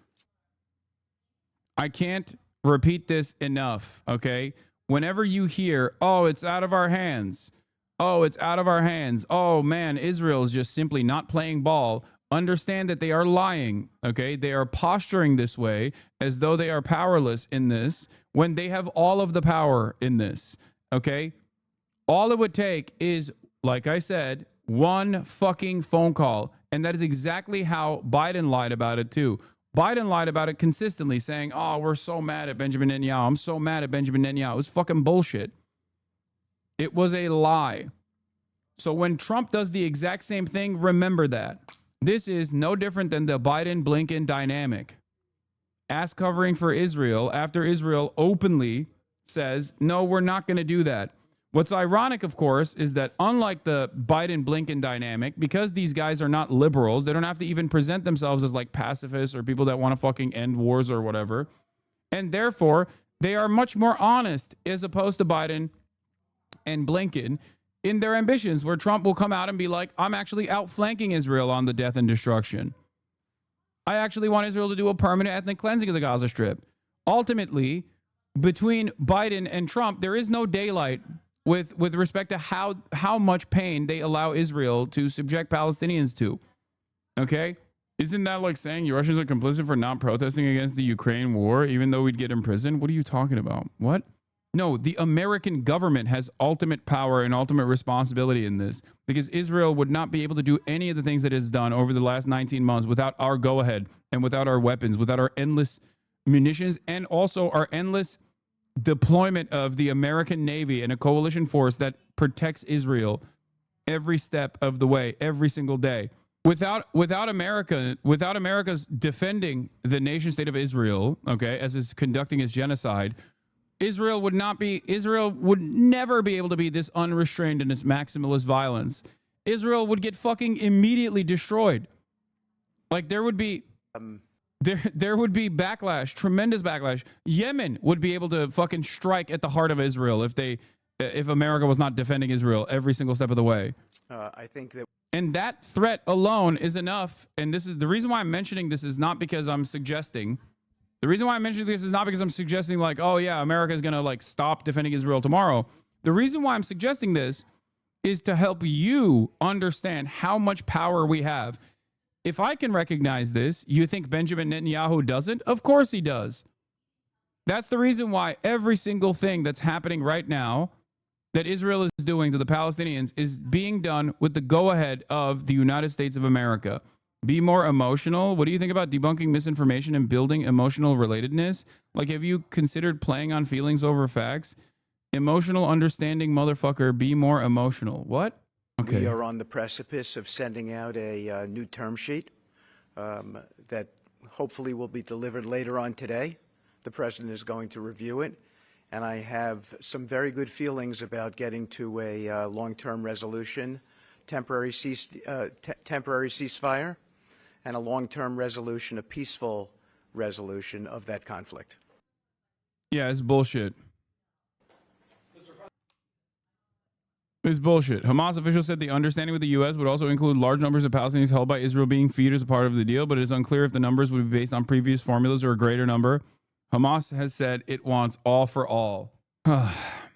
I can't repeat this enough, okay? Whenever you hear, oh, it's out of our hands. Oh, it's out of our hands. Oh, man, Israel is just simply not playing ball. Understand that they are lying, okay? They are posturing this way as though they are powerless in this when they have all of the power in this, okay? All it would take is, like I said, one fucking phone call. And that is exactly how Biden lied about it too. Biden lied about it consistently saying, oh, we're so mad at Benjamin Netanyahu. I'm so mad at Benjamin Netanyahu. It was fucking bullshit. It was a lie. So when Trump does the exact same thing, remember that. This is no different than the Biden-Blinken dynamic. Ass covering for Israel after Israel openly says, no, we're not going to do that. What's ironic, of course, is that unlike the Biden-Blinken dynamic, because these guys are not liberals, they don't have to even present themselves as like pacifists or people that want to fucking end wars or whatever. And therefore, they are much more honest as opposed to Biden and Blinken in their ambitions, where Trump will come out and be like, I'm actually outflanking Israel on the death and destruction. I actually want Israel to do a permanent ethnic cleansing of the Gaza Strip. Ultimately, between Biden and Trump, there is no daylight with respect to how much pain they allow Israel to subject Palestinians to. Okay? Isn't that like saying you Russians are complicit for not protesting against the Ukraine war, even though we'd get imprisoned? What are you talking about? What? No, the American government has ultimate power and ultimate responsibility in this, because Israel would not be able to do any of the things that it's done over the last 19 months without our go-ahead and without our weapons, without our endless munitions, and also our endless deployment of the American Navy and a coalition force that protects Israel every step of the way, every single day. Without America's defending the nation state of Israel, okay, as it's conducting its genocide, Israel would never be able to be this unrestrained in its maximalist violence. Israel would get fucking immediately destroyed. Like there would be backlash, tremendous backlash. Yemen would be able to fucking strike at the heart of Israel if America was not defending Israel every single step of the way. I think that. And that threat alone is enough. And this is the reason why I'm mentioning this is not because I'm suggesting. The reason why I'm mentioning this is not because I'm suggesting like, oh yeah, America is going to like stop defending Israel tomorrow. The reason why I'm suggesting this is to help you understand how much power we have. If I can recognize this, you think Benjamin Netanyahu doesn't? Of course he does. That's the reason why every single thing that's happening right now that Israel is doing to the Palestinians is being done with the go-ahead of the United States of America. Be more emotional. What do you think about debunking misinformation and building emotional relatedness? Like, have you considered playing on feelings over facts? Emotional understanding, motherfucker. Be more emotional. What? Okay. We are on the precipice of sending out a new term sheet that hopefully will be delivered later on today. The president is going to review it, and I have some very good feelings about getting to a long-term resolution, temporary ceasefire, and a long-term resolution, a peaceful resolution of that conflict. Yeah, it's bullshit. It's bullshit. Hamas officials said the understanding with the U.S. would also include large numbers of Palestinians held by Israel being freed as a part of the deal, but it is unclear if the numbers would be based on previous formulas or a greater number. Hamas has said it wants all for all.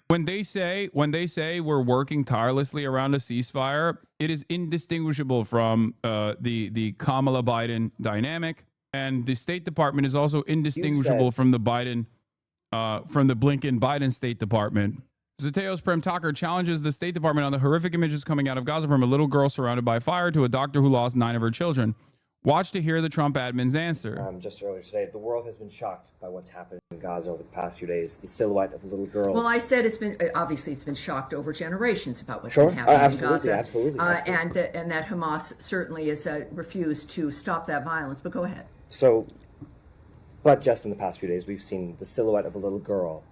When they say we're working tirelessly around a ceasefire, it is indistinguishable from the Kamala Biden dynamic, and the State Department is also indistinguishable from the Blinken Biden State Department. Zateos Prem Tucker challenges the State Department on the horrific images coming out of Gaza, from a little girl surrounded by fire to a doctor who lost 9 of her children. Watch to hear the Trump admin's answer. Just earlier today, the world has been shocked by what's happened in Gaza over the past few days. The silhouette of a little girl. Well, I said it's been shocked over generations about what's been happening in Gaza. Absolutely. And that Hamas certainly has refused to stop that violence. But go ahead. But just in the past few days, we've seen the silhouette of a little girl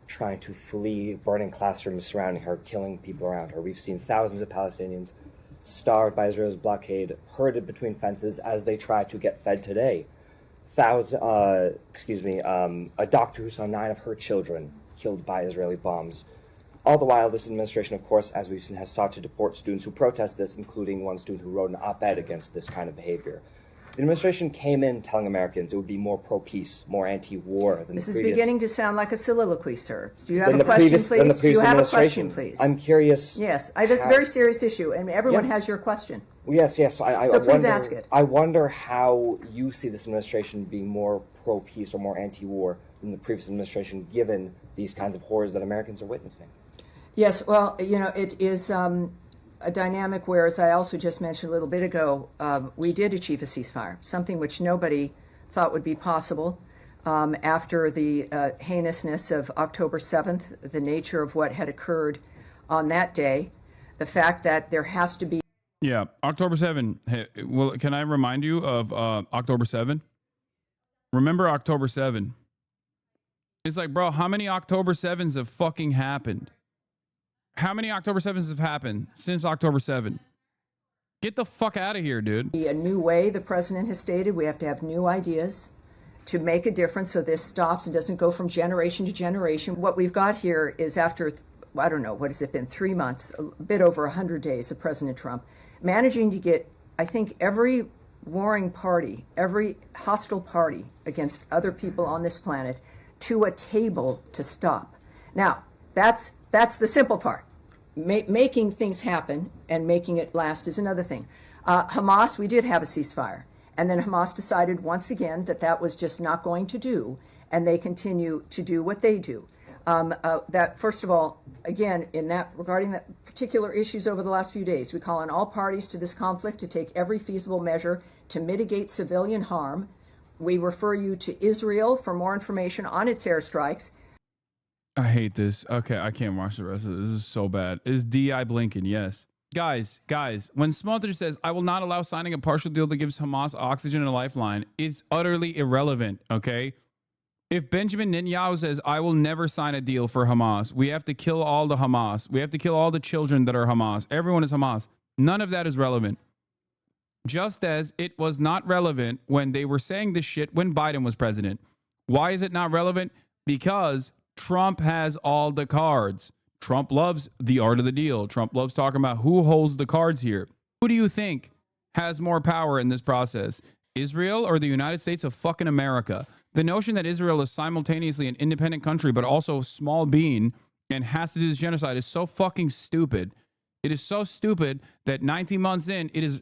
trying to flee burning classrooms surrounding her, killing people around her. We've seen thousands of Palestinians starved by Israel's blockade, herded between fences as they try to get fed today. A doctor who saw 9 of her children killed by Israeli bombs. All the while, this administration, of course, as we've seen, has sought to deport students who protest this, including one student who wrote an op-ed against this kind of behavior. The administration came in telling Americans it would be more pro-peace, more anti-war than this the is previous... beginning to sound like a soliloquy, sir. Do you have a question, please? Do you have a question, please? I'm curious... Yes, that's a very serious issue, and everyone has your question. Yes. So please ask it. I wonder how you see this administration being more pro-peace or more anti-war than the previous administration, given these kinds of horrors that Americans are witnessing. Yes, well, it is... a dynamic where, as I also just mentioned a little bit ago, we did achieve a ceasefire, something which nobody thought would be possible after the heinousness of October 7th, the nature of what had occurred on that day, the fact that there has to be... Yeah, October 7. Hey, well, can I remind you of October 7? Remember October 7? It's like, bro, how many October 7s have fucking happened? How many October 7s have happened since October 7? Get the fuck out of here, dude. A new way, the president has stated, we have to have new ideas to make a difference so this stops and doesn't go from generation to generation. What we've got here is after, I don't know, what has it been, 3 months, a bit over 100 days of President Trump, managing to get, I think, every warring party, every hostile party against other people on this planet to a table to stop. Now, that's the simple part. Making things happen and making it last is another thing. Hamas, we did have a ceasefire. And then Hamas decided once again that that was just not going to do, and they continue to do what they do. That, first of all, again, regarding that particular issues over the last few days, we call on all parties to this conflict to take every feasible measure to mitigate civilian harm. We refer you to Israel for more information on its airstrikes. I hate this. Okay, I can't watch the rest of this. This is so bad. Is D.I. Blinken? Yes. Guys, when Smotrich says, I will not allow signing a partial deal that gives Hamas oxygen and a lifeline, it's utterly irrelevant, okay? If Benjamin Netanyahu says, I will never sign a deal for Hamas, we have to kill all the Hamas, we have to kill all the children that are Hamas, everyone is Hamas, none of that is relevant. Just as it was not relevant when they were saying this shit when Biden was president. Why is it not relevant? Because Trump has all the cards. Trump loves the art of the deal. Trump loves talking about who holds the cards here. Who do you think has more power in this process? Israel or the United States of fucking America? The notion that Israel is simultaneously an independent country but also a small being and has to do this genocide is so fucking stupid. It is so stupid that 19 months in, it is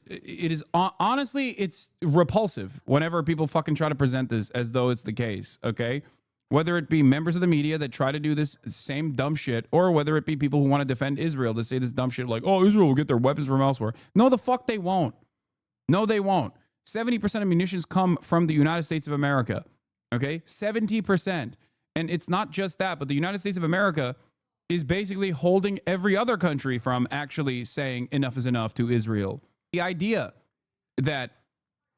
honestly, it's repulsive whenever people fucking try to present this as though it's the case, okay? Whether it be members of the media that try to do this same dumb shit, or whether it be people who want to defend Israel to say this dumb shit like, oh, Israel will get their weapons from elsewhere. No, the fuck they won't. No, they won't. 70% of munitions come from the United States of America, okay? 70%. And it's not just that, but the United States of America is basically holding every other country from actually saying enough is enough to Israel. The idea that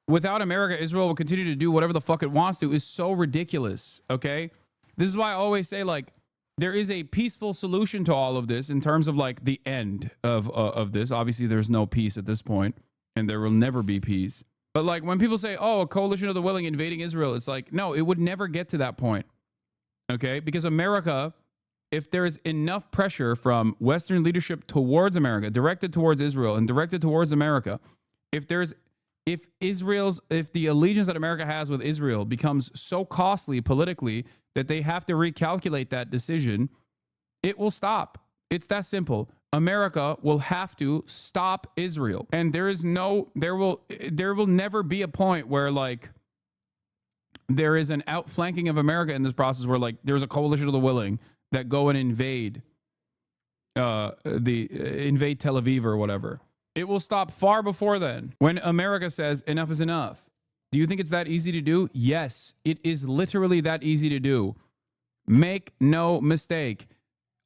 without America, Israel will continue to do whatever the fuck it wants to is so ridiculous, okay? This is why I always say, like, there is a peaceful solution to all of this in terms of, like, the end of this. Obviously, there's no peace at this point, and there will never be peace. But, like, when people say, oh, a coalition of the willing invading Israel, it's like, no, it would never get to that point, okay? Because America, if there is enough pressure from Western leadership towards America, directed towards Israel and directed towards America, if the allegiance that America has with Israel becomes so costly politically that they have to recalculate that decision, it will stop. It's that simple. America will have to stop Israel. And there will never be a point where, like, there is an outflanking of America in this process where, like, there's a coalition of the willing that go and invade Tel Aviv or whatever. It will stop far before then. When America says enough is enough. Do you think it's that easy to do? Yes, it is literally that easy to do. Make no mistake.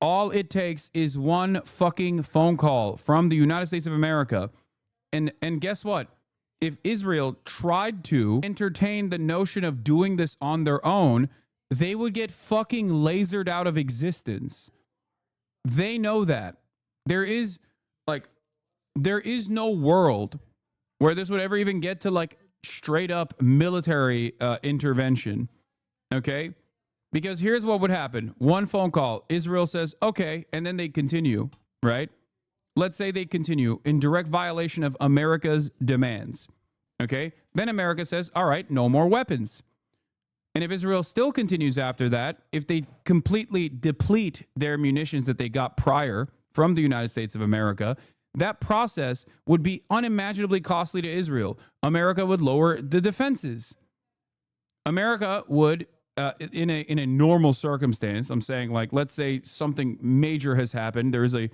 All it takes is one fucking phone call from the United States of America. And guess what? If Israel tried to entertain the notion of doing this on their own, they would get fucking lasered out of existence. They know that. There is no world where this would ever even get to, like, straight up military intervention. Okay? Because here's what would happen. One phone call, Israel says, okay, and then they continue, right? Let's say they continue in direct violation of America's demands. Okay? Then America says, all right, no more weapons. And if Israel still continues after that, if they completely deplete their munitions that they got prior from the United States of America, that process would be unimaginably costly to Israel. America would lower the defenses. America would, in a normal circumstance, I'm saying, like, let's say something major has happened. There is a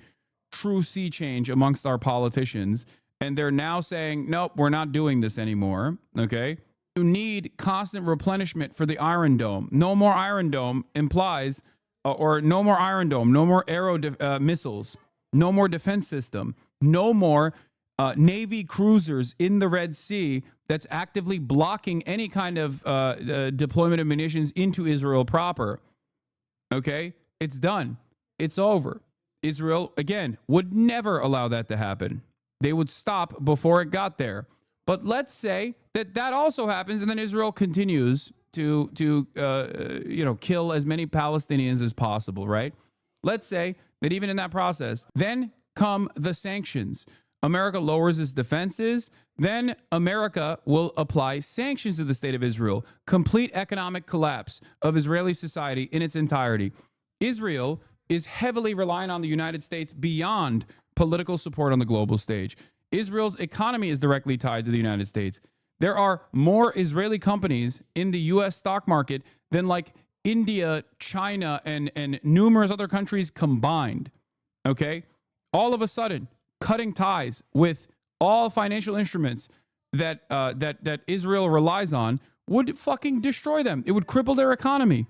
true sea change amongst our politicians, and they're now saying, nope, we're not doing this anymore, okay? You need constant replenishment for the Iron Dome. No more Iron Dome implies, or no more Iron Dome, no more arrow missiles, no more defense system, no more Navy cruisers in the Red Sea that's actively blocking any kind of deployment of munitions into Israel proper. Okay? It's done. It's over. Israel, again, would never allow that to happen. They would stop before it got there. But let's say that that also happens, and then Israel continues to kill as many Palestinians as possible, right? Let's say that even in that process, then come the sanctions. America lowers its defenses. Then America will apply sanctions to the state of Israel. Complete economic collapse of Israeli society in its entirety. Israel is heavily reliant on the United States beyond political support on the global stage. Israel's economy is directly tied to the United States. There are more Israeli companies in the U.S. stock market than like India, China, and numerous other countries combined. Okay? All of a sudden, cutting ties with all financial instruments that Israel relies on would fucking destroy them. It would cripple their economy.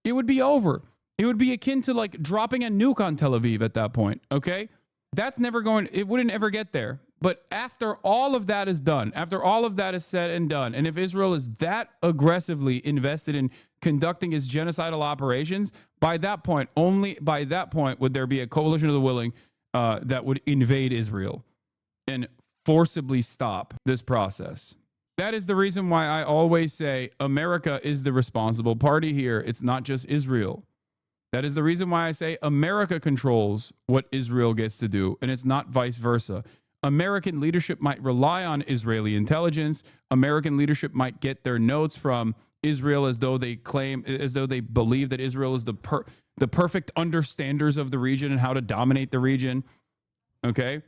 It would be over. It would be akin to like dropping a nuke on Tel Aviv at that point. Okay? That's never going, it wouldn't ever get there. But after all of that is done, after all of that is said and done, and if Israel is that aggressively invested in conducting its genocidal operations, by that point, only by that point would there be a coalition of the willing that would invade Israel and forcibly stop this process. That is the reason why I always say America is the responsible party here. It's not just Israel. That is the reason why I say America controls what Israel gets to do, and it's not vice versa. American leadership might rely on Israeli intelligence. American leadership might get their notes from Israel as though they believe that Israel is the perfect understanders of the region and how to dominate the region. Okay?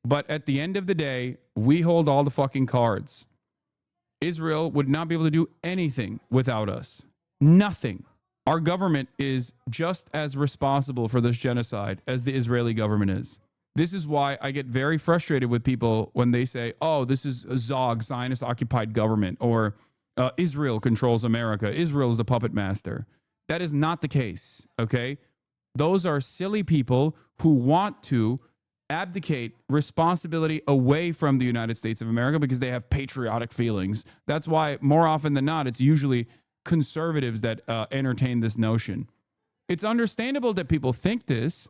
But at the end of the day, we hold all the fucking cards. Israel would not be able to do anything without us. Nothing. Our government is just as responsible for this genocide as the Israeli government is. This is why I get very frustrated with people when they say, oh, this is a Zog, Zionist-occupied government, or Israel controls America. Israel is the puppet master. That is not the case, okay? Those are silly people who want to abdicate responsibility away from the United States of America because they have patriotic feelings. That's why, more often than not, it's usually conservatives that entertain this notion. It's understandable that people think this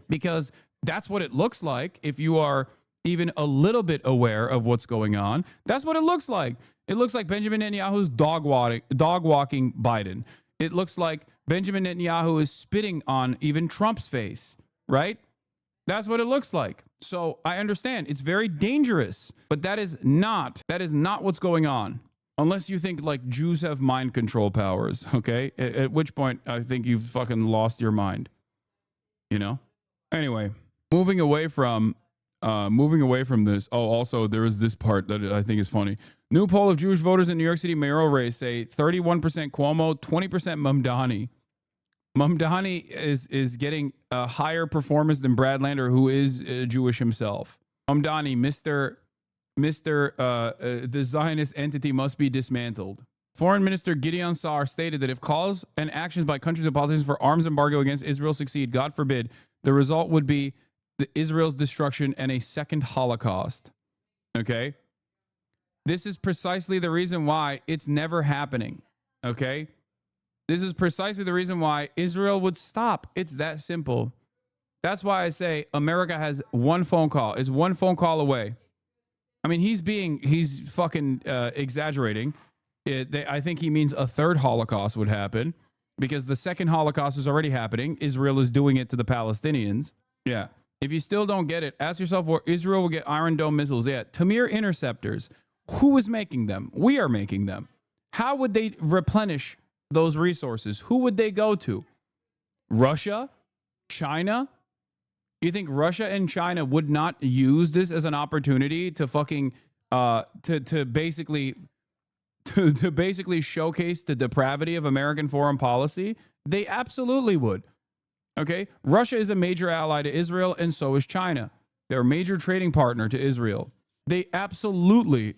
because that's what it looks like if you are even a little bit aware of what's going on. That's what it looks like. It looks like Benjamin Netanyahu's dog walking Biden. It looks like Benjamin Netanyahu is spitting on even Trump's face, right? That's what it looks like. So I understand it's very dangerous, but that is not what's going on. Unless you think like Jews have mind control powers, okay? At which point I think you've fucking lost your mind, you know? Anyway, moving away from this. Oh, also there is this part that I think is funny. New poll of Jewish voters in New York City mayoral race say 31% Cuomo, 20% Mamdani. Mamdani is getting a higher performance than Brad Lander, who is Jewish himself. Mamdani, the Zionist entity must be dismantled. Foreign Minister Gideon Sa'ar stated that if calls and actions by countries and politicians for arms embargo against Israel succeed, God forbid, the result would be Israel's destruction and a second Holocaust. Okay? This is precisely the reason why it's never happening. Okay? This is precisely the reason why Israel would stop. It's that simple. That's why I say America has one phone call. It's one phone call away. I mean, he's fucking exaggerating. I think he means a third Holocaust would happen because the second Holocaust is already happening. Israel is doing it to the Palestinians. Yeah. If you still don't get it, ask yourself where Israel will get Iron Dome missiles. Yeah. Tamir interceptors. Who is making them? We are making them. How would they replenish those resources? Who would they go to? Russia? China? You think Russia and China would not use this as an opportunity to fucking to basically showcase the depravity of American foreign policy? They absolutely would. Okay? Russia is a major ally to Israel, and so is China. They're a major trading partner to Israel. They absolutely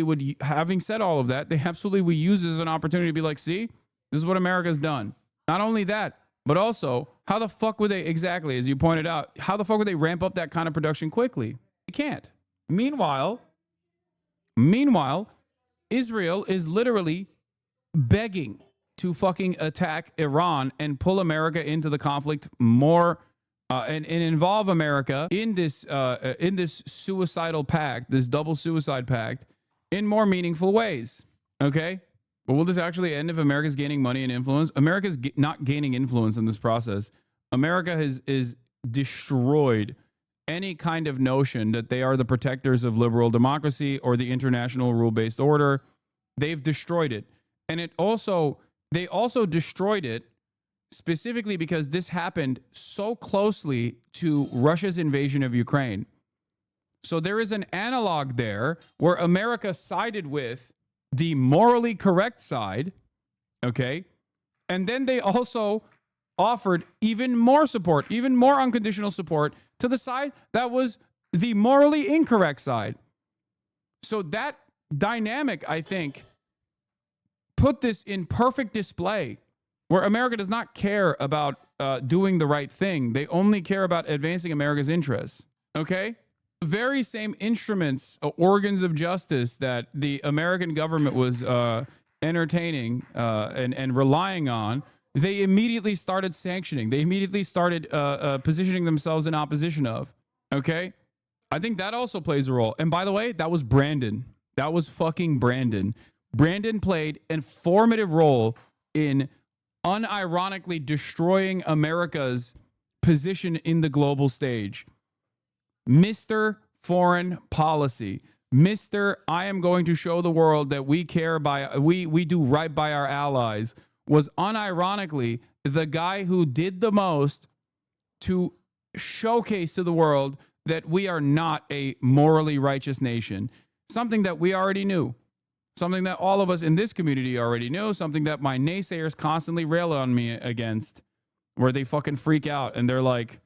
would, having said all of that, they absolutely would use this as an opportunity to be like, see, this is what America's done. Not only that, but also, how the fuck would they, exactly, as you pointed out, how the fuck would they ramp up that kind of production quickly? They can't. Meanwhile, Israel is literally begging to fucking attack Iran and pull America into the conflict more and involve America in this suicidal pact, this double suicide pact, in more meaningful ways. Okay? But will this actually end if America's gaining money and influence? America's not gaining influence in this process. America is destroyed any kind of notion that they are the protectors of liberal democracy or the international rule-based order. They've destroyed it. And they also destroyed it specifically because this happened so closely to Russia's invasion of Ukraine. So there is an analog there where America sided with the morally correct side, okay? And then they also offered even more support, even more unconditional support to the side that was the morally incorrect side. So that dynamic, I think, put this in perfect display, where America does not care about doing the right thing. They only care about advancing America's interests, okay? The very same instruments, organs of justice that the American government was entertaining and relying on, they immediately started sanctioning. They immediately started positioning themselves in opposition of, okay? I think that also plays a role. And by the way, that was Brandon. That was fucking Brandon. Brandon played a formative role in unironically destroying America's position in the global stage. Mr. Foreign Policy. Mr. I am going to show the world that we care by, we do right by our allies, was unironically the guy who did the most to showcase to the world that we are not a morally righteous nation. Something that we already knew. Something that all of us in this community already knew. Something that my naysayers constantly rail on me against, where they fucking freak out and they're like,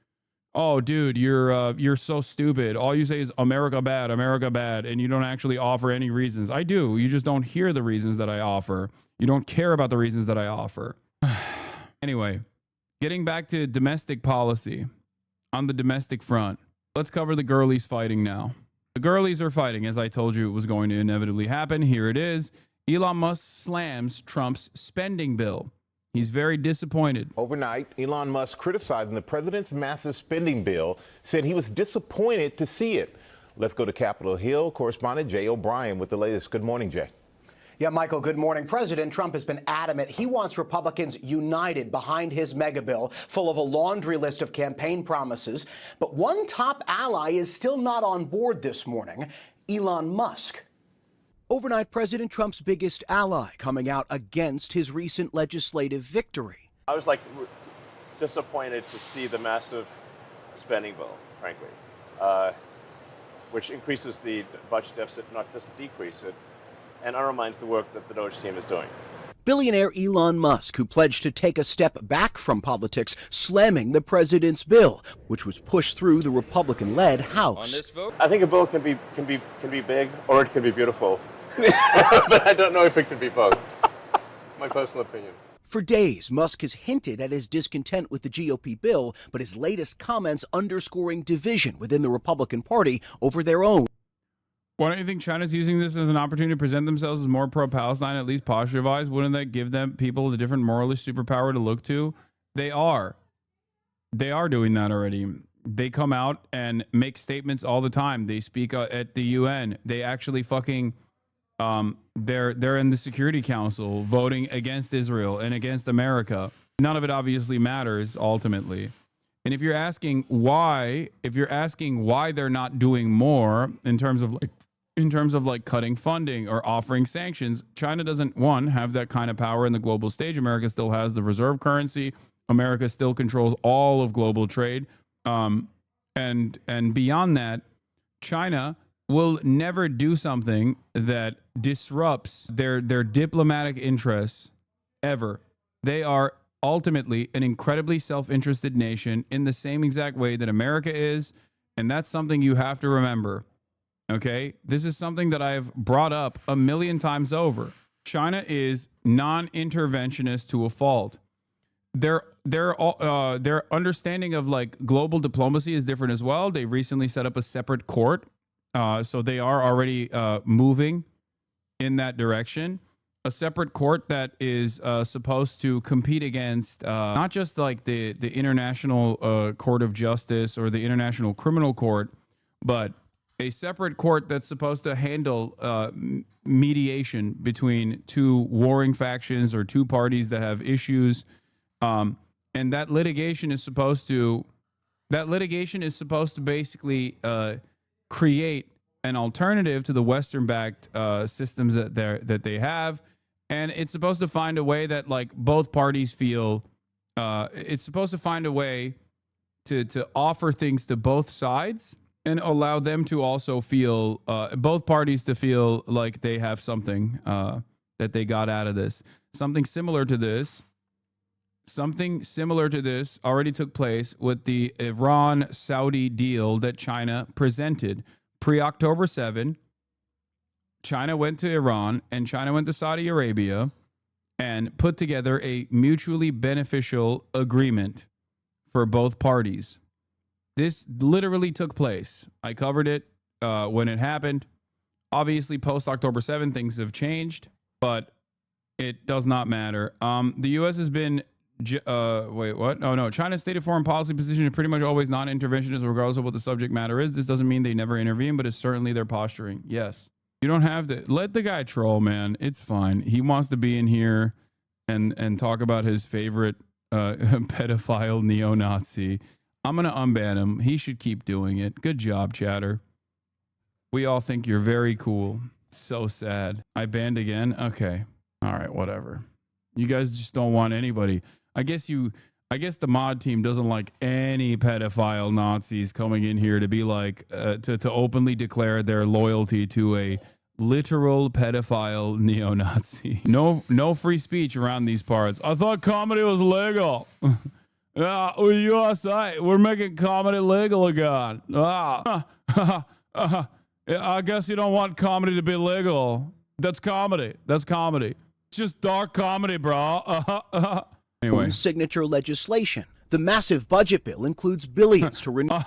oh, dude, you're so stupid. All you say is America bad, and you don't actually offer any reasons. I do. You just don't hear the reasons that I offer. You don't care about the reasons that I offer. Anyway, getting back to domestic policy on the domestic front, let's cover the girlies fighting now. The girlies are fighting, as I told you it was going to inevitably happen. Here it is. Elon Musk slams Trump's spending bill. He's very disappointed. Overnight, Elon Musk, criticizing the president's massive spending bill, said he was disappointed to see it. Let's go to Capitol Hill. Correspondent Jay O'Brien with the latest. Good morning, Jay. Yeah, Michael, good morning. President Trump has been adamant he wants Republicans united behind his mega bill, full of a laundry list of campaign promises. But one top ally is still not on board this morning, Elon Musk. Overnight, President Trump's biggest ally coming out against his recent legislative victory. I was disappointed to see the massive spending bill, frankly, which increases the budget deficit, not just decrease it, and undermines the work that the Doge team is doing. Billionaire Elon Musk, who pledged to take a step back from politics, slamming the president's bill, which was pushed through the Republican-led House. I think a bill can be big or it can be beautiful, but I don't know if it can be both. My personal opinion. For days, Musk has hinted at his discontent with the GOP bill, but his latest comments underscoring division within the Republican Party over their own. Why don't you think China's using this as an opportunity to present themselves as more pro-Palestine, at least posture-wise? Wouldn't that give them people a different moralist superpower to look to? They are. They are doing that already. They come out and make statements all the time. They speak at the UN. They actually fucking, they're in the Security Council voting against Israel and against America. None of it obviously matters ultimately. And if you're asking why they're not doing more in terms of cutting funding or offering sanctions, China doesn't, one, have that kind of power in the global stage. America still has the reserve currency. America still controls all of global trade. And beyond that, China will never do something that disrupts their diplomatic interests ever. They are ultimately an incredibly self-interested nation in the same exact way that America is, and that's something you have to remember. Okay? This is something that I've brought up a million times over. China is non-interventionist to a fault. Their understanding of global diplomacy is different as well. They recently set up a separate court, so they are already moving in that direction. a separate court that is supposed to compete against not just like the International Court of Justice or the International Criminal Court, but a separate court that's supposed to handle mediation between two warring factions or two parties that have issues. And that litigation is supposed to basically create an alternative to the Western-backed systems that they have, and it's supposed to find a way that like both parties feel. It's supposed to find a way to offer things to both sides and allow them to also feel both parties to feel like they have something that they got out of this. Something similar to this already took place with the Iran-Saudi deal that China presented. Pre-October 7, China went to Iran and China went to Saudi Arabia and put together a mutually beneficial agreement for both parties. This literally took place. I covered it when it happened. Obviously, post-October 7, things have changed, but it does not matter. The U.S. has been... wait, what? Oh, no. China's stated foreign policy position is pretty much always non-interventionist regardless of what the subject matter is. This doesn't mean they never intervene, but it's certainly their posturing. Yes. You don't have to... Let the guy troll, man. It's fine. He wants to be in here and talk about his favorite pedophile neo-Nazi. I'm going to unban him. He should keep doing it. Good job, chatter. We all think you're very cool. So sad. I banned again? Okay. All right, whatever. You guys just don't want anybody. I guess the mod team doesn't like any pedophile Nazis coming in here to be like to openly declare their loyalty to a literal pedophile neo-Nazi. No free speech around these parts. I thought comedy was legal. Yeah, USA, we're making comedy legal again. I guess you don't want comedy to be legal. That's comedy. That's comedy. It's just dark comedy, bro. Anyway. Signature legislation. The massive budget bill includes billions to renew.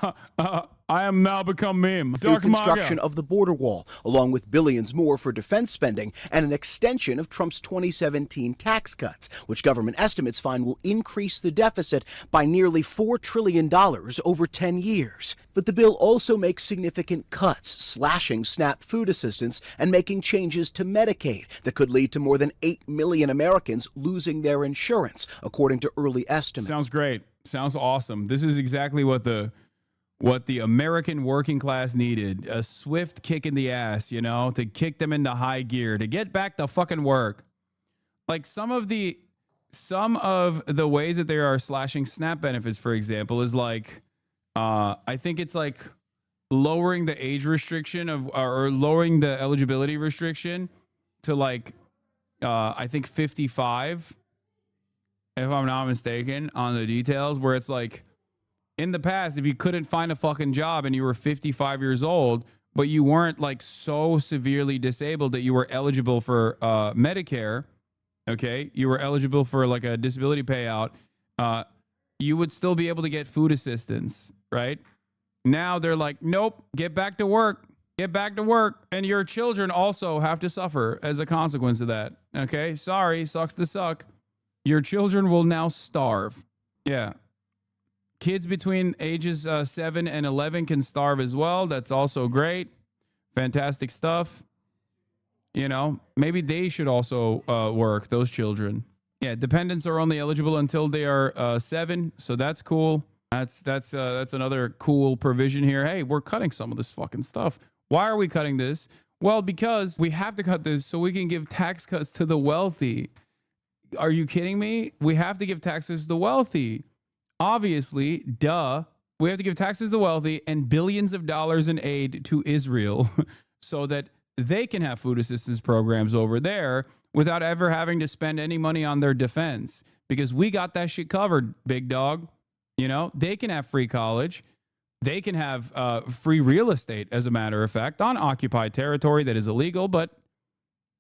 I am now become meme. Dark construction of the border wall, along with billions more for defense spending and an extension of Trump's 2017 tax cuts, which government estimates find will increase the deficit by nearly $4 trillion over 10 years. But the bill also makes significant cuts, slashing SNAP food assistance and making changes to Medicaid that could lead to more than 8 million Americans losing their insurance, according to early estimates. Sounds great. Sounds awesome. This is exactly what the American working class needed. A swift kick in the ass, you know, to kick them into high gear, to get back to fucking work. Like some of the ways that they are slashing SNAP benefits, for example, is like, I think it's like lowering the age restriction or lowering the eligibility restriction to like, I think 55, if I'm not mistaken, on the details, where it's like, in the past, if you couldn't find a fucking job and you were 55 years old, but you weren't like so severely disabled that you were eligible for Medicare, okay, you were eligible for like a disability payout, you would still be able to get food assistance, right? Now they're like, nope, get back to work. Get back to work. And your children also have to suffer as a consequence of that. Okay, sorry, sucks to suck. Your children will now starve. Yeah. Kids between ages 7 and 11 can starve as well. That's also great. Fantastic stuff. You know, maybe they should also work, those children. Yeah, dependents are only eligible until they are 7, so that's cool. That's another cool provision here. Hey, we're cutting some of this fucking stuff. Why are we cutting this? Well, because we have to cut this so we can give tax cuts to the wealthy. Are you kidding me? We have to give taxes to the wealthy. Obviously, duh, we have to give taxes to the wealthy and billions of dollars in aid to Israel so that they can have food assistance programs over there without ever having to spend any money on their defense, because we got that shit covered, big dog. You know, they can have free college. They can have free real estate, as a matter of fact, on occupied territory that is illegal. But,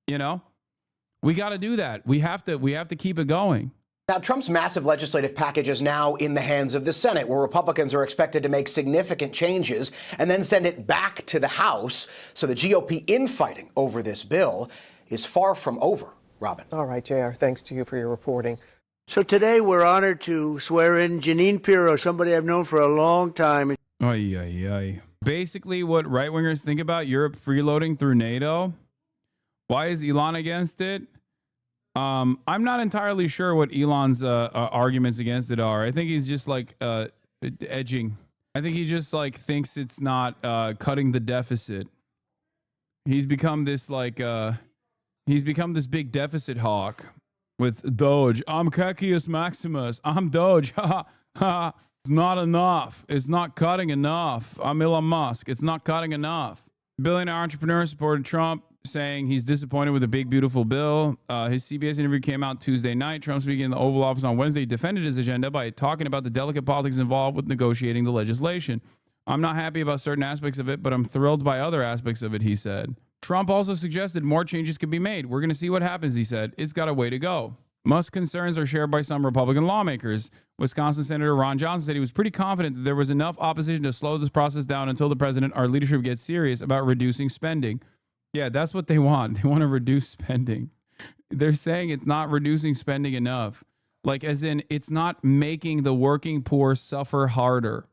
you know, we got to do that. We have to keep it going. Now, Trump's massive legislative package is now in the hands of the Senate, where Republicans are expected to make significant changes and then send it back to the House. So the GOP infighting over this bill is far from over. Robin. All right, JR, thanks to you for your reporting. So today we're honored to swear in Janine Pirro, somebody I've known for a long time. Ay, ay, ay. Basically, what right-wingers think about Europe freeloading through NATO. Why is Elon against it? I'm not entirely sure what Elon's arguments against it are. I think he's just like edging. I think he just like thinks it's not cutting the deficit. He's become this like he's become this big deficit hawk with Doge. I'm Cacius Maximus. I'm Doge. Ha ha. It's not enough. It's not cutting enough. I'm Elon Musk. It's not cutting enough. Billionaire entrepreneur supported Trump, saying he's disappointed with the big, beautiful bill. His CBS interview came out Tuesday night. Trump, speaking in the Oval Office on Wednesday, defended his agenda by talking about the delicate politics involved with negotiating the legislation. I'm not happy about certain aspects of it, but I'm thrilled by other aspects of it, he said. Trump also suggested more changes could be made. We're going to see what happens, he said. It's got a way to go. Musk's concerns are shared by some Republican lawmakers. Wisconsin Senator Ron Johnson said he was pretty confident that there was enough opposition to slow this process down until the president, our leadership, gets serious about reducing spending. Yeah, that's what they want. They want to reduce spending. They're saying it's not reducing spending enough. Like, as in, it's not making the working poor suffer harder.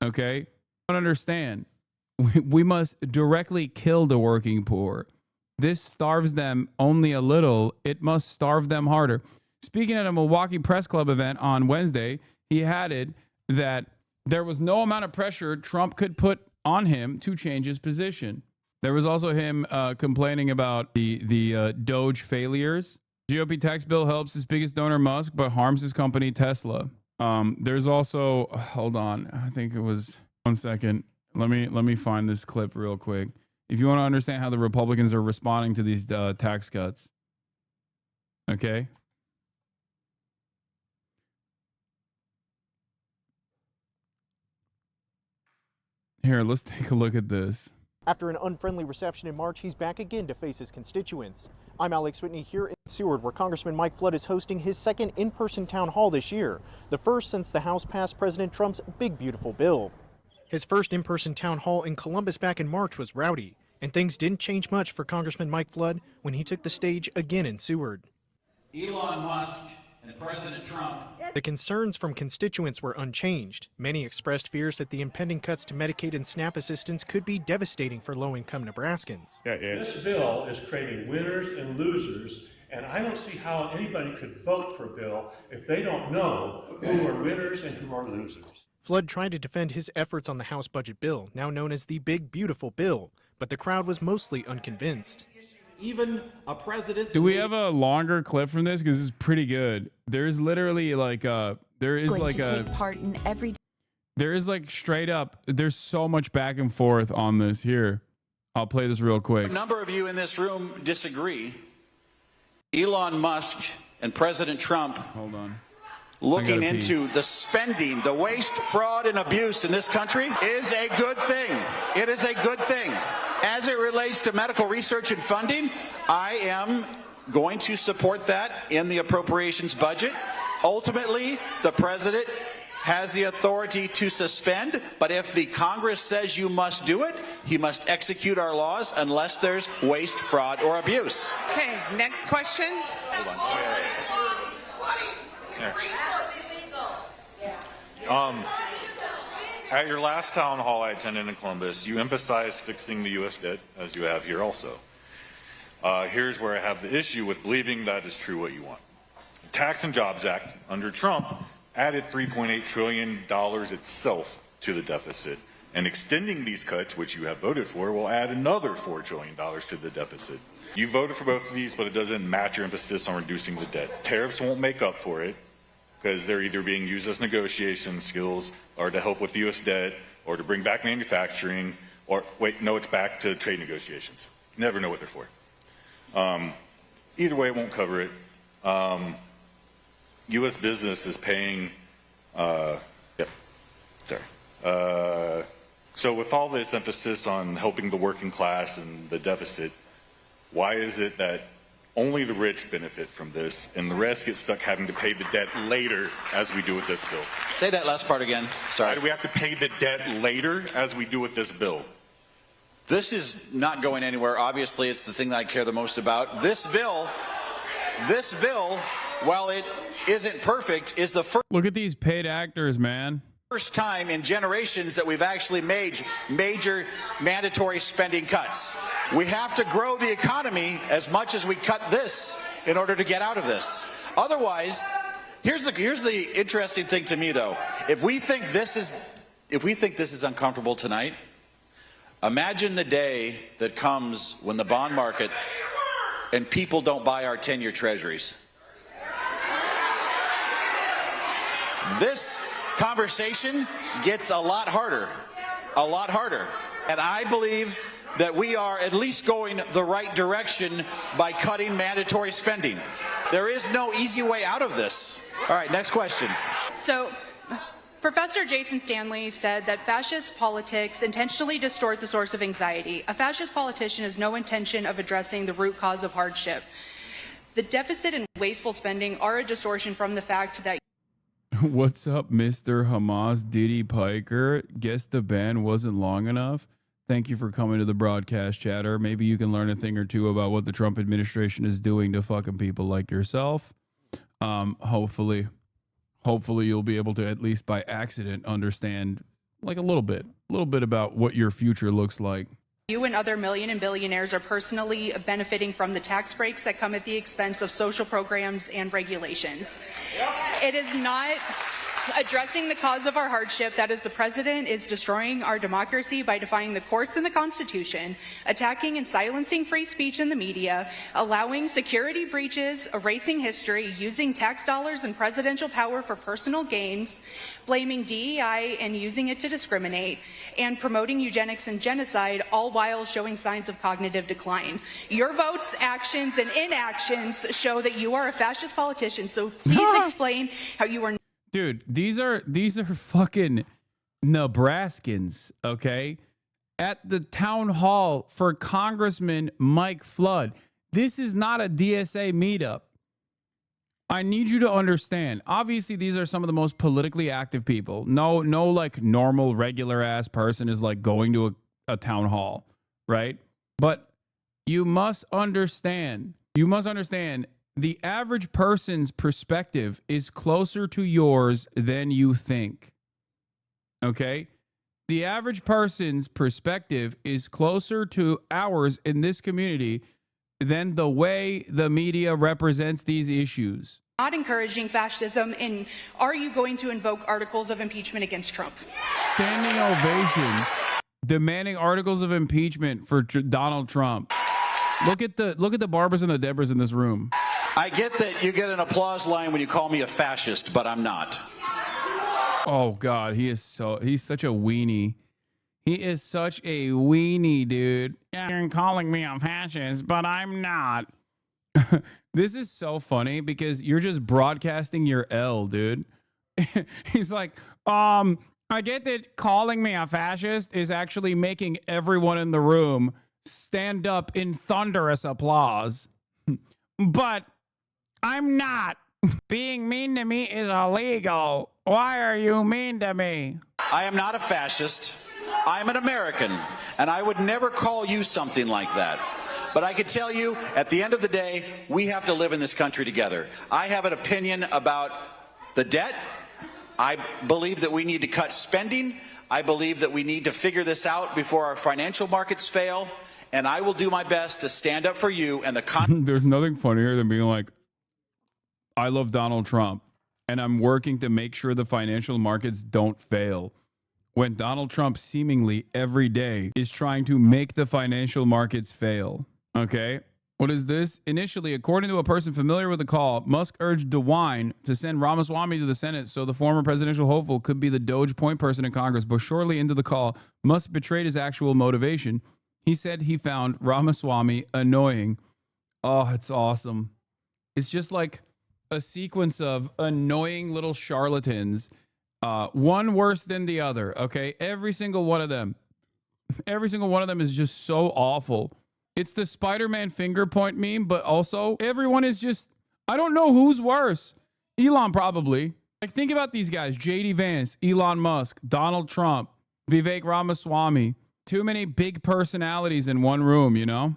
Okay? I don't understand. We must directly kill the working poor. This starves them only a little. It must starve them harder. Speaking at a Milwaukee Press Club event on Wednesday, he added that there was no amount of pressure Trump could put on him to change his position. There was also him complaining about the Doge failures. GOP tax bill helps his biggest donor, Musk, but harms his company, Tesla. There's also, hold on, I think it was, 1 second. Let me find this clip real quick. If you want to understand how the Republicans are responding to these tax cuts. Okay? Here, let's take a look at this. After an unfriendly reception in March, he's back again to face his constituents. I'm Alex Whitney here in Seward, where Congressman Mike Flood is hosting his second in-person town hall this year, the first since the House passed President Trump's big, beautiful bill. His first in-person town hall in Columbus back in March was rowdy, and things didn't change much for Congressman Mike Flood when he took the stage again in Seward. Elon Musk and President Trump. The concerns from constituents were unchanged. Many expressed fears that the impending cuts to Medicaid and SNAP assistance could be devastating for low-income Nebraskans. This bill is creating winners and losers, and I don't see how anybody could vote for a bill if they don't know who are winners and who are losers. Flood tried to defend his efforts on the House budget bill, now known as the Big Beautiful Bill, but the crowd was mostly unconvinced. Even a president. Do we have a longer clip from this? Because it's pretty good. There's literally like there is like straight up. There's so much back and forth on this. Here, I'll play this real quick. A number of you in this room disagree. Elon Musk and President Trump. Hold on. Looking into the spending, the waste, fraud, and abuse in this country is a good thing. It is a good thing. As it relates to medical research and funding, I am going to support that in the appropriations budget. Ultimately, the president has the authority to suspend, but if the Congress says you must do it, he must execute our laws unless there's waste, fraud, or abuse. Okay, next question. Hold on. At your last town hall I attended in Columbus, you emphasized fixing the U.S. debt, as you have here also. Here's where I have the issue with believing that is true what you want. The Tax and Jobs Act, under Trump, added $3.8 trillion itself to the deficit. And extending these cuts, which you have voted for, will add another $4 trillion to the deficit. You voted for both of these, but it doesn't match your emphasis on reducing the debt. Tariffs won't make up for it, because they're either being used as negotiation skills or to help with the U.S. debt or to bring back manufacturing or, wait, no, it's back to trade negotiations. Never know what they're for. Either way, it won't cover it. U.S. business is paying, so with all this emphasis on helping the working class and the deficit, why is it that only the rich benefit from this, and the rest get stuck having to pay the debt later as we do with this bill? Say that last part again. Sorry. Why do we have to pay the debt later as we do with this bill? This is not going anywhere. Obviously, it's the thing that I care the most about. This bill, while it isn't perfect, is the first. Look at these paid actors, man. First time in generations that we've actually made major mandatory spending cuts. We have to grow the economy as much as we cut this in order to get out of this. Otherwise, here's the interesting thing to me, though. If we think this is uncomfortable tonight, imagine the day that comes when the bond market and people don't buy our 10-year treasuries. This conversation gets a lot harder. And I believe that we are at least going the right direction by cutting mandatory spending. There is no easy way out of this. All right, next question. So, Professor Jason Stanley said that fascist politics intentionally distort the source of anxiety. A fascist politician has no intention of addressing the root cause of hardship. The deficit and wasteful spending are a distortion from the fact that. What's up, Mr. Hamas Diddy Piker? Guess the ban wasn't long enough. Thank you for coming to the broadcast, chatter. Maybe you can learn a thing or two about what the Trump administration is doing to fucking people like yourself. Hopefully you'll be able to, at least by accident, understand like a little bit about what your future looks like. You and other million and billionaires are personally benefiting from the tax breaks that come at the expense of social programs and regulations. It is not addressing the cause of our hardship. That is, the president is destroying our democracy by defying the courts and the Constitution, attacking and silencing free speech in the media, allowing security breaches, erasing history, using tax dollars and presidential power for personal gains, blaming DEI and using it to discriminate, and promoting eugenics and genocide, all while showing signs of cognitive decline. Your votes, actions, and inactions show that you are a fascist politician, so please explain how you are. Dude, these are fucking Nebraskans, okay? At the town hall for Congressman Mike Flood. This is not a DSA meetup. I need you to understand. Obviously, these are some of the most politically active people. No like normal, regular ass person is like going to a town hall, right? But you must understand. The average person's perspective is closer to yours than you think. Okay? The average person's perspective is closer to ours in this community than the way the media represents these issues. Not encouraging fascism, and are you going to invoke articles of impeachment against Trump? Standing ovations demanding articles of impeachment for Donald Trump. Look at the Barbaras and the Debras in this room. I get that you get an applause line when you call me a fascist, but I'm not. Oh God, he's such a weenie. He is such a weenie, dude. You're calling me a fascist, but I'm not. This is so funny because you're just broadcasting your L, dude. He's like, I get that calling me a fascist is actually making everyone in the room stand up in thunderous applause. But I'm not. Being mean to me is illegal. Why are you mean to me? I am not a fascist. I am an American, and I would never call you something like that. But I can tell you, at the end of the day, we have to live in this country together. I have an opinion about the debt. I believe that we need to cut spending. I believe that we need to figure this out before our financial markets fail. And I will do my best to stand up for you and the There's nothing funnier than being like, I love Donald Trump, and I'm working to make sure the financial markets don't fail. When Donald Trump seemingly every day is trying to make the financial markets fail. Okay? What is this? Initially, according to a person familiar with the call, Musk urged DeWine to send Ramaswamy to the Senate so the former presidential hopeful could be the Doge point person in Congress. But shortly into the call, Musk betrayed his actual motivation. He said he found Ramaswamy annoying. Oh, it's awesome. It's just like a sequence of annoying little charlatans, one worse than the other, okay? Every single one of them is just so awful. It's the Spider-Man finger point meme, but also everyone is just, I don't know who's worse. Elon probably. Like, think about these guys: J.D. Vance, Elon Musk, Donald Trump, Vivek Ramaswamy, Too many big personalities in one room, you know?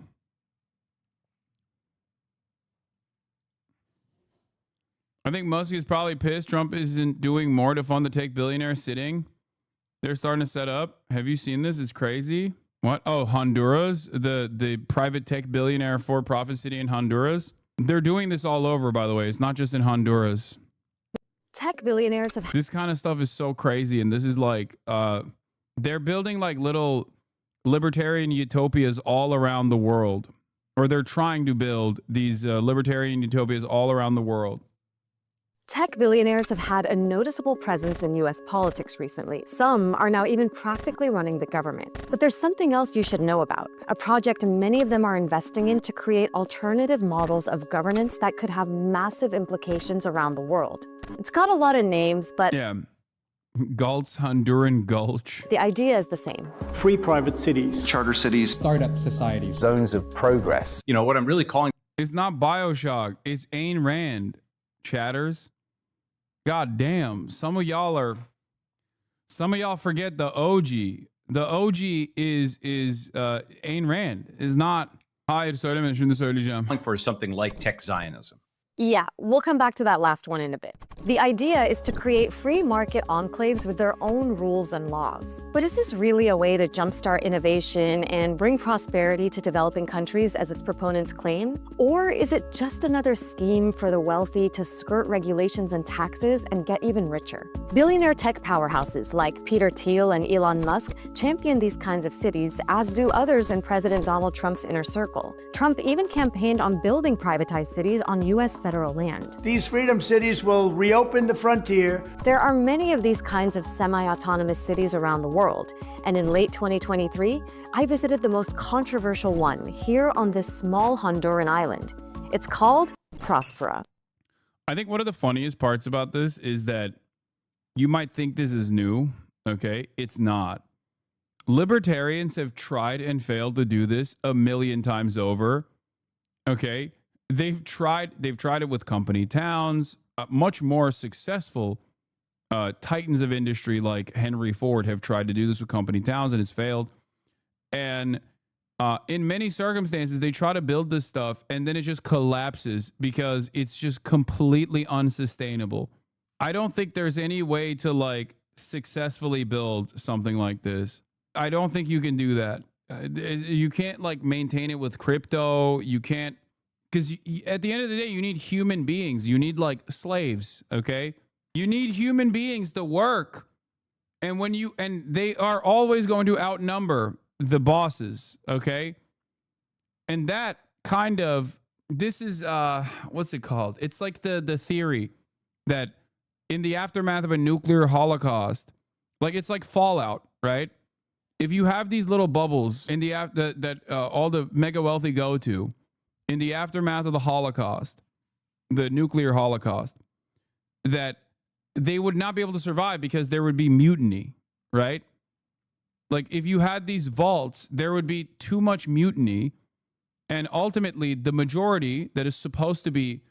I think Musk is probably pissed Trump isn't doing more to fund the tech billionaire sitting. They're starting to set up. Have you seen this? It's crazy. What? Oh, Honduras, the private tech billionaire for-profit city in Honduras. They're doing this all over, by the way. It's not just in Honduras. Tech billionaires have... This kind of stuff is so crazy. And this is like, they're building like little libertarian utopias all around the world. Or they're trying to build these libertarian utopias all around the world. Tech billionaires have had a noticeable presence in U.S. politics recently. Some are now even practically running the government. But there's something else you should know about, a project many of them are investing in to create alternative models of governance that could have massive implications around the world. It's got a lot of names, but... Yeah. Gulch, Honduran Gulch. The idea is the same. Free private cities. Charter cities. Startup societies. Zones of progress. You know, what I'm really calling... It's not BioShock. It's Ayn Rand, chatters. God damn, some of y'all forget the OG. The OG is Ayn Rand. Is not. Hayır söyleme, şunu söyleyeceğim. For something like tech Zionism. Yeah, we'll come back to that last one in a bit. The idea is to create free market enclaves with their own rules and laws. But is this really a way to jumpstart innovation and bring prosperity to developing countries as its proponents claim? Or is it just another scheme for the wealthy to skirt regulations and taxes and get even richer? Billionaire tech powerhouses like Peter Thiel and Elon Musk champion these kinds of cities, as do others in President Donald Trump's inner circle. Trump even campaigned on building privatized cities on U.S. federal land. These freedom cities will reopen the frontier. There are many of these kinds of semi-autonomous cities around the world, and in late 2023, I visited the most controversial one here on this small Honduran island. It's called Prospera. I think one of the funniest parts about this is that you might think this is new, okay? It's not. Libertarians have tried and failed to do this a million times over, okay? They've tried it with company towns. Much more successful titans of industry like Henry Ford have tried to do this with company towns, and it's failed. And in many circumstances, they try to build this stuff, and then it just collapses because it's just completely unsustainable. I don't think there's any way to like successfully build something like this. I don't think you can do that. You can't like maintain it with crypto. You can't. Because at the end of the day, you need human beings. You need like slaves, okay? You need human beings to work. And they are always going to outnumber the bosses, okay? And that kind of, this is, what's it called? It's like the theory that in the aftermath of a nuclear holocaust, like it's like Fallout, right? If you have these little bubbles in the that all the mega wealthy go to, in the aftermath of the Holocaust, the nuclear Holocaust, that they would not be able to survive because there would be mutiny, right? Like if you had these vaults, there would be too much mutiny, and ultimately the majority that is supposed to be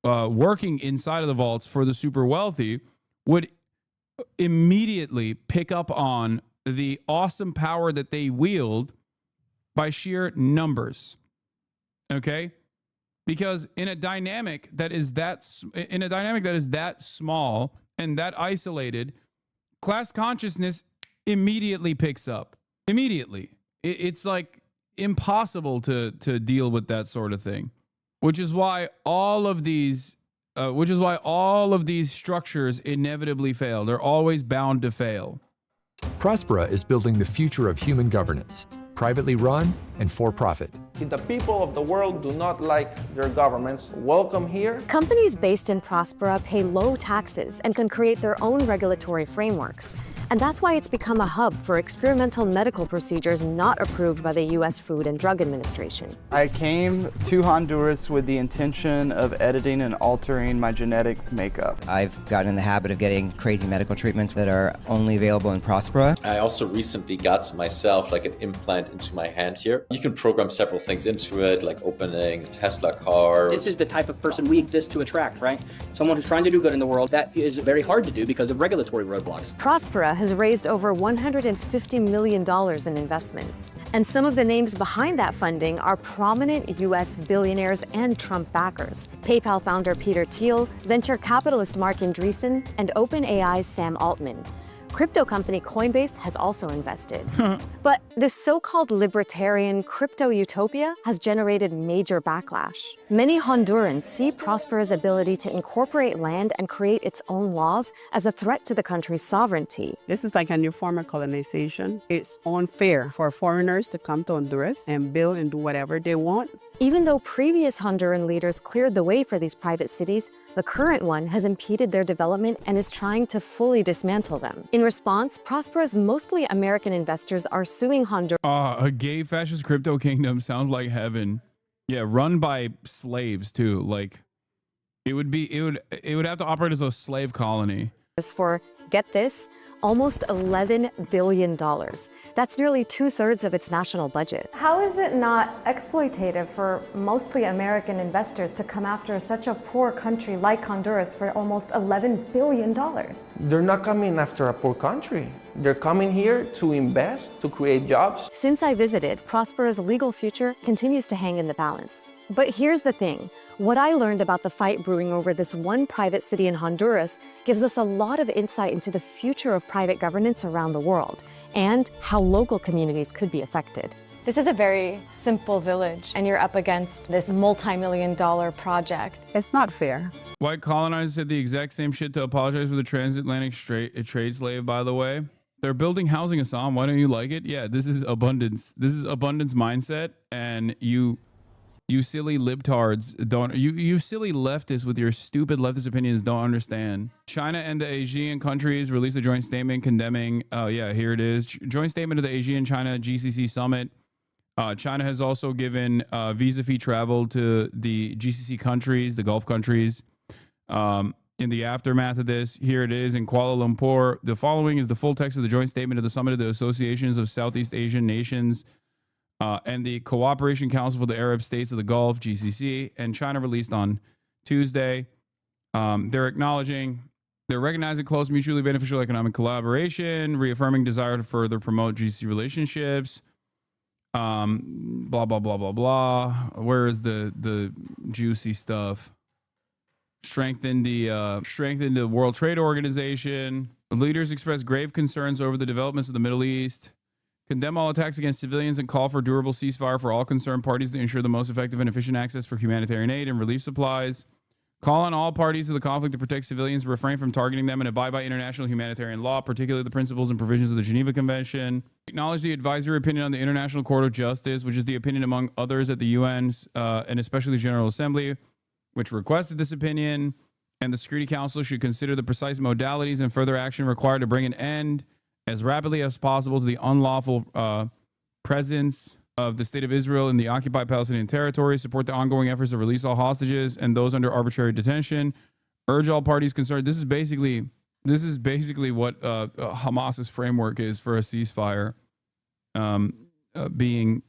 working inside of the vaults for the super wealthy would immediately pick up on the awesome power that they wield by sheer numbers. Okay, because in a dynamic that is that small and that isolated, class consciousness immediately picks up. Immediately, it's like impossible to deal with that sort of thing, which is why all of these structures inevitably fail. They're always bound to fail. Prospera is building the future of human governance, privately run and for profit. If the people of the world do not like their governments, welcome here. Companies based in Prospera pay low taxes and can create their own regulatory frameworks. And that's why it's become a hub for experimental medical procedures not approved by the U.S. Food and Drug Administration. I came to Honduras with the intention of editing and altering my genetic makeup. I've gotten in the habit of getting crazy medical treatments that are only available in Prospera. I also recently got myself like an implant into my hand here. You can program several things into it, like opening a Tesla car. This is the type of person we exist to attract, right? Someone who's trying to do good in the world. That is very hard to do because of regulatory roadblocks. Prospera has raised over $150 million in investments. And some of the names behind that funding are prominent U.S. billionaires and Trump backers. PayPal founder Peter Thiel, venture capitalist Mark Andreessen, and OpenAI's Sam Altman. Crypto company Coinbase has also invested. But this so-called libertarian crypto utopia has generated major backlash. Many Hondurans see Prospera's ability to incorporate land and create its own laws as a threat to the country's sovereignty. This is like a new form of colonization. It's unfair for foreigners to come to Honduras and build and do whatever they want. Even though previous Honduran leaders cleared the way for these private cities, the current one has impeded their development and is trying to fully dismantle them. In response, Prospera's mostly American investors are suing Honduras. A gay fascist crypto kingdom sounds like heaven. Yeah, run by slaves too. Like it would have to operate as a slave colony. For, get this, almost $11 billion. That's nearly 2/3 of its national budget. How is it not exploitative for mostly American investors to come after such a poor country like Honduras for almost $11 billion? They're not coming after a poor country. They're coming here to invest, to create jobs. Since I visited, Prospera's legal future continues to hang in the balance. But here's the thing. What I learned about the fight brewing over this one private city in Honduras gives us a lot of insight into the future of private governance around the world and how local communities could be affected. This is a very simple village, and you're up against this multi-million-dollar project. It's not fair. White colonizers said the exact same shit to apologize for the transatlantic trade slave, by the way. They're building housing, Assam. Why don't you like it? Yeah, this is abundance. This is abundance mindset, and you silly libtards don't, you silly leftists with your stupid leftist opinions don't understand. China and the Asian countries released a joint statement condemning, here it is, joint statement of the Asian China GCC summit. China has also given visa-free travel to the GCC countries, the Gulf countries. In the aftermath of this, here it is in Kuala Lumpur. The following is the full text of the joint statement of the summit of the Associations of Southeast Asian Nations and the Cooperation Council for the Arab States of the Gulf, GCC, and China released on Tuesday. They're recognizing close mutually beneficial economic collaboration, reaffirming desire to further promote GCC relationships. Blah, blah, blah, blah, blah. Where is the juicy stuff? Strengthen the World Trade Organization. Leaders express grave concerns over the developments of the Middle East. Condemn all attacks against civilians and call for durable ceasefire for all concerned parties to ensure the most effective and efficient access for humanitarian aid and relief supplies. Call on all parties to the conflict to protect civilians, refrain from targeting them, and abide by international humanitarian law, particularly the principles and provisions of the Geneva Convention. Acknowledge the advisory opinion on the International Court of Justice, which is the opinion among others at the UN's and especially the General Assembly, which requested this opinion. And the Security Council should consider the precise modalities and further action required to bring an end as rapidly as possible to the unlawful presence of the State of Israel in the occupied Palestinian territory, support the ongoing efforts to release all hostages and those under arbitrary detention, urge all parties concerned. This is basically what Hamas's framework is for a ceasefire, being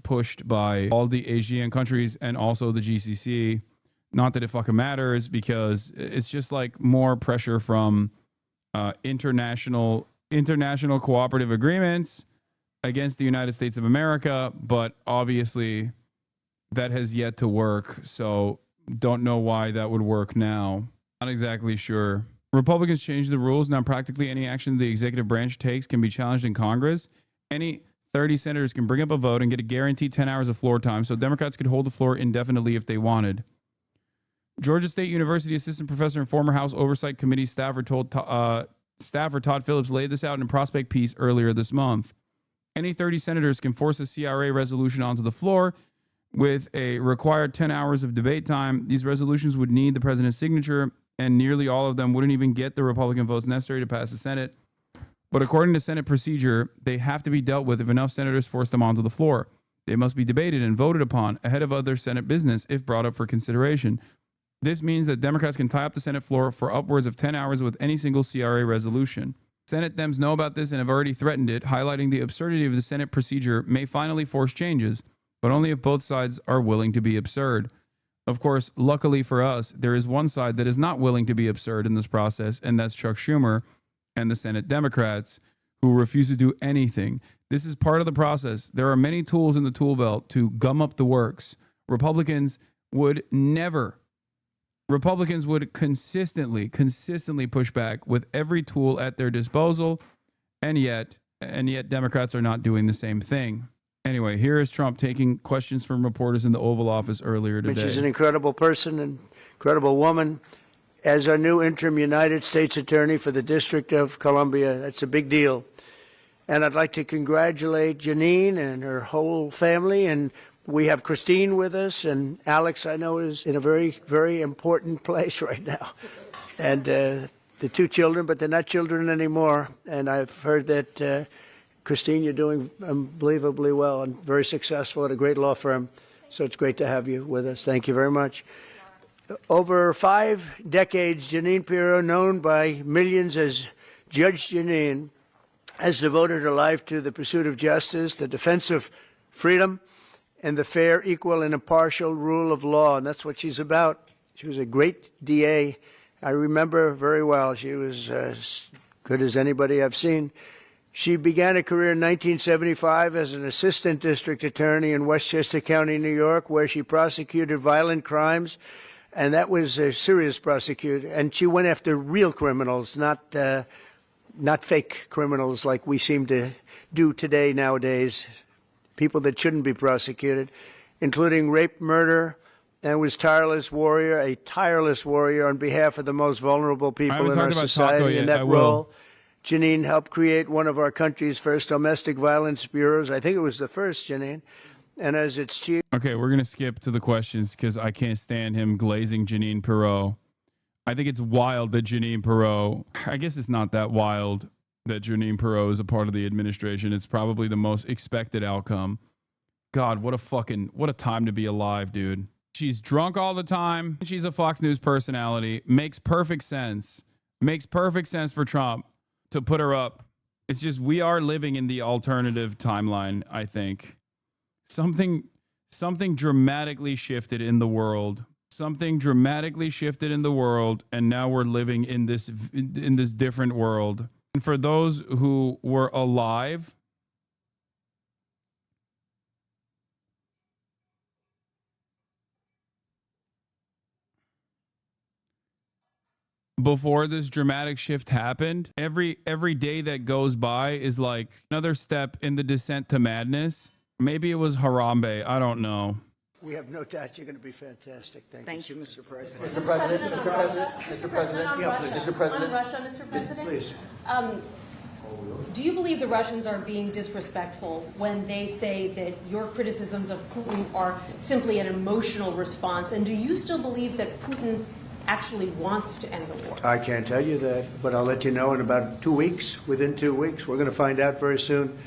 pushed by all the Asian countries and also the GCC. Not that it fucking matters, because it's just like more pressure from international cooperative agreements against the United States of America, but obviously that has yet to work, so don't know why that would work now. Not exactly sure. Republicans changed the rules. Now practically any action the executive branch takes can be challenged in Congress. Any 30 senators can bring up a vote and get a guaranteed 10 hours of floor time, so Democrats could hold the floor indefinitely if they wanted. Georgia State University assistant professor and former House Oversight Committee staffer Todd Phillips laid this out in a prospect piece earlier this month. Any 30 senators can force a CRA resolution onto the floor with a required 10 hours of debate time. These resolutions would need the president's signature, and nearly all of them wouldn't even get the Republican votes necessary to pass the Senate. But according to Senate procedure, they have to be dealt with if enough senators force them onto the floor. They must be debated and voted upon ahead of other Senate business if brought up for consideration. This means that Democrats can tie up the Senate floor for upwards of 10 hours with any single CRA resolution. Senate Dems know about this and have already threatened it, highlighting the absurdity of the Senate procedure may finally force changes, but only if both sides are willing to be absurd. Of course, luckily for us, there is one side that is not willing to be absurd in this process, and that's Chuck Schumer, and the Senate Democrats who refuse to do anything. This is part of the process. There are many tools in the tool belt to gum up the works. Republicans would consistently push back with every tool at their disposal, and yet Democrats are not doing the same thing. Anyway, here is Trump taking questions from reporters in the Oval Office earlier today. She's an incredible person, an incredible woman. As our new interim United States Attorney for the District of Columbia, that's a big deal. And I'd like to congratulate Janine and her whole family. And we have Christine with us, and Alex, I know, is in a very, very important place right now. And the two children, but they're not children anymore. And I've heard that, Christine, you're doing unbelievably well and very successful at a great law firm. So it's great to have you with us. Thank you very much. Over 5 decades, Janine Pirro, known by millions as Judge Janine, has devoted her life to the pursuit of justice, the defense of freedom, and the fair, equal, and impartial rule of law. And that's what she's about. She was a great DA. I remember very well. She was as good as anybody I've seen. She began a career in 1975 as an assistant district attorney in Westchester County, New York, where she prosecuted violent crimes. And that was a serious prosecution. And she went after real criminals, not fake criminals like we seem to do today nowadays, people that shouldn't be prosecuted, including rape, murder, and was a tireless warrior on behalf of the most vulnerable people in our society. In that role, Janine helped create one of our country's first domestic violence bureaus. I think it was the first, Janine. And as its chief... Okay, we're going to skip to the questions because I can't stand him glazing Janine Pirro. I think it's wild that Janine Pirro... I guess it's not that wild that Janine Pirro is a part of the administration. It's probably the most expected outcome. God, what a time to be alive, dude. She's drunk all the time. She's a Fox News personality. Makes perfect sense. Makes perfect sense for Trump to put her up. It's just we are living in the alternative timeline, I think. Something dramatically shifted in the world. Something dramatically shifted in the world, and now we're living in this different world. And for those who were alive, before this dramatic shift happened, every day that goes by is like another step in the descent to madness. Maybe it was Harambe. I don't know. We have no doubt you're going to be fantastic. Thank you, Mr. President. Mr. President, Mr. President, Mr. President. Yeah, please. Mr. President. On Russia, Mr. President? Please. Do you believe the Russians are being disrespectful when they say that your criticisms of Putin are simply an emotional response? And do you still believe that Putin actually wants to end the war? I can't tell you that, but I'll let you know in about 2 weeks. Within 2 weeks, we're going to find out very soon.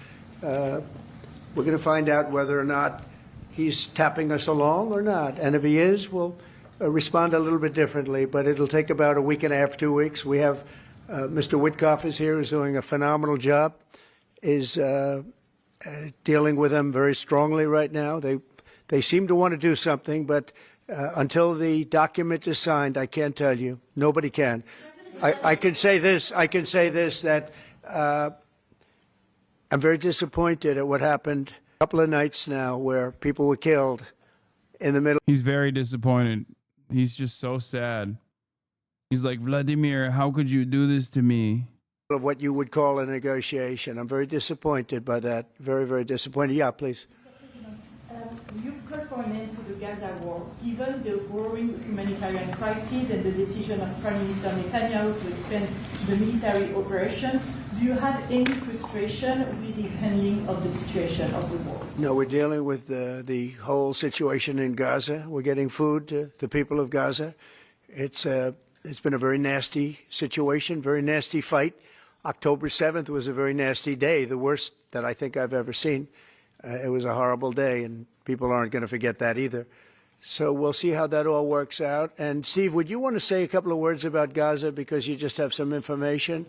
We're going to find out whether or not he's tapping us along or not. And if he is, we'll respond a little bit differently. But it'll take about a week and a half, 2 weeks. We have Mr. Witkoff is here, who's doing a phenomenal job, is dealing with them very strongly right now. They seem to want to do something, but until the document is signed, I can't tell you. Nobody can. I can say this. That I'm very disappointed at what happened a couple of nights now where people were killed in the middle. He's very disappointed. He's just so sad. He's like, Vladimir, how could you do this to me? Of what you would call a negotiation. I'm very disappointed by that. Very, very disappointed. Yeah, please. You've called for an end to the Gaza war. Given the growing humanitarian crisis and the decision of Prime Minister Netanyahu to expand the military operation, do you have any frustration with his handling of the situation of the war? No, we're dealing with the whole situation in Gaza. We're getting food to the people of Gaza. It's been a very nasty situation, very nasty fight. October 7th was a very nasty day, the worst that I think I've ever seen. It was a horrible day, and people aren't going to forget that either. So we'll see how that all works out. And Steve, would you want to say a couple of words about Gaza because you just have some information?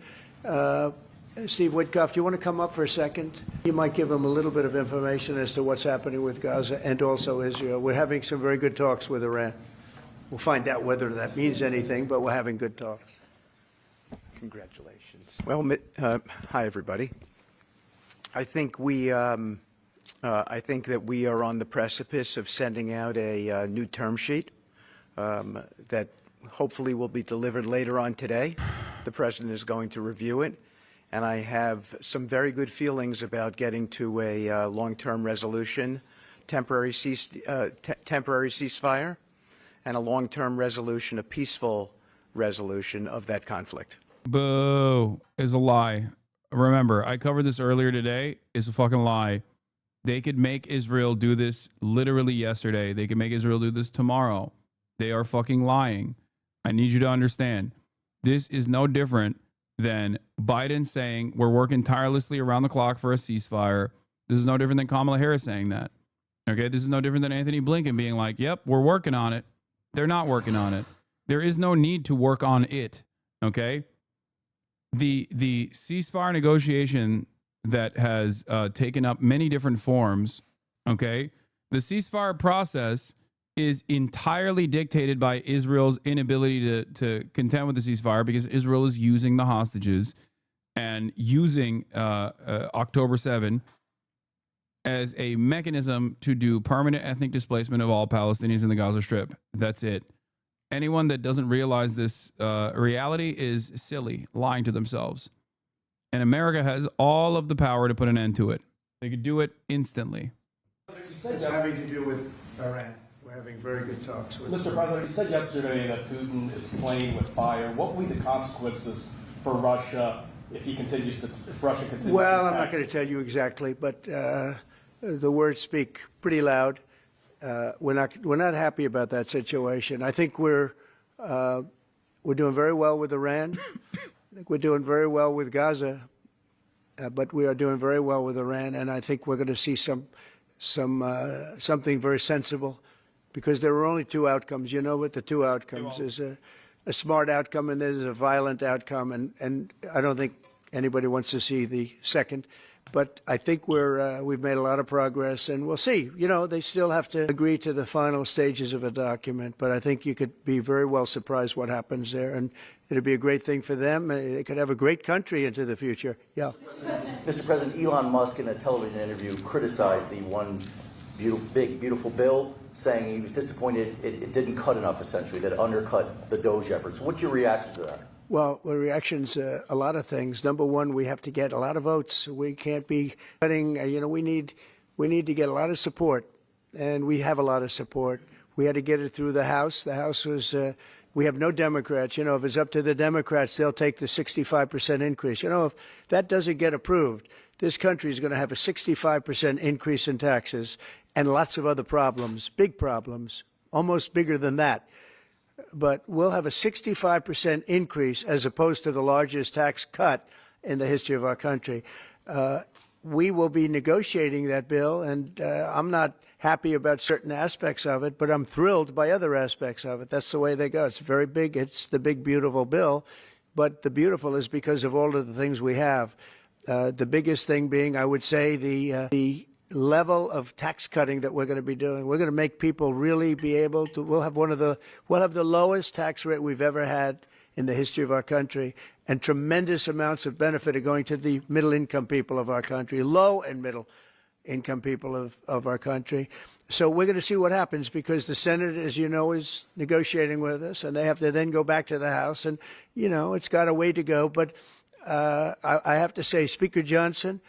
Steve Witkoff, do you want to come up for a second? You might give him a little bit of information as to what's happening with Gaza and also Israel. We're having some very good talks with Iran. We'll find out whether that means anything, but we're having good talks. Congratulations. Well, hi everybody. I think that we are on the precipice of sending out a new term sheet that hopefully will be delivered later on today. The president is going to review it, and I have some very good feelings about getting to a long-term resolution, temporary ceasefire, and a long-term resolution, a peaceful resolution of that conflict. Boo is a lie. Remember, I covered this earlier today. It's a fucking lie. They could make Israel do this literally yesterday. They could make Israel do this tomorrow. They are fucking lying. I need you to understand. This is no different than Biden saying we're working tirelessly around the clock for a ceasefire. This is no different than Kamala Harris saying that. Okay, this is no different than Anthony Blinken being like, yep, we're working on it. They're not working on it. There is no need to work on it. Okay? The ceasefire negotiation that has taken up many different forms, okay? The ceasefire process is entirely dictated by Israel's inability to contend with the ceasefire because Israel is using the hostages and using October 7 as a mechanism to do permanent ethnic displacement of all Palestinians in the Gaza Strip. That's it. Anyone that doesn't realize this reality is silly, lying to themselves. And America has all of the power to put an end to it. They could do it instantly. It's having to do with Iran. We're having very good talks with Mr. President, you said yesterday that Putin is playing with fire. What will be the consequences for Russia if Russia continues to Well, I'm not going to tell you exactly, but the words speak pretty loud. We're not happy about that situation. I think we're doing very well with Iran. I think we're doing very well with Gaza, but we are doing very well with Iran, and I think we're going to see something very sensible, because there are only two outcomes. You know what the two outcomes is: a smart outcome and there's a violent outcome, and I don't think anybody wants to see the second. But I think we've made a lot of progress, and we'll see. You know, they still have to agree to the final stages of a document, but I think you could be very well surprised what happens there, and it'll be a great thing for them. They could have a great country into the future. Yeah. Mr. President, Elon Musk in a television interview criticized the one big, beautiful bill, saying he was disappointed it didn't cut enough, essentially, that it undercut the Doge efforts. What's your reaction to that? Well, the reaction's a lot of things. Number one, we have to get a lot of votes. We can't be cutting. We need to get a lot of support, and we have a lot of support. We had to get it through the House. The House was. We have no Democrats. If it's up to the Democrats, they'll take the 65% increase. If that doesn't get approved, this country is going to have a 65% increase in taxes and lots of other problems, big problems, almost bigger than that. But we'll have a 65% increase as opposed to the largest tax cut in the history of our country. We will be negotiating that bill, and I'm not happy about certain aspects of it, but I'm thrilled by other aspects of it. That's the way they go. It's very big. It's the big, beautiful bill. But the beautiful is because of all of the things we have. The biggest thing being, I would say, the level of tax cutting that we're going to be doing. We're going to make people really be able to. We'll have the lowest tax rate we've ever had in the history of our country, and tremendous amounts of benefit are going to the middle-income people of our country, low and middle-income people of our country. So we're going to see what happens, because the Senate, as you know, is negotiating with us, and they have to then go back to the House, and it's got a way to go. But I have to say, Speaker Johnson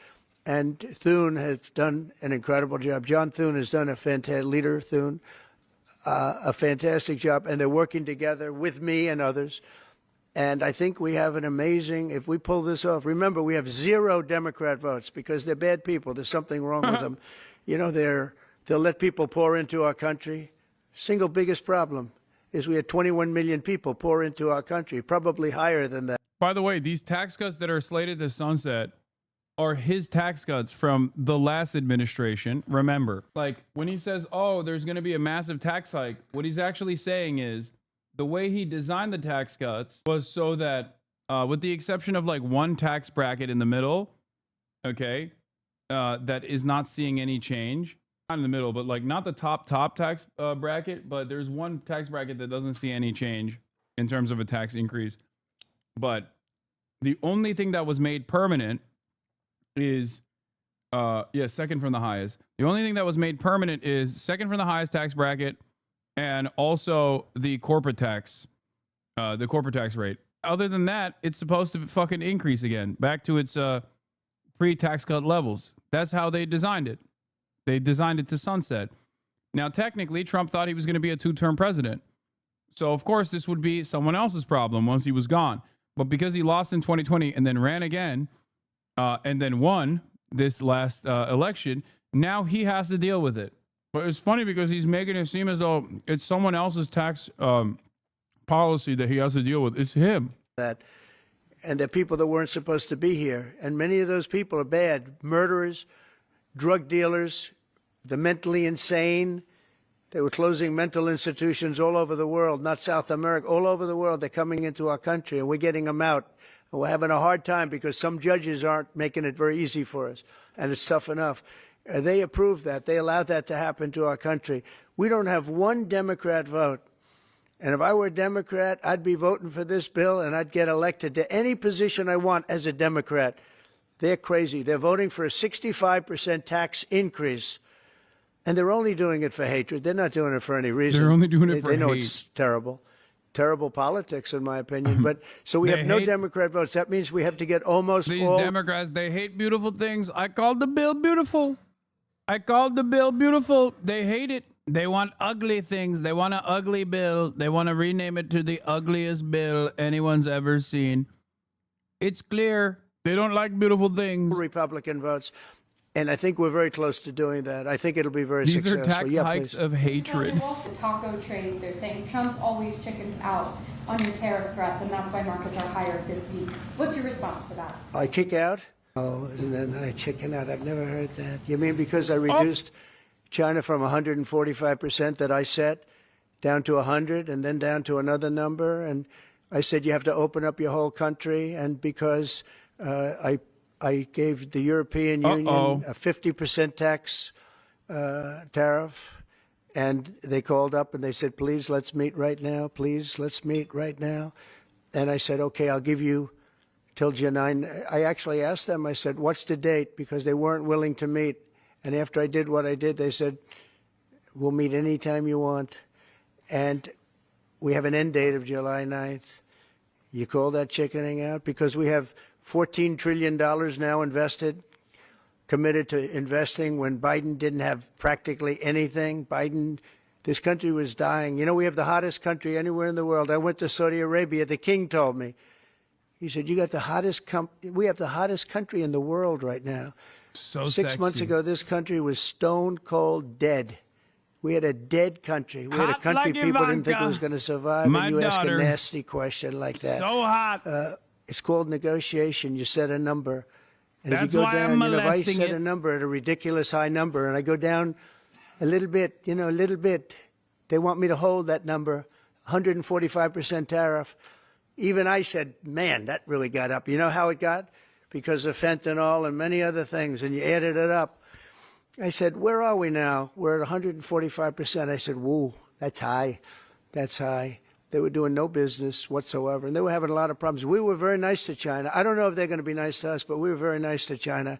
and Thune have done an incredible job. John Thune has done a fantastic job, and they're working together with me and others. And I think we have an amazing, if we pull this off, remember, we have 0 Democrat votes because they're bad people. There's something wrong with them. They'll let people pour into our country. Single biggest problem is we had 21 million people pour into our country, probably higher than that. By the way, these tax cuts that are slated to sunset are his tax cuts from the last administration. Remember, like when he says, oh, there's going to be a massive tax hike, what he's actually saying is the way he designed the tax cuts was so that with the exception of like one tax bracket in the middle, okay, that is not seeing any change. Not in the middle, but like not the top tax bracket, but there's one tax bracket that doesn't see any change in terms of a tax increase. But The only thing that was made permanent is, second from the highest. The only thing that was made permanent is second from the highest tax bracket and also the corporate tax rate. Other than that, it's supposed to fucking increase again back to its pre-tax cut levels. That's how they designed it. They designed it to sunset. Now, technically, Trump thought he was going to be a 2-term president. So, of course, this would be someone else's problem once he was gone. But because he lost in 2020 and then ran again and then won this last election, now he has to deal with it. But it's funny because he's making it seem as though it's someone else's tax policy that he has to deal with. It's him. And the people that weren't supposed to be here. And many of those people are bad. Murderers, drug dealers, the mentally insane. They were closing mental institutions all over the world, not South America, all over the world. They're coming into our country, and we're getting them out. And we're having a hard time because some judges aren't making it very easy for us, and it's tough enough. They approved that. They allowed that to happen to our country. We don't have one Democrat vote. And if I were a Democrat, I'd be voting for this bill, and I'd get elected to any position I want as a Democrat. They're crazy. They're voting for a 65% tax increase. And they're only doing it for hatred. They're not doing it for any reason. They're only doing it for hate. They know hate. it's terrible. Terrible politics, in my opinion. But so we have no Democrat votes. That means we have to get almost These all... Democrats, they hate beautiful things. I called the bill beautiful. I called the bill beautiful. They hate it. They want ugly things. They want an ugly bill. They want to rename it to the ugliest bill anyone's ever seen. It's clear. They don't like beautiful things. Republican votes. And I think we're very close to doing that. I think it'll be very These successful. are tax hikes of hatred. The taco trade, they're saying Trump always chickens out on your tariff threats, and that's why markets are higher this week. What's your response to that? I kick out? Oh, and then I chicken out. I've never heard that. You mean because I reduced China from 145% that I set down to 100 and then down to another number? And I said you have to open up your whole country. And because I gave the European Union a 50% tax tariff, and they called up and they said, please, let's meet right now. Please, let's meet right now. And I said, okay, I'll give you till July 9. I actually asked them, I said, what's the date? Because they weren't willing to meet. And after I did what I did, they said, we'll meet anytime you want. And we have an end date of July 9th. You call that chickening out? Because we have $14 trillion now invested, committed to investing when Biden didn't have practically anything. This country was dying. You know, we have the hottest country anywhere in the world. I went to Saudi Arabia. The king told me. He said, you got the hottest we have the hottest country in the world right now. So 6 months ago, this country was stone cold dead. We had a dead country. We had a country like people Ivanka. didn't think it was going to survive. My and you ask a daughter. nasty question like that. So hot. It's called negotiation. You set a number. And That's if you go why down, I'm if I molesting set it. a number at a ridiculous high number and I go down a little bit, a little bit, they want me to hold that number, 145% tariff. Even I said, man, that really got up. You know how it got? Because of fentanyl and many other things, and you added it up. I said, where are we now? We're at 145%. I said, whoa, that's high. That's high. They were doing no business whatsoever, and they were having a lot of problems. We were very nice to China. I don't know if they're going to be nice to us, but we were very nice to China.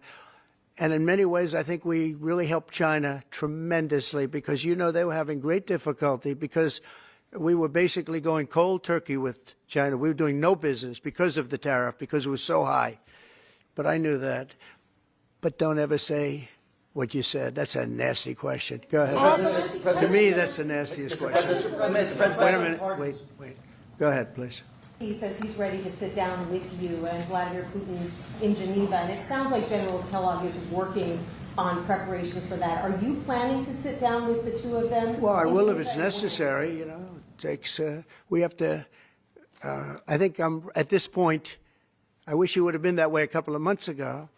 And in many ways, I think we really helped China tremendously because, they were having great difficulty because we were basically going cold turkey with China. We were doing no business because of the tariff, because it was so high. But I knew that. But don't ever say what you said. That's a nasty question. Go ahead. To me, that's the nastiest question. Wait a minute. Wait. Go ahead, please. He says he's ready to sit down with you and Vladimir Putin in Geneva. And it sounds like General Kellogg is working on preparations for that. Are you planning to sit down with the two of them? Well, I will if it's necessary. It takes, we have to, I think at this point, I wish it would have been that way a couple of months ago.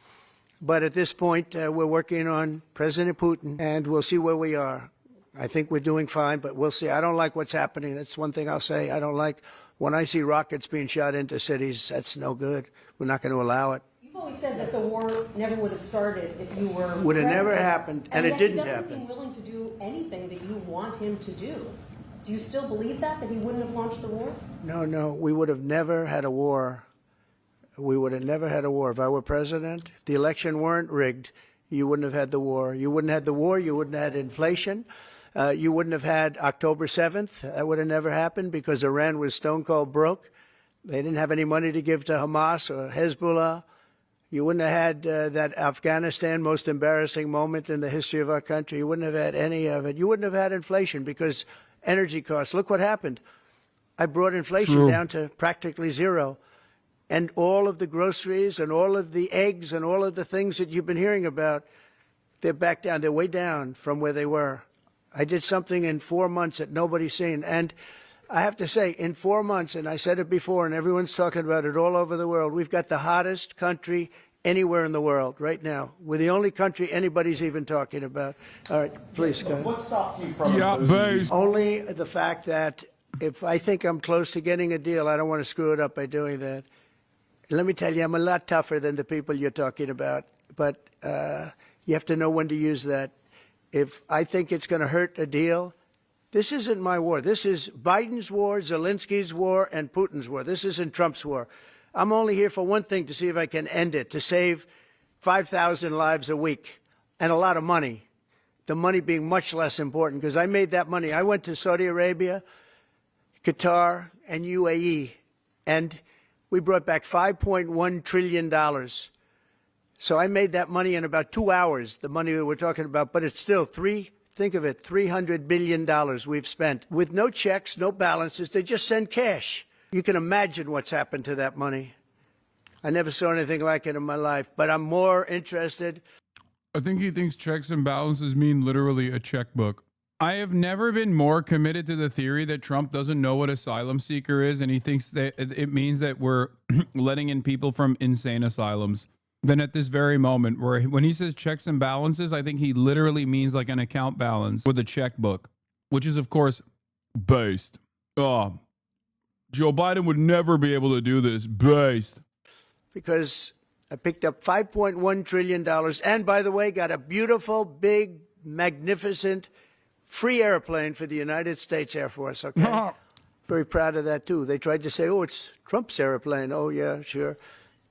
But at this point, we're working on President Putin, and we'll see where we are. I think we're doing fine, but we'll see. I don't like what's happening. That's one thing I'll say. I don't like when I see rockets being shot into cities. That's no good. We're not going to allow it. You've always said that the war never would have started if you were Would have never president. happened, and it didn't He doesn't happen. seem willing to do anything that you want him to do. Do you still believe that he wouldn't have launched the war? No, we would have never had a war we would have never had a war. If I were president, if the election weren't rigged, you wouldn't have had the war. You wouldn't have had the war. You wouldn't have had inflation. You wouldn't have had October 7th. That would have never happened because Iran was stone cold broke. They didn't have any money to give to Hamas or Hezbollah. You wouldn't have had that Afghanistan most embarrassing moment in the history of our country. You wouldn't have had any of it. You wouldn't have had inflation because energy costs. Look what happened. I brought inflation down to practically zero. And all of the groceries and all of the eggs and all of the things that you've been hearing about, they're back down. They're way down from where they were. I did something in 4 months that nobody's seen. And I have to say, in 4 months, and I said it before, and everyone's talking about it all over the world, we've got the hottest country anywhere in the world right now. We're the only country anybody's even talking about. All right, please go ahead. What stopped you from Only the fact that if I think I'm close to getting a deal, I don't want to screw it up by doing that. Let me tell you, I'm a lot tougher than the people you're talking about, but you have to know when to use that. If I think it's going to hurt a deal, this isn't my war. This is Biden's war, Zelensky's war, and Putin's war. This isn't Trump's war. I'm only here for one thing, to see if I can end it, to save 5,000 lives a week and a lot of money, the money being much less important, because I made that money. I went to Saudi Arabia, Qatar, and UAE, and we brought back $5.1 trillion. So I made that money in about 2 hours, the money that we're talking about, but it's still think of it, $300 billion we've spent with no checks, no balances. They just send cash. You can imagine what's happened to that money. I never saw anything like it in my life, but I'm more interested. I think he thinks checks and balances mean literally a checkbook. I have never been more committed to the theory that Trump doesn't know what asylum seeker is, and he thinks that it means that we're letting in people from insane asylums. Then at this very moment, where when he says checks and balances, I think he literally means like an account balance with a checkbook, which is, of course, based. Oh, Joe Biden would never be able to do this. Based. Because I picked up $5.1 trillion and, by the way, got a beautiful, big, magnificent, free airplane for the United States Air Force, okay? Very proud of that, too. They tried to say, oh, it's Trump's airplane. Oh, yeah, sure.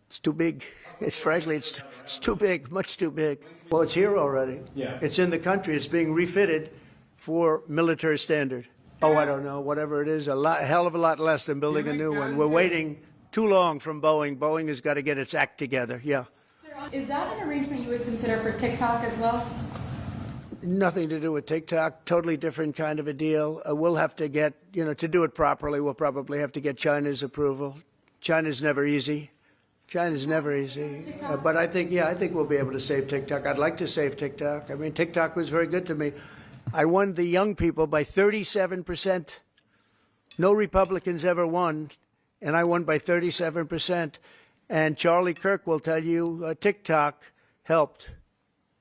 It's too big. Frankly, it's too big, much too big. Well, it's here already. Yeah. It's in the country. It's being refitted for military standard. Oh, I don't know, whatever it is, a hell of a lot less than building a new one. We're waiting too long from Boeing. Boeing has got to get its act together. Yeah. Is that an arrangement you would consider for TikTok as well? Nothing to do with TikTok. Totally different kind of a deal. We'll have to get, to do it properly, we'll probably have to get China's approval. China's never easy. China's never easy. But I think we'll be able to save TikTok. I'd like to save TikTok. I mean, TikTok was very good to me. I won the young people by 37%. No Republicans ever won, and I won by 37%. And Charlie Kirk will tell you TikTok helped,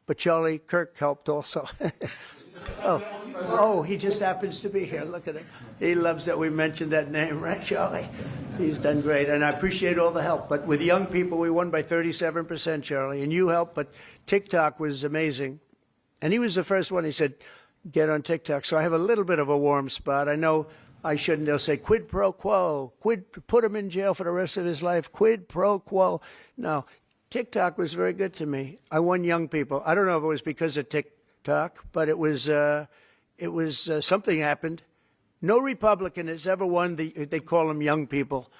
but Charlie Kirk helped also. Oh, he just happens to be here. Look at him. He loves that we mentioned that name, right, Charlie? He's done great, and I appreciate all the help. But with young people, we won by 37%, Charlie, and you helped. But TikTok was amazing. And he was the first one. He said, get on TikTok. So I have a little bit of a warm spot. I know I shouldn't. They'll say quid pro quo, put him in jail for the rest of his life, quid pro quo. No, TikTok was very good to me. I won young people. I don't know if it was because of TikTok, but it was something happened. No Republican has ever won they call them young people.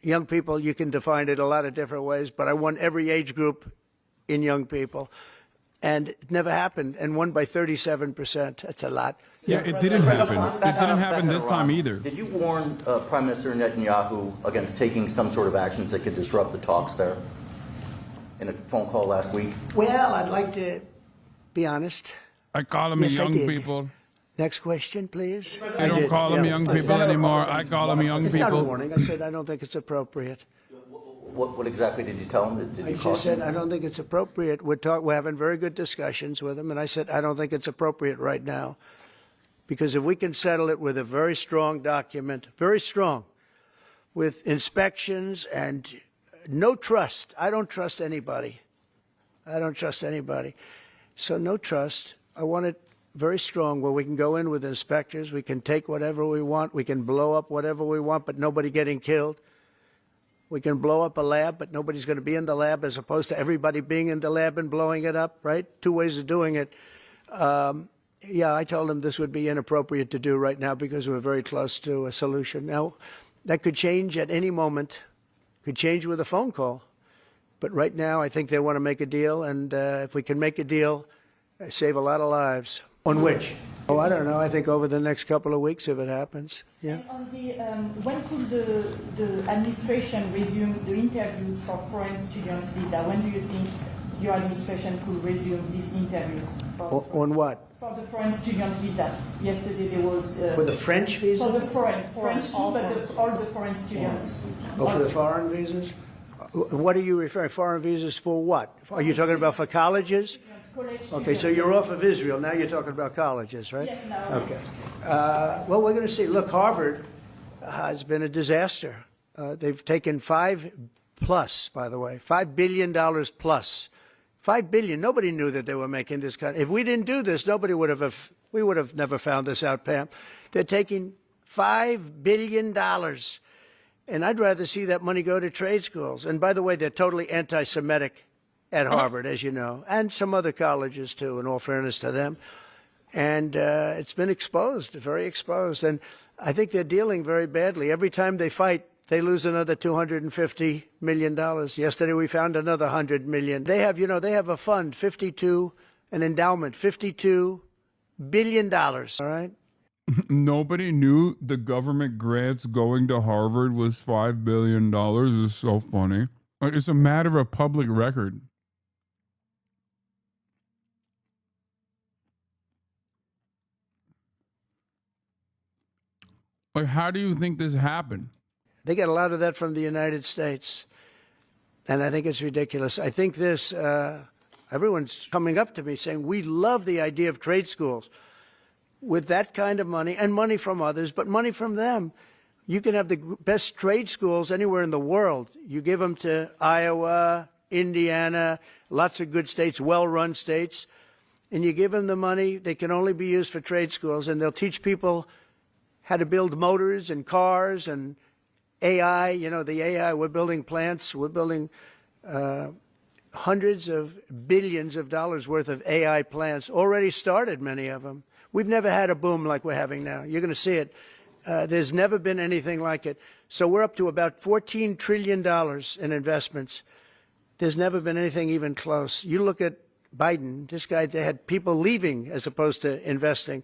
Young people, you can define it a lot of different ways, but I won every age group in young people. And it never happened, and won by 37%. That's a lot. Yeah, it didn't happen. It didn't happen this time either. Did you warn Prime Minister Netanyahu against taking some sort of actions that could disrupt the talks there in a phone call last week? Well, I'd like to be honest. I call them young people. Next question, please. I don't call them young people anymore. I call them young people. It's not a warning. I said I don't think it's appropriate. What exactly did you tell him? Did you I just said I don't think it's appropriate. We're having very good discussions with him, and I said I don't think it's appropriate right now, because if we can settle it with a very strong document, very strong, with inspections and no trust. I don't trust anybody. I don't trust anybody. So no trust. I want it very strong where we can go in with inspectors. We can take whatever we want. We can blow up whatever we want, but nobody getting killed. We can blow up a lab, but nobody's going to be in the lab, as opposed to everybody being in the lab and blowing it up, right? Two ways of doing it. Yeah, I told him this would be inappropriate to do right now because we're very close to a solution. Now, that could change at any moment, could change with a phone call. But right now, I think they want to make a deal, and if we can make a deal, save a lot of lives. On which? Oh, I don't know. I think over the next couple of weeks, if it happens. Yeah. And on the, when could the administration resume the interviews for foreign students visa? When do you think your administration could resume these interviews? On what? For the foreign student visa. Yesterday there was... for the French visa? For the French too, but all the foreign students. Oh, for the foreign visas? What are you referring? Foreign visas for what? Are you talking about for colleges? Okay, so you're off of Israel. Now you're talking about colleges, right? Yes, now. Okay. Well, we're going to see. Look, Harvard has been a disaster. They've taken $5 billion plus. $5 billion. Nobody knew that they were making this kind. If we didn't do this, we would have never found this out, Pam. They're taking $5 billion. And I'd rather see that money go to trade schools. And by the way, they're totally anti-Semitic at Harvard, as you know, and some other colleges, too, in all fairness to them. And it's been exposed, very exposed. And I think they're dealing very badly. Every time they fight, they lose another $250 million. Yesterday, we found another $100 million. They have, they have a fund, an endowment, $52 billion, all right? Nobody knew the government grants going to Harvard was $5 billion. It's so funny. It's a matter of public record. Like, how do you think this happened? They get a lot of that from the United States, and I think it's ridiculous. I think this, everyone's coming up to me saying, we love the idea of trade schools. With that kind of money, and money from others, but money from them, you can have the best trade schools anywhere in the world. You give them to Iowa, Indiana, lots of good states, well-run states, and you give them the money. They can only be used for trade schools, and they'll teach people how to build motors and cars and AI. The AI, we're building plants. We're building hundreds of billions of dollars worth of AI plants, already started, many of them. We've never had a boom like we're having now. You're going to see it. There's never been anything like it. So we're up to about $14 trillion in investments. There's never been anything even close. You look at Biden, this guy, they had people leaving as opposed to investing.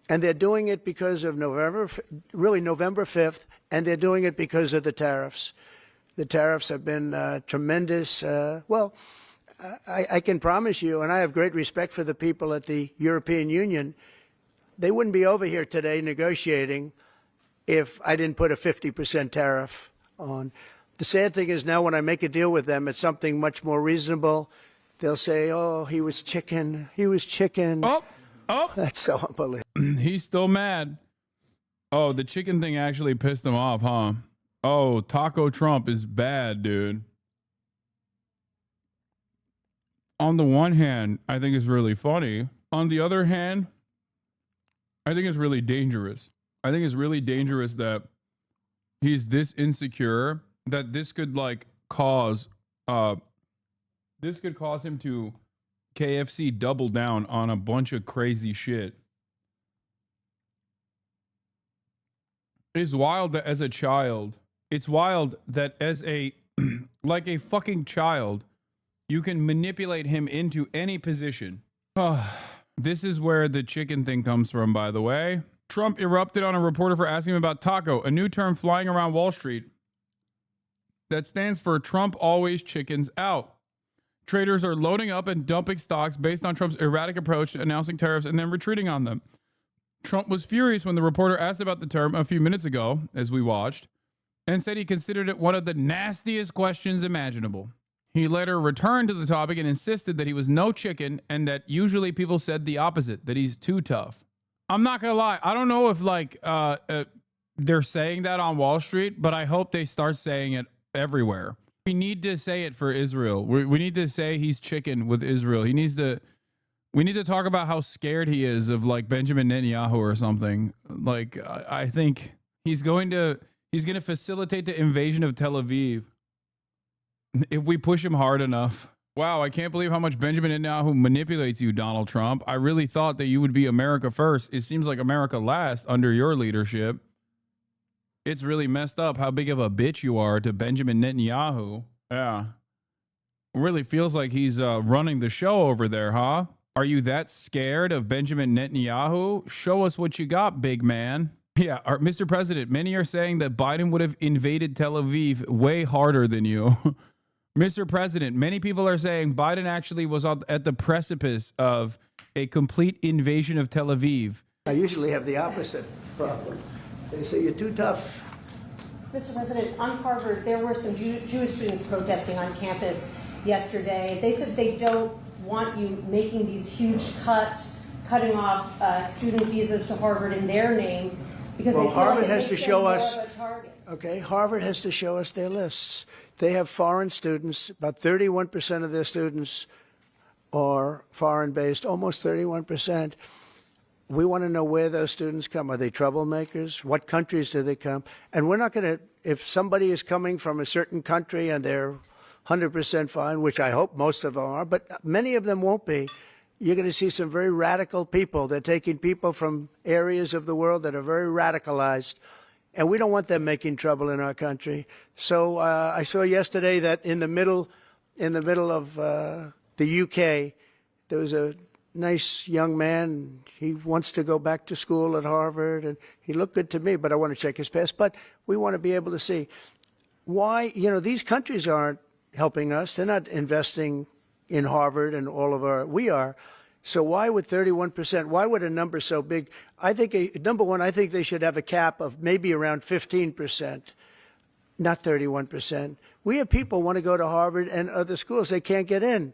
And they're doing it because of November 5th, and they're doing it because of the tariffs. The tariffs have been tremendous. I can promise you, and I have great respect for the people at the European Union, they wouldn't be over here today negotiating if I didn't put a 50% tariff on. The sad thing is now when I make a deal with them, it's something much more reasonable. They'll say, oh, he was chicken. He was chicken. Oh. That's so unbelievable. He's still mad. Oh, the chicken thing actually pissed him off, huh? Oh, Taco Trump is bad, dude. On the one hand, I think it's really funny. On the other hand, I think it's really dangerous. I think it's really dangerous that he's this insecure that this could cause him to KFC double down on a bunch of crazy shit. It's wild that as a child, like a fucking child, you can manipulate him into any position. This is where the chicken thing comes from, by the way. Trump erupted on a reporter for asking him about taco, a new term flying around Wall Street that stands for Trump always chickens out. Traders are loading up and dumping stocks based on Trump's erratic approach to announcing tariffs and then retreating on them. Trump was furious when the reporter asked about the term a few minutes ago, as we watched, and said he considered it one of the nastiest questions imaginable. He later returned to the topic and insisted that he was no chicken and that usually people said the opposite, that he's too tough. I'm not going to lie. I don't know if they're saying that on Wall Street, but I hope they start saying it everywhere. We need to say it for Israel. We need to say he's chicken with Israel. We need to talk about how scared he is of Benjamin Netanyahu or something. I think he's going to He's going to facilitate the invasion of Tel Aviv if we push him hard enough. Wow, I can't believe how much Benjamin Netanyahu manipulates you, Donald Trump. I really thought that you would be America first. It seems like America last under your leadership. It's really messed up how big of a bitch you are to Benjamin Netanyahu. Yeah. Really feels like he's running the show over there, huh? Are you that scared of Benjamin Netanyahu? Show us what you got, big man. Yeah, Mr. President, many are saying that Biden would have invaded Tel Aviv way harder than you. Mr. President, many people are saying Biden actually was at the precipice of a complete invasion of Tel Aviv. I usually have the opposite problem. They say you're too tough. Mr. President, on Harvard, there were some Jewish students protesting on campus yesterday. They said they don't want you making these huge cuts, cutting off student visas to Harvard in their name, because they feel Harvard like it has makes to show them us. more of a target. Okay, Harvard has to show us their lists. They have foreign students. About 31% of their students are foreign-based, almost 31%. We want to know where those students come. Are they troublemakers? What countries do they come? And we're not going to, if somebody is coming from a certain country and they're 100% fine, which I hope most of them are, but many of them won't be, you're going to see some very radical people. They're taking people from areas of the world that are very radicalized, and we don't want them making trouble in our country. So I saw yesterday that in the middle of the UK, there was a nice young man. He wants to go back to school at Harvard, and he looked good to me, but I want to check his past. But we want to be able to see why, these countries aren't helping us. They're not investing in Harvard and all of our, we are. So why would 31%, why would a number so big? I think, number one, I think they should have a cap of maybe around 15%, not 31%. We have people who want to go to Harvard and other schools. They can't get in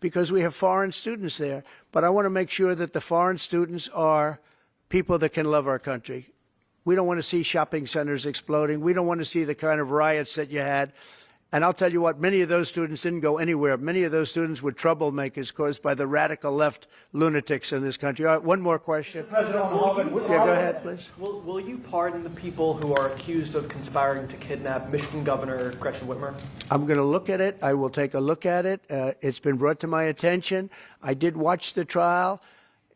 because we have foreign students there. But I want to make sure that the foreign students are people that can love our country. We don't want to see shopping centers exploding. We don't want to see the kind of riots that you had. And I'll tell you what, many of those students didn't go anywhere. Many of those students were troublemakers caused by the radical left lunatics in this country. All right, one more question. President, yeah, go ahead, please. Will you pardon the people who are accused of conspiring to kidnap Michigan Governor Gretchen Whitmer? I'm going to look at it. I will take a look at it. It's been brought to my attention. I did watch the trial.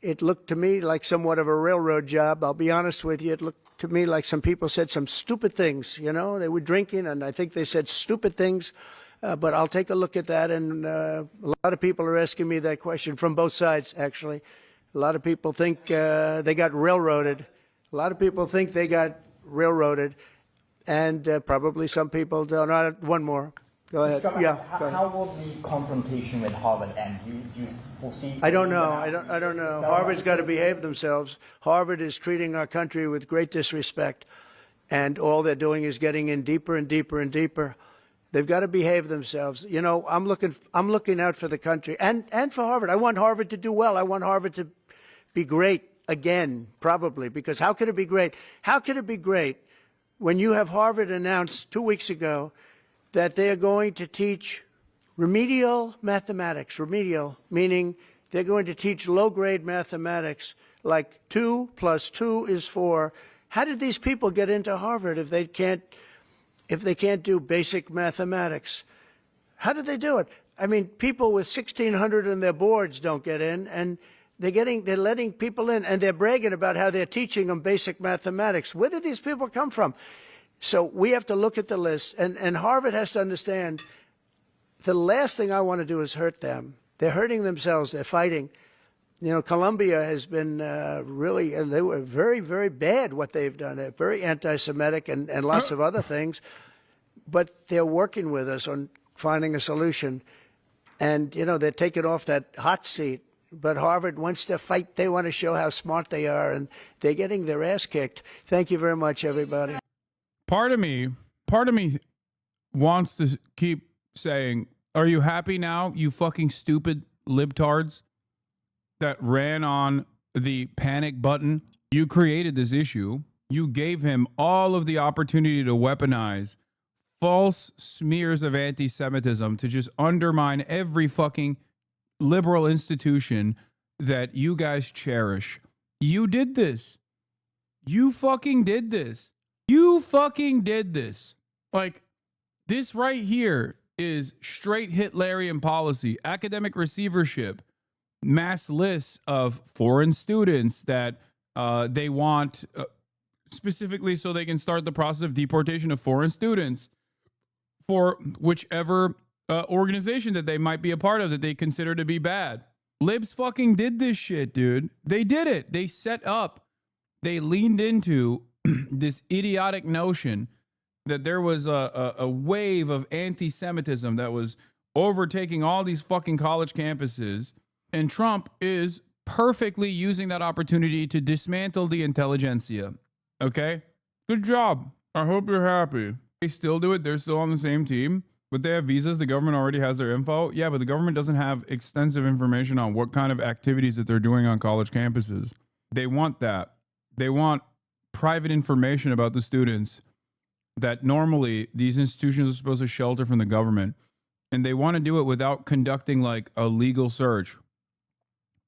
It looked to me like somewhat of a railroad job. I'll be honest with you. It looked to me like some people said some stupid things. They were drinking, and I think they said stupid things. But I'll take a look at that. And a lot of people are asking me that question from both sides, actually. A lot of people think they got railroaded. A lot of people think they got railroaded. And probably some people don't. One more. Go ahead. How will the confrontation with Harvard end? You will see. I don't know. I don't know. Harvard's got to behave themselves. Harvard is treating our country with great disrespect, and all they're doing is getting in deeper and deeper and deeper. They've got to behave themselves. I'm looking out for the country and for Harvard. I want Harvard to do well. I want Harvard to be great again, probably, because how could it be great? How could it be great when you have Harvard announced 2 weeks ago that they're going to teach remedial mathematics, remedial, meaning they're going to teach low-grade mathematics, like 2 + 2 is 4. How did these people get into Harvard if they can't do basic mathematics? How did they do it? I mean, people with 1,600 on their boards don't get in, and they're letting people in, and they're bragging about how they're teaching them basic mathematics. Where did these people come from? So we have to look at the list, and Harvard has to understand the last thing I want to do is hurt them. They're hurting themselves. They're fighting. Columbia has been really, and they were very, very bad what they've done. They're very anti-Semitic and lots of other things. But they're working with us on finding a solution. And, they're taking off that hot seat. But Harvard wants to fight. They want to show how smart they are, and they're getting their ass kicked. Thank you very much, everybody. Part of me wants to keep saying, are you happy now, you fucking stupid libtards that ran on the panic button? You created this issue. You gave him all of the opportunity to weaponize false smears of anti-Semitism to just undermine every fucking liberal institution that you guys cherish. You did this. You fucking did this. You fucking did this. Like, this right here is straight Hitlerian policy, academic receivership, mass lists of foreign students that they want specifically so they can start the process of deportation of foreign students for whichever organization that they might be a part of that they consider to be bad. Libs fucking did this shit, dude. They did it. They set up, they leaned into this idiotic notion that there was a wave of anti-Semitism that was overtaking all these fucking college campuses. And Trump is perfectly using that opportunity to dismantle the intelligentsia. Okay? Good job. I hope you're happy. They still do it. They're still on the same team, but they have visas. The government already has their info. Yeah, but the government doesn't have extensive information on what kind of activities that they're doing on college campuses. They want that. They want private information about the students that normally these institutions are supposed to shelter from the government. And they want to do it without conducting like a legal search.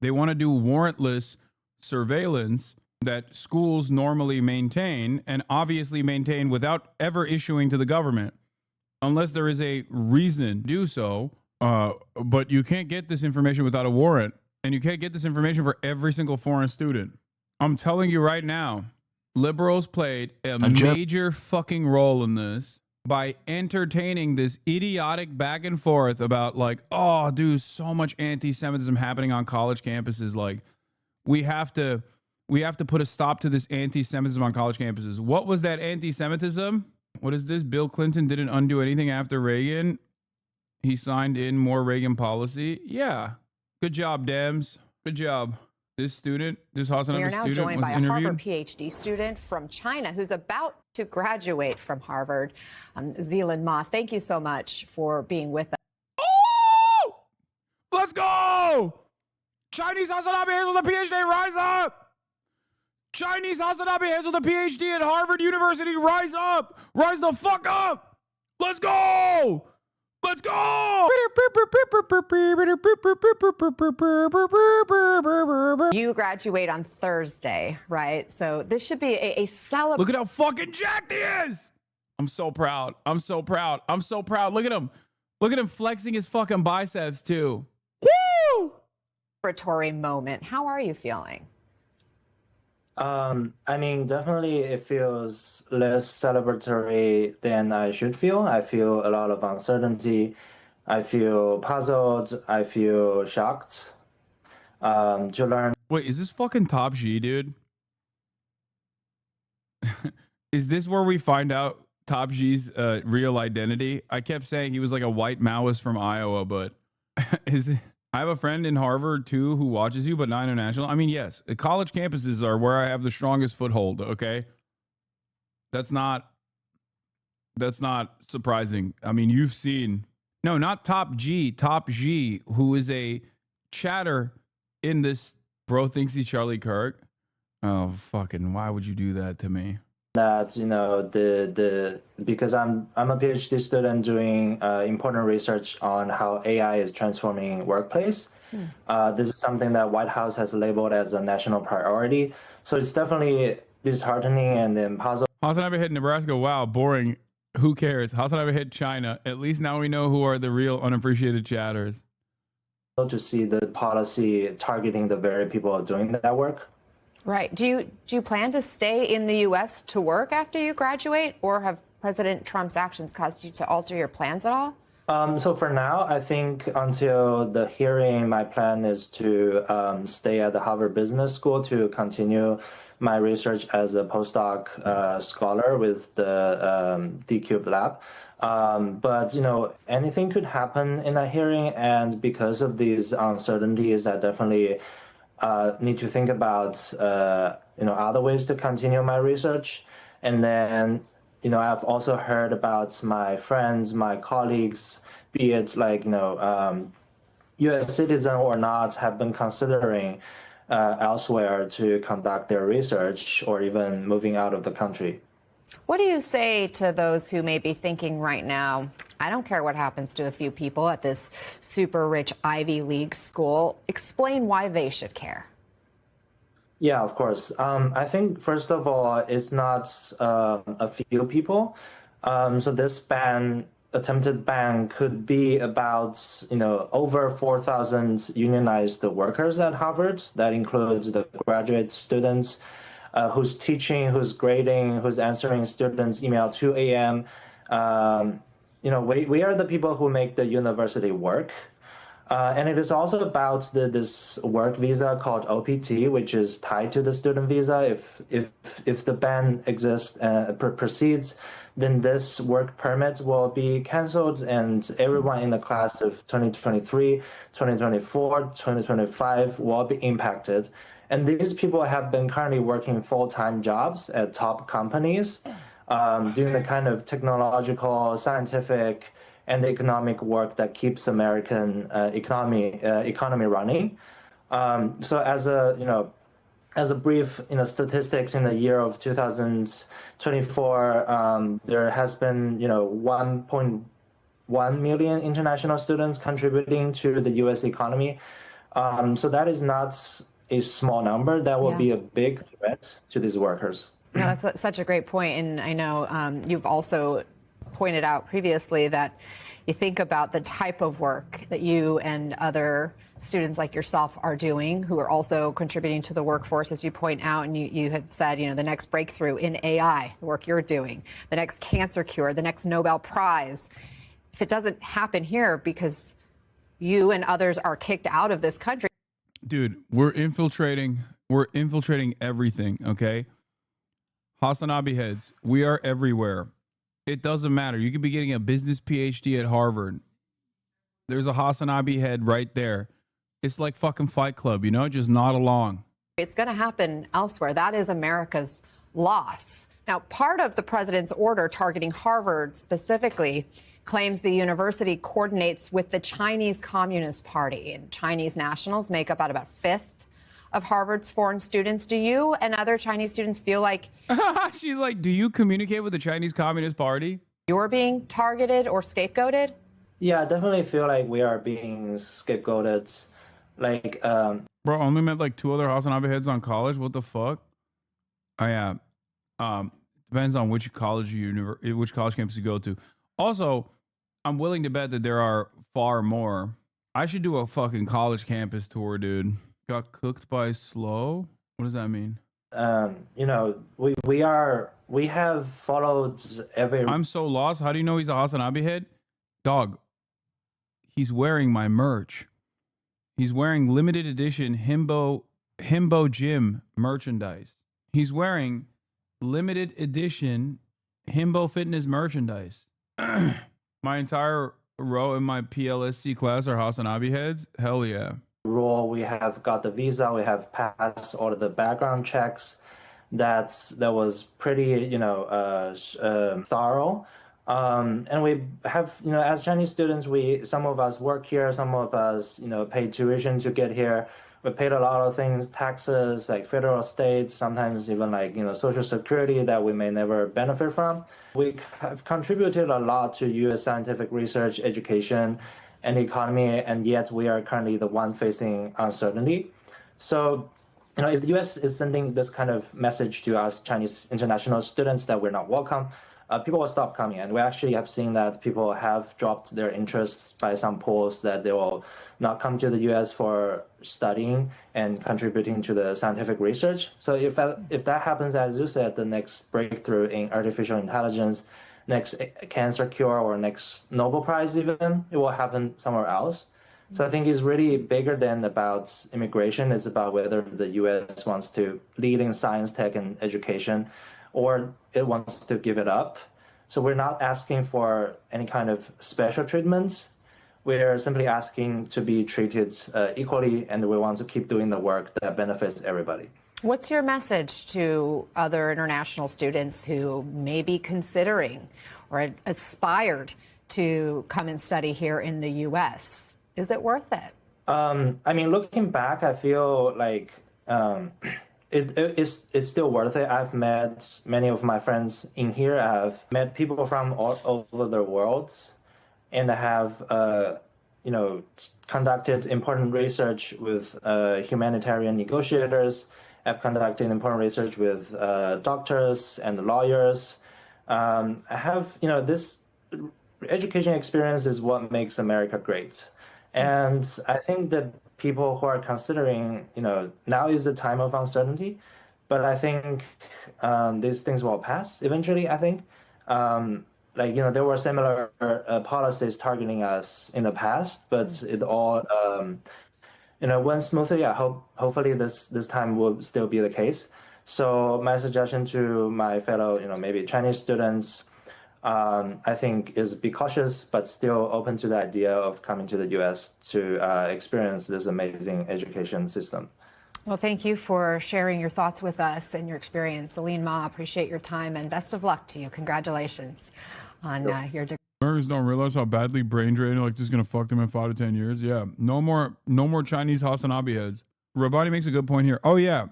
They want to do warrantless surveillance that schools normally maintain and obviously maintain without ever issuing to the government, unless there is a reason to do so. But you can't get this information without a warrant, and you can't get this information for every single foreign student. I'm telling you right now, liberals played a major fucking role in this by entertaining this idiotic back and forth about like, oh, dude, so much anti-Semitism happening on college campuses. Like, we have to put a stop to this anti-Semitism on college campuses. What was that anti-Semitism? What is this? Bill Clinton didn't undo anything after Reagan. He signed in more Reagan policy. Yeah. Good job, Dems. Good job. This student, this Hasanabi student, we are now joined by a interviewed. Harvard PhD student from China who's about to graduate from Harvard. Zealand Ma, thank you so much for being with us. Oh! Let's go! Chinese Hasanabi hands with a PhD, rise up! Chinese Hasanabi hands with a PhD at Harvard University, rise up! Rise the fuck up! Let's go! Let's go! You graduate on Thursday, right? So this should be a celebration. Look at how fucking jacked he is! I'm so proud. I'm so proud. I'm so proud. Look at him. Look at him flexing his fucking biceps too. Woo! Celebratory moment. How are you feeling? I mean, definitely it feels less celebratory than I should feel. I feel a lot of uncertainty. I feel puzzled. I feel shocked to learn. Wait, is this fucking Top G, dude? Is this where we find out Top G's real identity? I kept saying he was like a white Maoist from Iowa, but is it? I have a friend in Harvard, too, who watches you, but not international. I mean, yes, college campuses are where I have the strongest foothold, okay? That's not surprising. I mean, you've seen... No, not Top G, who is a chatter in this... Bro thinks he's Charlie Kirk. Oh, fucking, why would you do that to me? That, you know, because I'm a PhD student doing important research on how AI is transforming workplace. This is something that White House has labeled as a national priority. So it's definitely disheartening and impossible. Hasanabi hit Nebraska. Wow, boring. Who cares? Hasanabi hit China. At least now we know who are the real unappreciated chatters. To see the policy targeting the very people doing that work. Right. Do you plan to stay in the U.S. to work after you graduate, or have President Trump's actions caused you to alter your plans at all? So for now, I think until the hearing, my plan is to stay at the Harvard Business School to continue my research as a postdoc scholar with the D-Cube lab. But, you know, anything could happen in that hearing. And because of these uncertainties, I definitely need to think about, other ways to continue my research. And then, you know, I've also heard about my friends, my colleagues, be it like, U.S. citizen or not, have been considering elsewhere to conduct their research or even moving out of the country. What do you say to those who may be thinking right now, I don't care what happens to a few people at this super rich Ivy League school. Explain why they should care. Yeah, of course. I think first of all, it's not a few people. So this attempted ban could be about over 4,000 unionized workers at Harvard. That includes the graduate students who's teaching, who's grading, who's answering students' email 2 a.m. We are the people who make the university work. And it is also about this work visa called OPT, which is tied to the student visa. If the ban exists proceeds, then this work permit will be canceled, and everyone in the class of 2023, 2024, 2025 will be impacted. And these people have been currently working full-time jobs at top companies, doing the kind of technological, scientific, and economic work that keeps American economy running. So as a brief statistics in the year of 2024, there has been 1.1 million international students contributing to the U.S. economy. So that is not a small number. That will be a big threat to these workers. No, that's such a great point. And I know you've also pointed out previously that you think about the type of work that you and other students like yourself are doing, who are also contributing to the workforce, as you point out, and you have said, the next breakthrough in AI, the work you're doing, the next cancer cure, the next Nobel Prize. If it doesn't happen here because you and others are kicked out of this country. Dude, we're infiltrating everything, okay? Hasanabi heads, we are everywhere. It doesn't matter. You could be getting a business PhD at Harvard. There's a Hasanabi head right there. It's like fucking Fight Club, just nod along. It's going to happen elsewhere. That is America's loss. Now, part of the president's order targeting Harvard specifically claims the university coordinates with the Chinese Communist Party, and Chinese nationals make up about a fifth of Harvard's foreign students. Do you and other Chinese students feel like... She's like, do you communicate with the Chinese Communist Party? You're being targeted or scapegoated? Yeah, I definitely feel like we are being scapegoated. Like, Bro, I only met like 2 other Hasanabi heads on college. What the fuck? Oh, yeah. Depends on which college campus you go to. Also, I'm willing to bet that there are far more. I should do a fucking college campus tour, dude. Got cooked by slow? What does that mean? We have followed every... I'm so lost. How do you know he's a Hasanabi head? Dog, he's wearing my merch. He's wearing limited edition Himbo Gym merchandise. He's wearing limited edition Himbo Fitness merchandise. My entire row in my PLSC class are Hasanabi heads. Hell yeah. Rule, we have got the visa, we have passed all of the background checks. That was pretty thorough, and we have as Chinese students, some of us work here, some of us pay tuition to get here. We paid a lot of things, taxes, like federal, state, sometimes even like social security that we may never benefit from. We have contributed a lot to U.S. scientific research, education, and economy, and yet we are currently the one facing uncertainty. So, if the U.S. is sending this kind of message to us Chinese international students that we're not welcome, people will stop coming. And we actually have seen that people have dropped their interests by some polls that they will not come to the U.S. for studying and contributing to the scientific research. So if that happens, as you said, the next breakthrough in artificial intelligence, next cancer cure, or next Nobel Prize even, it will happen somewhere else. So I think it's really bigger than about immigration. It's about whether the U.S. wants to lead in science, tech, and education, or it wants to give it up. So we're not asking for any kind of special treatment. We're simply asking to be treated equally, and we want to keep doing the work that benefits everybody. What's your message to other international students who may be considering or aspired to come and study here in the U.S.? Is it worth it? Looking back, I feel like it's still worth it. I've met many of my friends in here. I've met people from all over the world, and I have conducted important research with humanitarian negotiators I've conducted important research with doctors and lawyers. I have, this education experience is what makes America great. And I think that people who are considering, now is the time of uncertainty, but I think these things will pass eventually, I think. There were similar policies targeting us in the past, but it all, went smoothly. I hopefully this time will still be the case. So my suggestion to my fellow, maybe Chinese students, I think is be cautious, but still open to the idea of coming to the U.S. to experience this amazing education system. Well, thank you for sharing your thoughts with us and your experience. Celine Ma, appreciate your time and best of luck to you. Congratulations on your degree. Americans don't realize how badly brain drained, like this is going to fuck them in 5 to 10 years. Yeah. No more Chinese Hasanabi heads. Rabani makes a good point here. Oh, yeah.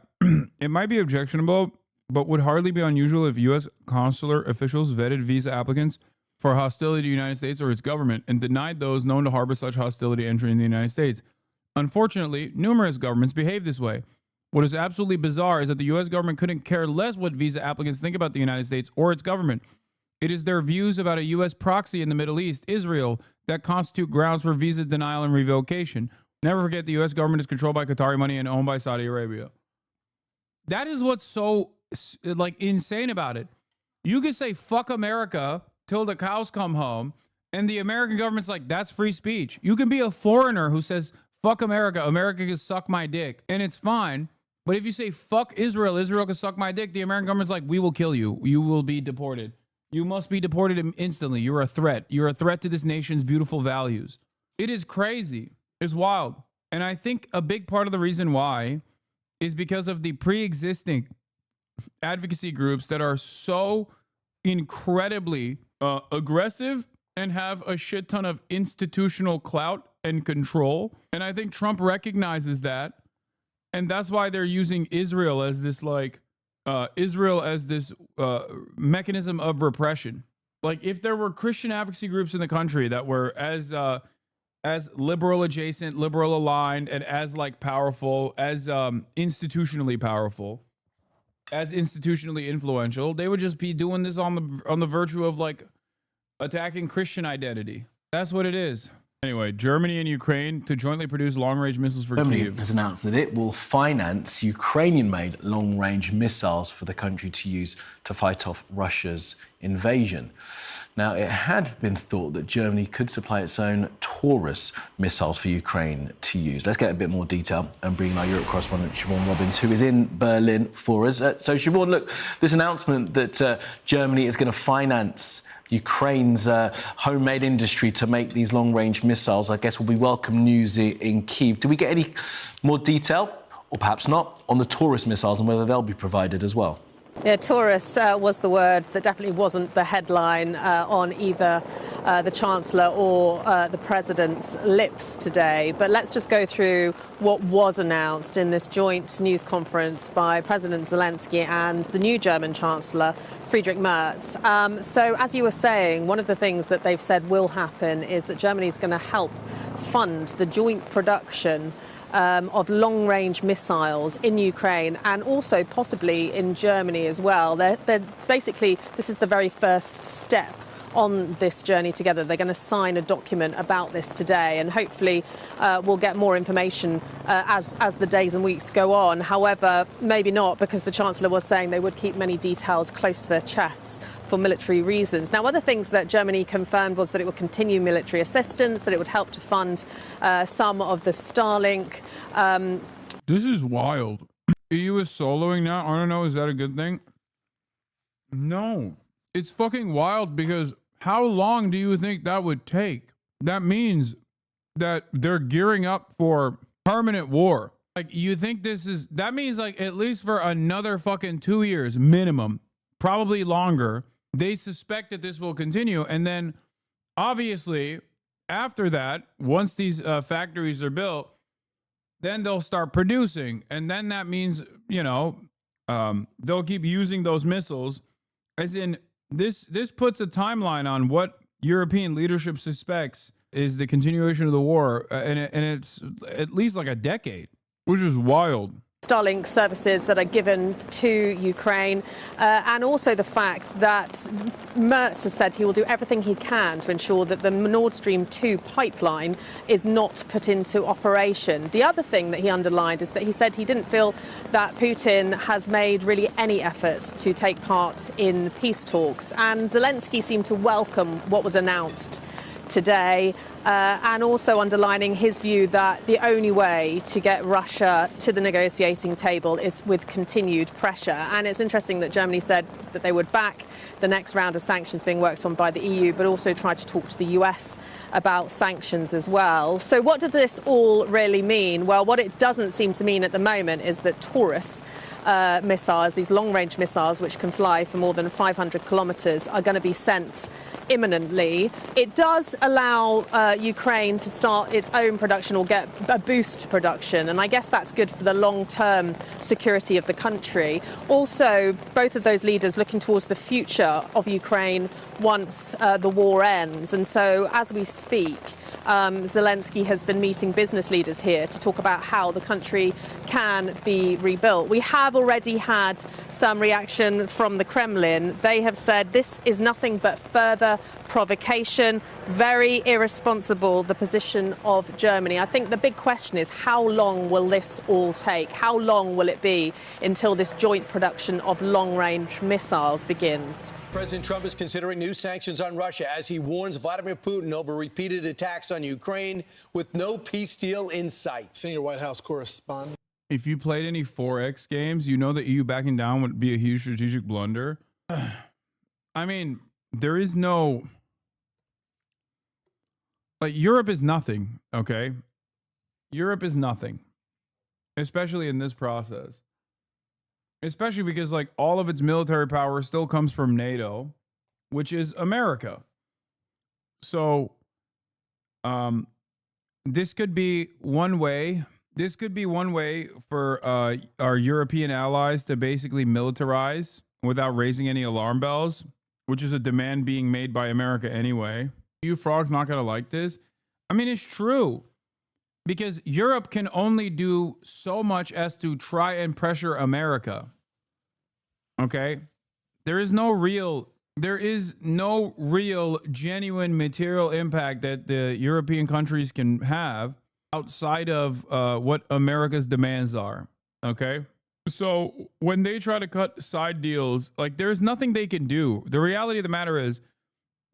It might be objectionable, but would hardly be unusual if U.S. consular officials vetted visa applicants for hostility to the United States or its government and denied those known to harbor such hostility entering the United States. Unfortunately, numerous governments behave this way. What is absolutely bizarre is that the U.S. government couldn't care less what visa applicants think about the United States or its government. It is their views about a U.S. proxy in the Middle East, Israel, that constitute grounds for visa denial and revocation. Never forget the U.S. government is controlled by Qatari money and owned by Saudi Arabia. That is what's so insane about it. You could say fuck America till the cows come home, and the American government's like, that's free speech. You can be a foreigner who says fuck America, America can suck my dick, and it's fine. But if you say fuck Israel, Israel can suck my dick, the American government's like, we will kill you. You will be deported. You must be deported instantly. You're a threat. You're a threat to this nation's beautiful values. It is crazy. It's wild. And I think a big part of the reason why is because of the pre-existing advocacy groups that are so incredibly aggressive and have a shit ton of institutional clout and control. And I think Trump recognizes that. And that's why they're using Israel as this mechanism of repression. Like, if there were Christian advocacy groups in the country that were as liberal adjacent, liberal aligned, and as powerful, as institutionally powerful, as institutionally influential, they would just be doing this on the virtue of attacking Christian identity. That's what it is. Anyway, Germany and Ukraine to jointly produce long-range missiles for Germany Kyiv. has announced that it will finance Ukrainian-made long-range missiles for the country to use to fight off Russia's invasion. Now, it had been thought that Germany could supply its own Taurus missiles for Ukraine to use. Let's get a bit more detail and bring in our Europe correspondent, Siobhan Robbins, who is in Berlin for us. So, Siobhan, look, this announcement that Germany is going to finance Ukraine's homemade industry to make these long-range missiles, I guess, will be welcome news in Kyiv. Do we get any more detail, or perhaps not, on the Taurus missiles and whether they'll be provided as well? Yeah, Taurus was the word that definitely wasn't the headline on either the Chancellor or the President's lips today. But let's just go through what was announced in this joint news conference by President Zelensky and the new German Chancellor, Friedrich Merz. So, as you were saying, one of the things that they've said will happen is that Germany is going to help fund the joint production of long-range missiles in Ukraine and also possibly in Germany as well. They're basically, this is the very first step on this journey together. They're going to sign a document about this today, and hopefully we'll get more information as the days and weeks go on. However, maybe not, because the Chancellor was saying they would keep many details close to their chests for military reasons. Now, other things that Germany confirmed was that it would continue military assistance, that it would help to fund some of the Starlink. This is wild. EU is soloing now. I don't know. Is that a good thing? No. It's fucking wild, because how long do you think that would take? That means that they're gearing up for permanent war. You think that means at least for another fucking 2 years minimum, probably longer. They suspect that this will continue. And then obviously after that, once these factories are built, then they'll start producing. And then that means, they'll keep using those missiles. As in, this puts a timeline on what European leadership suspects is the continuation of the war. And it's at least a decade, which is wild. Starlink services that are given to Ukraine, and also the fact that Merz has said he will do everything he can to ensure that the Nord Stream 2 pipeline is not put into operation. The other thing that he underlined is that he said he didn't feel that Putin has made really any efforts to take part in peace talks, and Zelensky seemed to welcome what was announced today, and also underlining his view that the only way to get Russia to the negotiating table is with continued pressure. And it's interesting that Germany said that they would back the next round of sanctions being worked on by the EU, but also try to talk to the US about sanctions as well. So what does this all really mean? Well, what it doesn't seem to mean at the moment is that Taurus missiles, these long-range missiles which can fly for more than 500 kilometers, are going to be sent imminently. It does allow Ukraine to start its own production or get a boost to production, and I guess that's good for the long-term security of the country. Also, both of those leaders looking towards the future of Ukraine once the war ends, and so as we speak, Zelensky has been meeting business leaders here to talk about how the country can be rebuilt. We have already had some reaction from the Kremlin. They have said this is nothing but further provocation, very irresponsible, the position of Germany. I think the big question is, how long will this all take? How long will it be until this joint production of long-range missiles begins? President Trump is considering new sanctions on Russia as he warns Vladimir Putin over repeated attacks on Ukraine with no peace deal in sight. Senior White House correspondent. If you played any 4X games, you know that EU backing down would be a huge strategic blunder. I mean, there is no... Like, Europe is nothing, okay? Europe is nothing, especially in this process. Especially because, like, all of its military power still comes from NATO, which is America. So, this could be one way. This could be one way for our European allies to basically militarize without raising any alarm bells, which is a demand being made by America anyway. You frogs not going to like this? I mean, it's true. Because Europe can only do so much as to try and pressure America. Okay? There is no real genuine material impact that the European countries can have outside of what America's demands are. Okay? So when they try to cut side deals, like, there's nothing they can do. The reality of the matter is,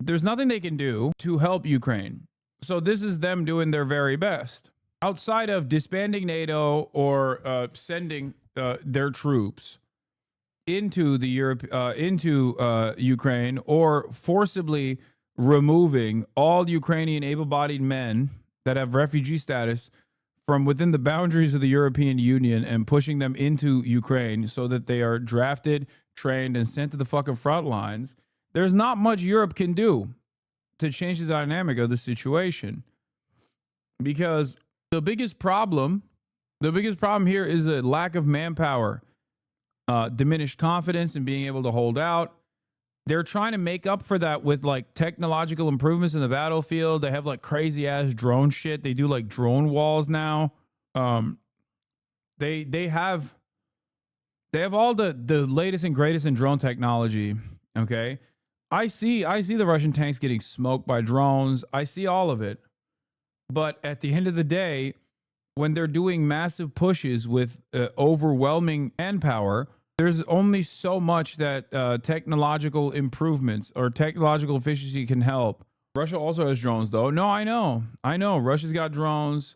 there's nothing they can do to help Ukraine. So this is them doing their very best. Outside of disbanding NATO or sending their troops into Ukraine, or forcibly removing all Ukrainian able-bodied men that have refugee status from within the boundaries of the European Union and pushing them into Ukraine so that they are drafted, trained, and sent to the fucking front lines. There's not much Europe can do to change the dynamic of the situation, because the biggest problem here is a lack of manpower, diminished confidence in being able to hold out. They're trying to make up for that with, like, technological improvements in the battlefield. They have, like, crazy ass drone shit. They do, like, drone walls now. They have all the latest and greatest in drone technology. Okay. I see the Russian tanks getting smoked by drones. I see all of it. But at the end of the day, when they're doing massive pushes with overwhelming manpower, there's only so much that technological improvements or technological efficiency can help. Russia also has drones, though. No, I know. Russia's got drones.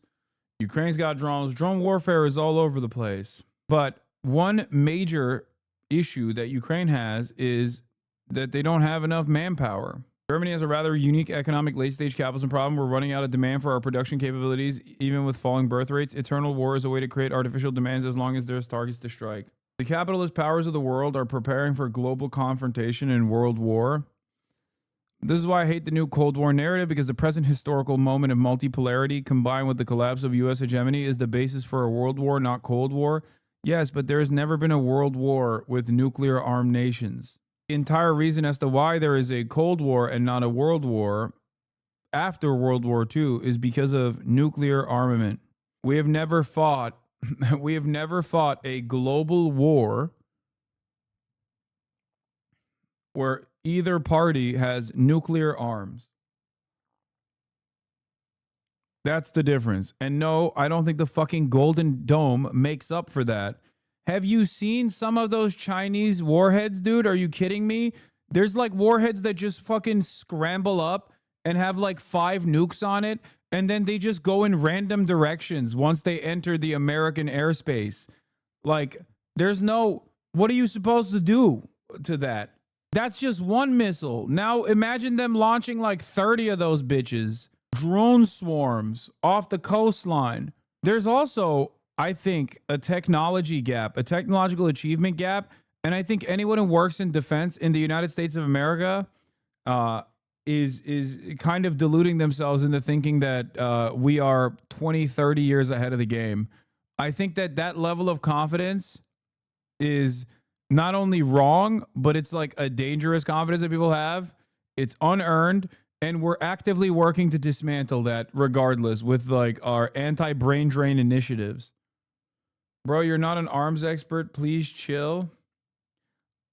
Ukraine's got drones. Drone warfare is all over the place. But one major issue that Ukraine has is that they don't have enough manpower. Germany has a rather unique economic late-stage capitalism problem. We're running out of demand for our production capabilities, even with falling birth rates. Eternal war is a way to create artificial demands as long as there's targets to strike. The capitalist powers of the world are preparing for global confrontation and world war. This is why I hate the new Cold War narrative, because the present historical moment of multipolarity combined with the collapse of U.S. hegemony is the basis for a world war, not Cold War. Yes, but there has never been a world war with nuclear-armed nations. The entire reason as to why there is a Cold War and not a World War after World War II is because of nuclear armament. We have never fought We have never fought a global war where either party has nuclear arms. That's the difference. And no, I don't think the fucking Golden Dome makes up for that. Have you seen some of those Chinese warheads, dude? Are you kidding me? There's like warheads that just fucking scramble up and have like 5 nukes on it, and then they just go in random directions once they enter the American airspace. Like, there's no, what are you supposed to do to that? That's just one missile. Now imagine them launching like 30 of those bitches. Drone swarms off the coastline. There's also, I think, a technology gap, a technological achievement gap. And I think anyone who works in defense in the United States of America is kind of deluding themselves into thinking that we are 20, 30 years ahead of the game. I think that that level of confidence is not only wrong, but it's like a dangerous confidence that people have. It's unearned. And we're actively working to dismantle that regardless with like our anti-brain drain initiatives. Bro, you're not an arms expert. Please chill.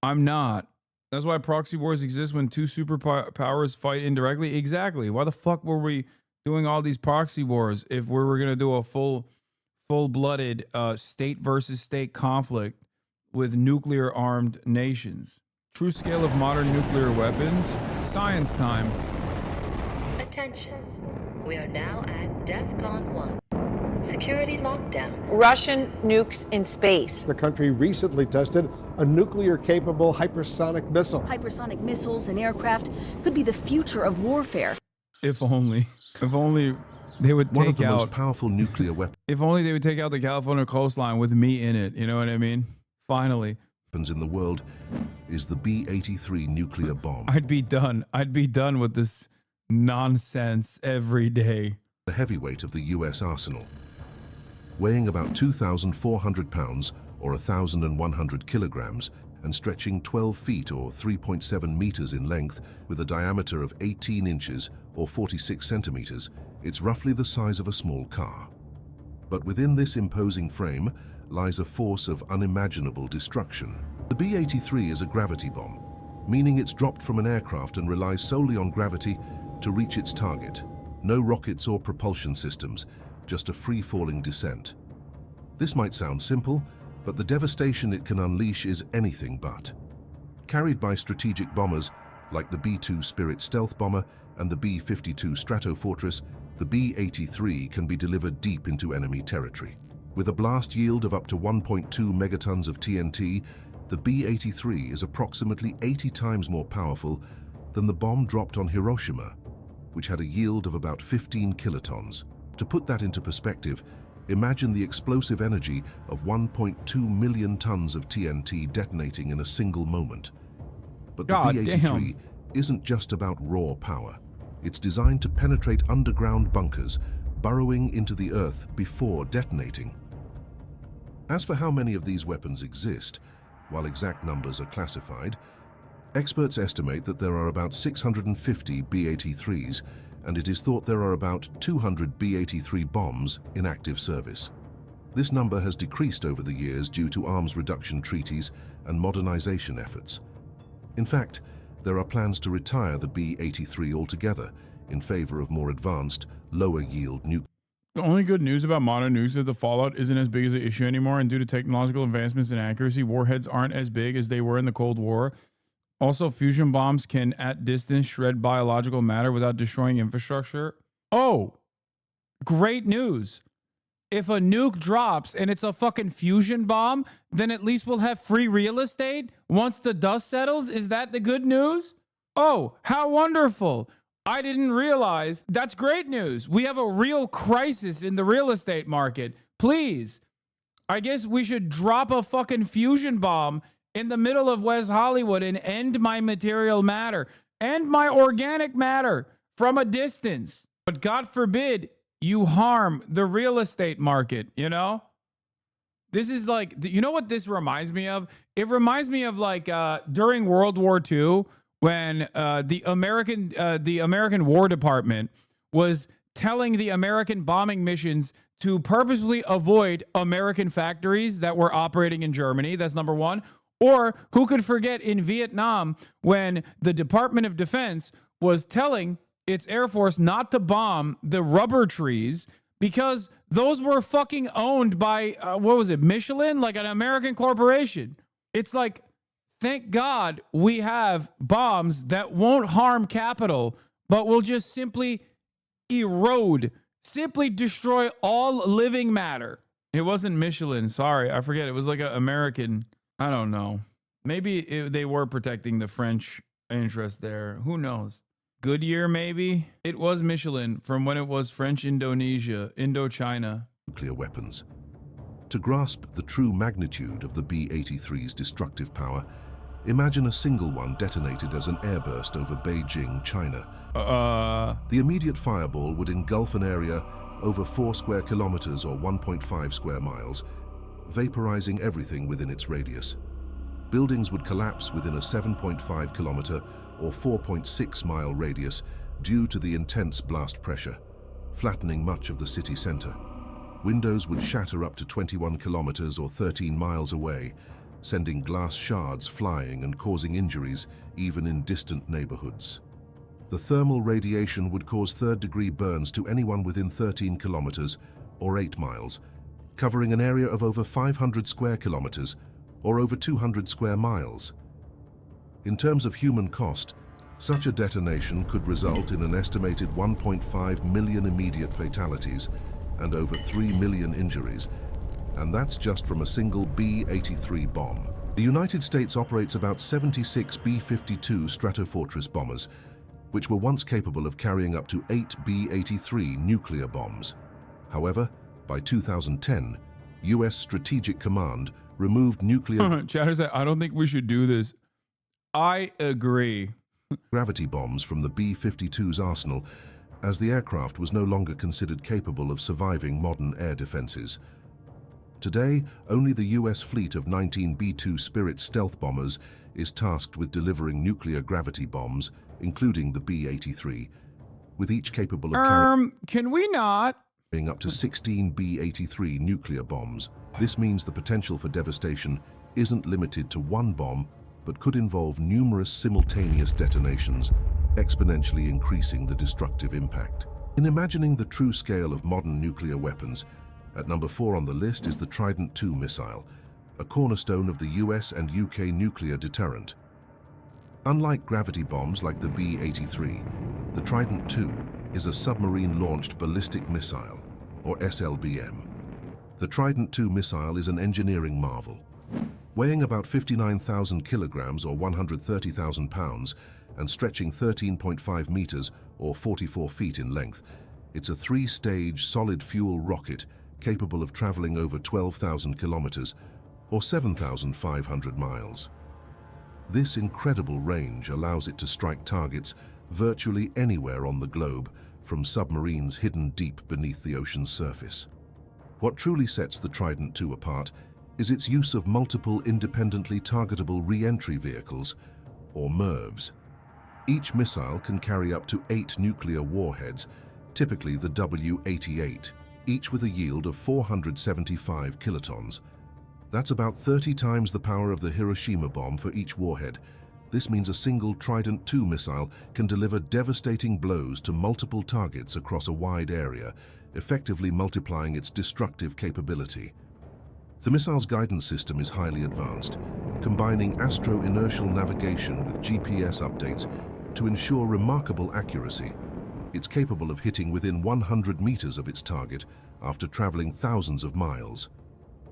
I'm not. That's why proxy wars exist when 2 superpowers fight indirectly. Exactly. Why the fuck were we doing all these proxy wars if we were going to do a full-blooded state versus state conflict with nuclear armed nations? True scale of modern nuclear weapons. Science time. Attention. We are now at DEFCON 1. Security lockdown. Russian nukes in space. The country recently tested a nuclear-capable hypersonic missile. Hypersonic missiles and aircraft could be the future of warfare. If only they would one of take the out most powerful nuclear weapons. If only they would take out the California coastline with me in it. You know what I mean? Finally. In the world is the B-83 nuclear bomb. I'd be done. I'd be done with this nonsense every day. The heavyweight of the U.S. arsenal. Weighing about 2,400 pounds or 1,100 kilograms and stretching 12 feet or 3.7 meters in length with a diameter of 18 inches or 46 centimeters, it's roughly the size of a small car. But within this imposing frame lies a force of unimaginable destruction. The B-83 is a gravity bomb, meaning it's dropped from an aircraft and relies solely on gravity to reach its target. No rockets or propulsion systems, just a free-falling descent. This might sound simple, but the devastation it can unleash is anything but. Carried by strategic bombers like the B-2 Spirit stealth bomber and the B-52 Stratofortress, the B-83 can be delivered deep into enemy territory. With a blast yield of up to 1.2 megatons of TNT, the B-83 is approximately 80 times more powerful than the bomb dropped on Hiroshima, which had a yield of about 15 kilotons. To put that into perspective, imagine the explosive energy of 1.2 million tons of TNT detonating in a single moment. But the B-83 isn't just about raw power. It's designed to penetrate underground bunkers, burrowing into the earth before detonating. As for how many of these weapons exist, while exact numbers are classified, experts estimate that there are about 650 B-83s, and it is thought there are about 200 B-83 bombs in active service. This number has decreased over the years due to arms reduction treaties and modernization efforts. In fact, there are plans to retire the B-83 altogether in favor of more advanced, lower-yield nuclear. The only good news about modern nukes is that the fallout isn't as big as an issue anymore, and due to technological advancements and accuracy, warheads aren't as big as they were in the Cold War. Also, fusion bombs can, at distance, shred biological matter without destroying infrastructure. Oh, great news. If a nuke drops and it's a fucking fusion bomb, then at least we'll have free real estate once the dust settles. Is that the good news? Oh, how wonderful. I didn't realize. That's great news. We have a real crisis in the real estate market. Please, I guess we should drop a fucking fusion bomb in the middle of West Hollywood and end my material matter, end my organic matter from a distance. But God forbid you harm the real estate market, you know? This is like, you know what this reminds me of? It reminds me of like during World War II when the American War Department was telling the American bombing missions to purposely avoid American factories that were operating in Germany. That's number one. Or who could forget in Vietnam when the Department of Defense was telling its Air Force not to bomb the rubber trees because those were fucking owned by, what was it, Michelin? Like an American corporation. It's like, thank God we have bombs that won't harm capital, but will just simply erode, simply destroy all living matter. It wasn't Michelin. Sorry, I forget. It was like an American, I don't know. Maybe they were protecting the French interest there. Who knows? Goodyear, maybe? It was Michelin from when it was French Indonesia, Indochina. Nuclear weapons. To grasp the true magnitude of the B-83's destructive power, imagine a single one detonated as an airburst over Beijing, China. The immediate fireball would engulf an area over 4 square kilometers or 1.5 square miles, vaporizing everything within its radius. Buildings would collapse within a 7.5 kilometer or 4.6 mile radius due to the intense blast pressure, flattening much of the city center. Windows would shatter up to 21 kilometers or 13 miles away, sending glass shards flying and causing injuries even in distant neighborhoods. The thermal radiation would cause third-degree burns to anyone within 13 kilometers or 8 miles, covering an area of over 500 square kilometers or over 200 square miles. In terms of human cost, such a detonation could result in an estimated 1.5 million immediate fatalities and over 3 million injuries, and that's just from a single B-83 bomb. The United States operates about 76 B-52 Stratofortress bombers, which were once capable of carrying up to 8 B-83 nuclear bombs. However, by 2010, U.S. Strategic Command removed nuclear... Chatter said, I don't think we should do this. I agree. Gravity bombs from the B-52's arsenal, as the aircraft was no longer considered capable of surviving modern air defenses. Today, only the U.S. fleet of 19 B-2 Spirit stealth bombers is tasked with delivering nuclear gravity bombs, including the B-83, with each capable of can we not? carrying up to 16 B-83 nuclear bombs. This means the potential for devastation isn't limited to one bomb, but could involve numerous simultaneous detonations, exponentially increasing the destructive impact. In imagining the true scale of modern nuclear weapons, at number 4 on the list is the Trident II missile, a cornerstone of the US and UK nuclear deterrent. Unlike gravity bombs like the B-83, the Trident II is a submarine-launched ballistic missile, or SLBM. The Trident II missile is an engineering marvel. Weighing about 59,000 kilograms or 130,000 pounds and stretching 13.5 meters or 44 feet in length, it's a 3-stage solid-fuel rocket capable of traveling over 12,000 kilometers or 7,500 miles. This incredible range allows it to strike targets virtually anywhere on the globe, from submarines hidden deep beneath the ocean's surface. What truly sets the Trident II apart is its use of multiple independently targetable re-entry vehicles, or MIRVs. Each missile can carry up to 8 nuclear warheads, typically the W-88, each with a yield of 475 kilotons. That's about 30 times the power of the Hiroshima bomb for each warhead. This means a single Trident II missile can deliver devastating blows to multiple targets across a wide area, effectively multiplying its destructive capability. The missile's guidance system is highly advanced, combining astro-inertial navigation with GPS updates to ensure remarkable accuracy. It's capable of hitting within 100 meters of its target after traveling thousands of miles.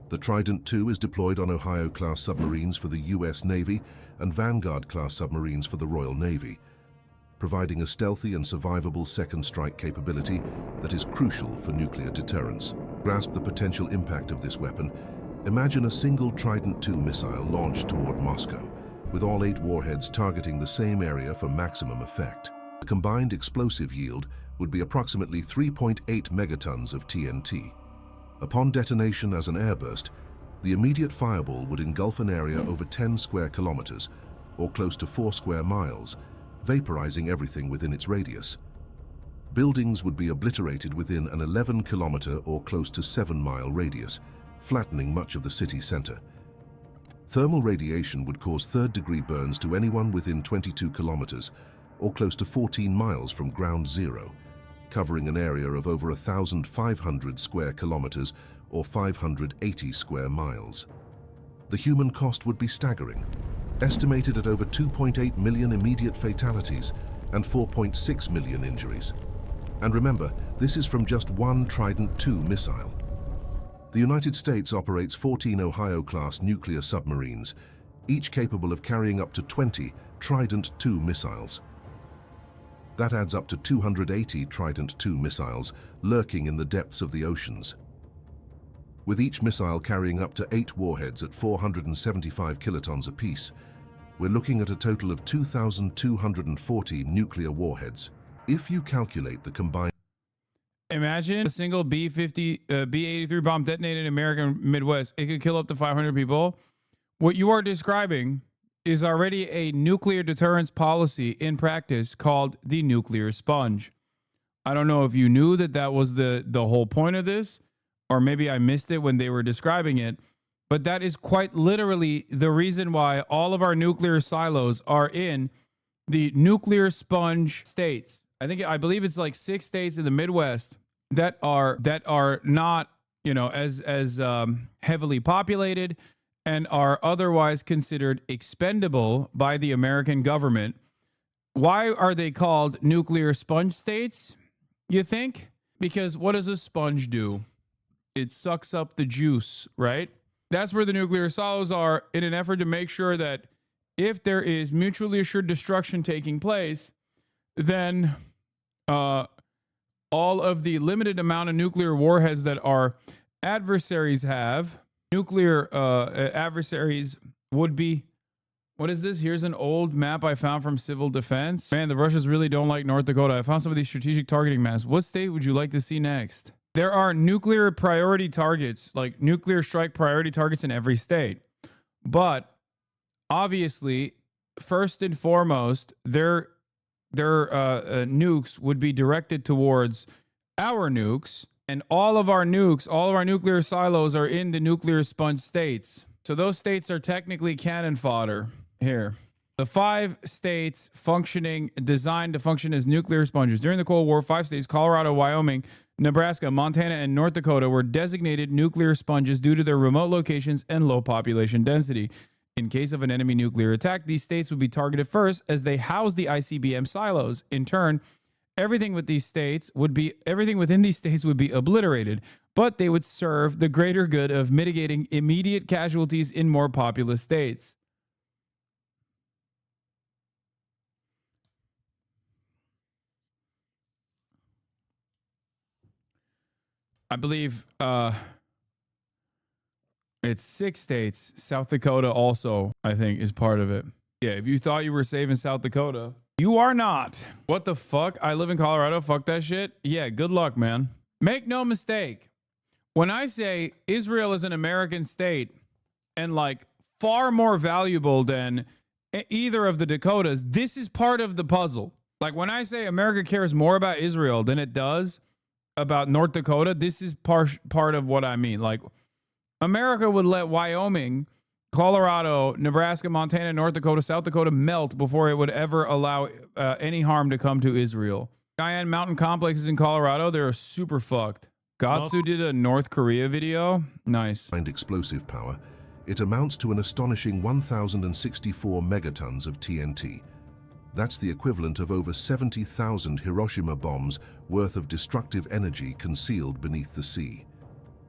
The Trident II is deployed on Ohio-class submarines for the U.S. Navy and Vanguard-class submarines for the Royal Navy, providing a stealthy and survivable second strike capability that is crucial for nuclear deterrence. To grasp the potential impact of this weapon, imagine a single Trident II missile launched toward Moscow, with all 8 warheads targeting the same area for maximum effect. The combined explosive yield would be approximately 3.8 megatons of TNT. Upon detonation as an airburst, the immediate fireball would engulf an area over 10 square kilometers, or close to 4 square miles, vaporizing everything within its radius. Buildings would be obliterated within an 11-kilometer or close to 7-mile radius, flattening much of the city center. Thermal radiation would cause third-degree burns to anyone within 22 kilometers, or close to 14 miles from ground zero, covering an area of over 1,500 square kilometers or 580 square miles. The human cost would be staggering, estimated at over 2.8 million immediate fatalities and 4.6 million injuries. And remember, this is from just one Trident II missile. The United States operates 14 Ohio-class nuclear submarines, each capable of carrying up to 20 Trident II missiles. That adds up to 280 Trident II missiles lurking in the depths of the oceans. With each missile carrying up to 8 warheads at 475 kilotons apiece, we're looking at a total of 2,240 nuclear warheads. If you calculate the combined... Imagine a single B-83 bomb detonated in American Midwest. It could kill up to 500 people. What you are describing is already a nuclear deterrence policy in practice called the nuclear sponge. I don't know if you knew that that was the whole point of this, or maybe I missed it when they were describing it, but that is quite literally the reason why all of our nuclear silos are in the nuclear sponge states. I believe it's like 6 states in the Midwest that are not, you know, as heavily populated and are otherwise considered expendable by the American government. Why are they called nuclear sponge states, you think? Because what does a sponge do? It sucks up the juice, right? That's where the nuclear silos are, in an effort to make sure that if there is mutually assured destruction taking place, then all of the limited amount of nuclear warheads that our adversaries have, nuclear adversaries would be... What is this? Here's an old map I found from Civil Defense. Man, the Russians really don't like North Dakota. I found some of these strategic targeting maps. What state would you like to see next? There are nuclear priority targets, like nuclear strike priority targets in every state. But obviously, first and foremost, their nukes would be directed towards our nukes, and all of our nuclear silos are in the nuclear sponge states. So those states are technically cannon fodder here. The 5 states designed to function as nuclear sponges. During the Cold War, 5 states, Colorado, Wyoming, Nebraska, Montana, and North Dakota, were designated nuclear sponges due to their remote locations and low population density. In case of an enemy nuclear attack, these states would be targeted first as they house the ICBM silos. In turn, everything within these states would be obliterated, but they would serve the greater good of mitigating immediate casualties in more populous states. I believe it's 6 states. South Dakota also, I think, is part of it. Yeah, if you thought you were safe in South Dakota, you are not. What the fuck? I live in Colorado. Fuck that shit. Yeah, good luck, man. Make no mistake. When I say Israel is an American state and like far more valuable than either of the Dakotas, this is part of the puzzle. Like when I say America cares more about Israel than it does about North Dakota, this is part of what I mean. Like America would let Wyoming, Colorado, Nebraska, Montana, North Dakota, South Dakota melt before it would ever allow any harm to come to Israel. Cheyenne Mountain complexes in Colorado, they're super fucked. Gatsu did a North Korea video. Nice. And explosive power, it amounts to an astonishing 1,064 megatons of TNT. That's the equivalent of over 70,000 Hiroshima bombs worth of destructive energy concealed beneath the sea.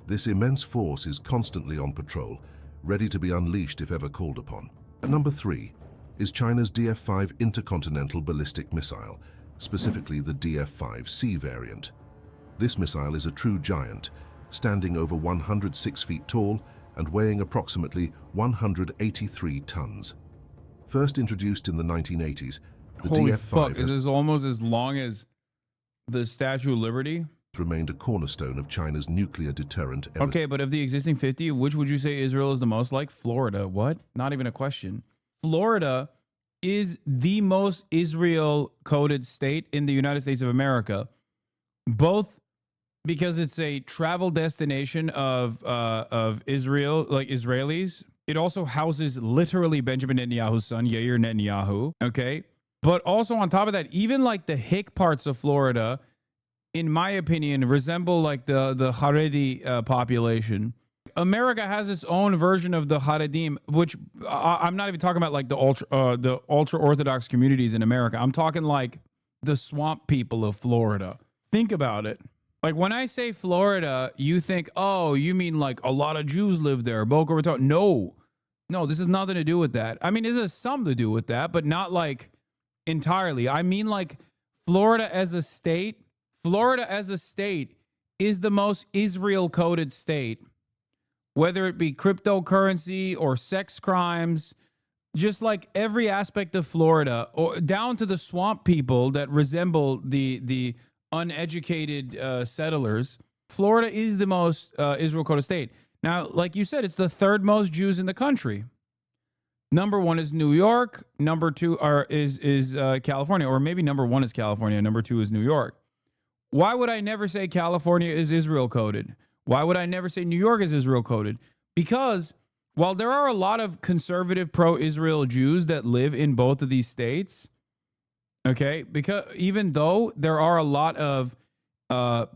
This immense force is constantly on patrol, ready to be unleashed if ever called upon. At number 3 is China's DF-5 intercontinental ballistic missile, specifically the DF-5C variant. This missile is a true giant, standing over 106 feet tall and weighing approximately 183 tons. First introduced in the 1980s, the Holy DF-5 fuck, is this almost as long as the Statue of Liberty? Remained a cornerstone of China's nuclear deterrent ever. Okay, but of the existing 50, which would you say Israel is the most like? Florida. What? Not even a question. Florida is the most Israel-coded state in the United States of America. both because it's a travel destination of Israel, like Israelis. It also houses literally Benjamin Netanyahu's son, Yair Netanyahu. Okay. But also on top of that, even like the hick parts of Florida, in my opinion, resemble like the Haredi population. America has its own version of the Haredim, which I'm not even talking about like the ultra Orthodox communities in America. I'm talking like the swamp people of Florida. Think about it. Like when I say Florida, you think, oh, you mean like a lot of Jews live there, Boca Raton. No, this has nothing to do with that. I mean, it has some to do with that, but not like entirely. I mean, like Florida as a state is the most Israel-coded state, whether it be cryptocurrency or sex crimes, just like every aspect of Florida, or down to the swamp people that resemble the uneducated settlers. Florida is the most Israel-coded state. Now, like you said, it's the third most Jews in the country. Number one is New York. Number two is California, or maybe number one is California. Number two is New York. Why would I never say California is Israel-coded? Why would I never say New York is Israel-coded? Because while there are a lot of conservative pro-Israel Jews that live in both of these states, okay, because even though there are a lot of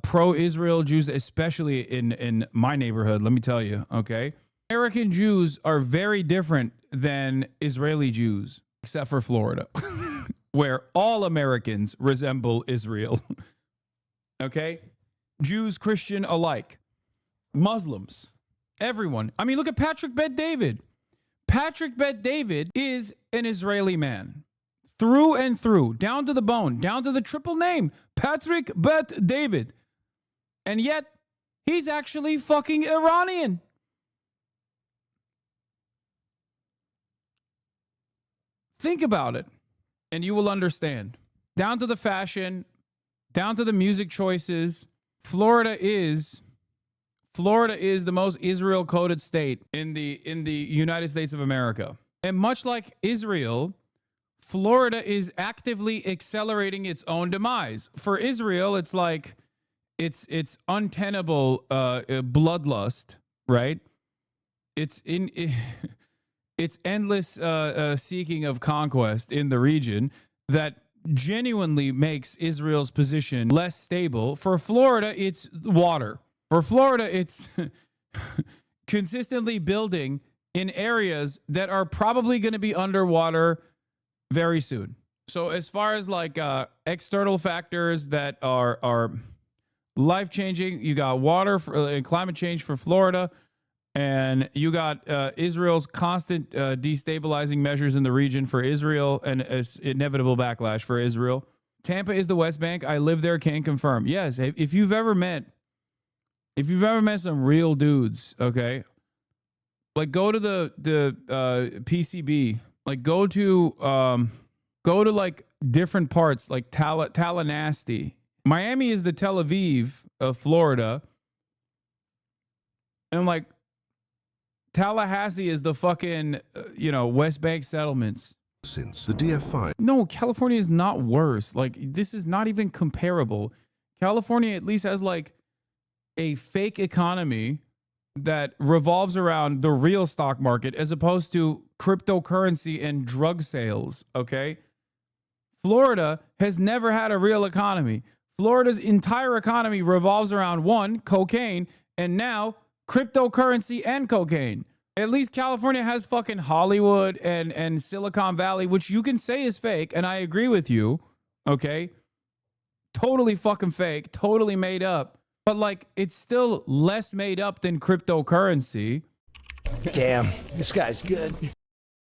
pro-Israel Jews, especially in my neighborhood, let me tell you, okay, American Jews are very different than Israeli Jews, except for Florida, where all Americans resemble Israel. Okay, Jews, Christian alike, Muslims, everyone. I mean, look at Patrick Bet-David. Patrick Bet-David is an Israeli man. Through and through, down to the bone, down to the triple name, Patrick Bet-David. And yet, he's actually fucking Iranian. Think about it, and you will understand. Down to the fashion, down to the music choices, Florida is the most Israel-coded state in the United States of America. And much like Israel, Florida is actively accelerating its own demise. For Israel, it's like it's untenable bloodlust, right? It's endless seeking of conquest in the region that genuinely makes Israel's position less stable. For Florida, it's water. For Florida, it's consistently building in areas that are probably going to be underwater very soon. So as far as like external factors that are life-changing, you got water and climate change for Florida, and you got Israel's constant destabilizing measures in the region for Israel and its inevitable backlash for Israel. Tampa is the West Bank. I live there, can confirm. Yes, if you've ever met some real dudes, okay, like go to the PCB. Like go to like different parts, like Tallahassee. Miami is the Tel Aviv of Florida, and like Tallahassee is the fucking West Bank settlements. Since the DF5. No, California is not worse. Like this is not even comparable. California at least has like a fake economy that revolves around the real stock market as opposed to cryptocurrency and drug sales, okay? Florida has never had a real economy. Florida's entire economy revolves around one, cocaine, and now cryptocurrency and cocaine. At least California has fucking Hollywood and Silicon Valley, which you can say is fake, and I agree with you, okay? Totally fucking fake, totally made up. But like, it's still less made up than cryptocurrency. Damn, this guy's good.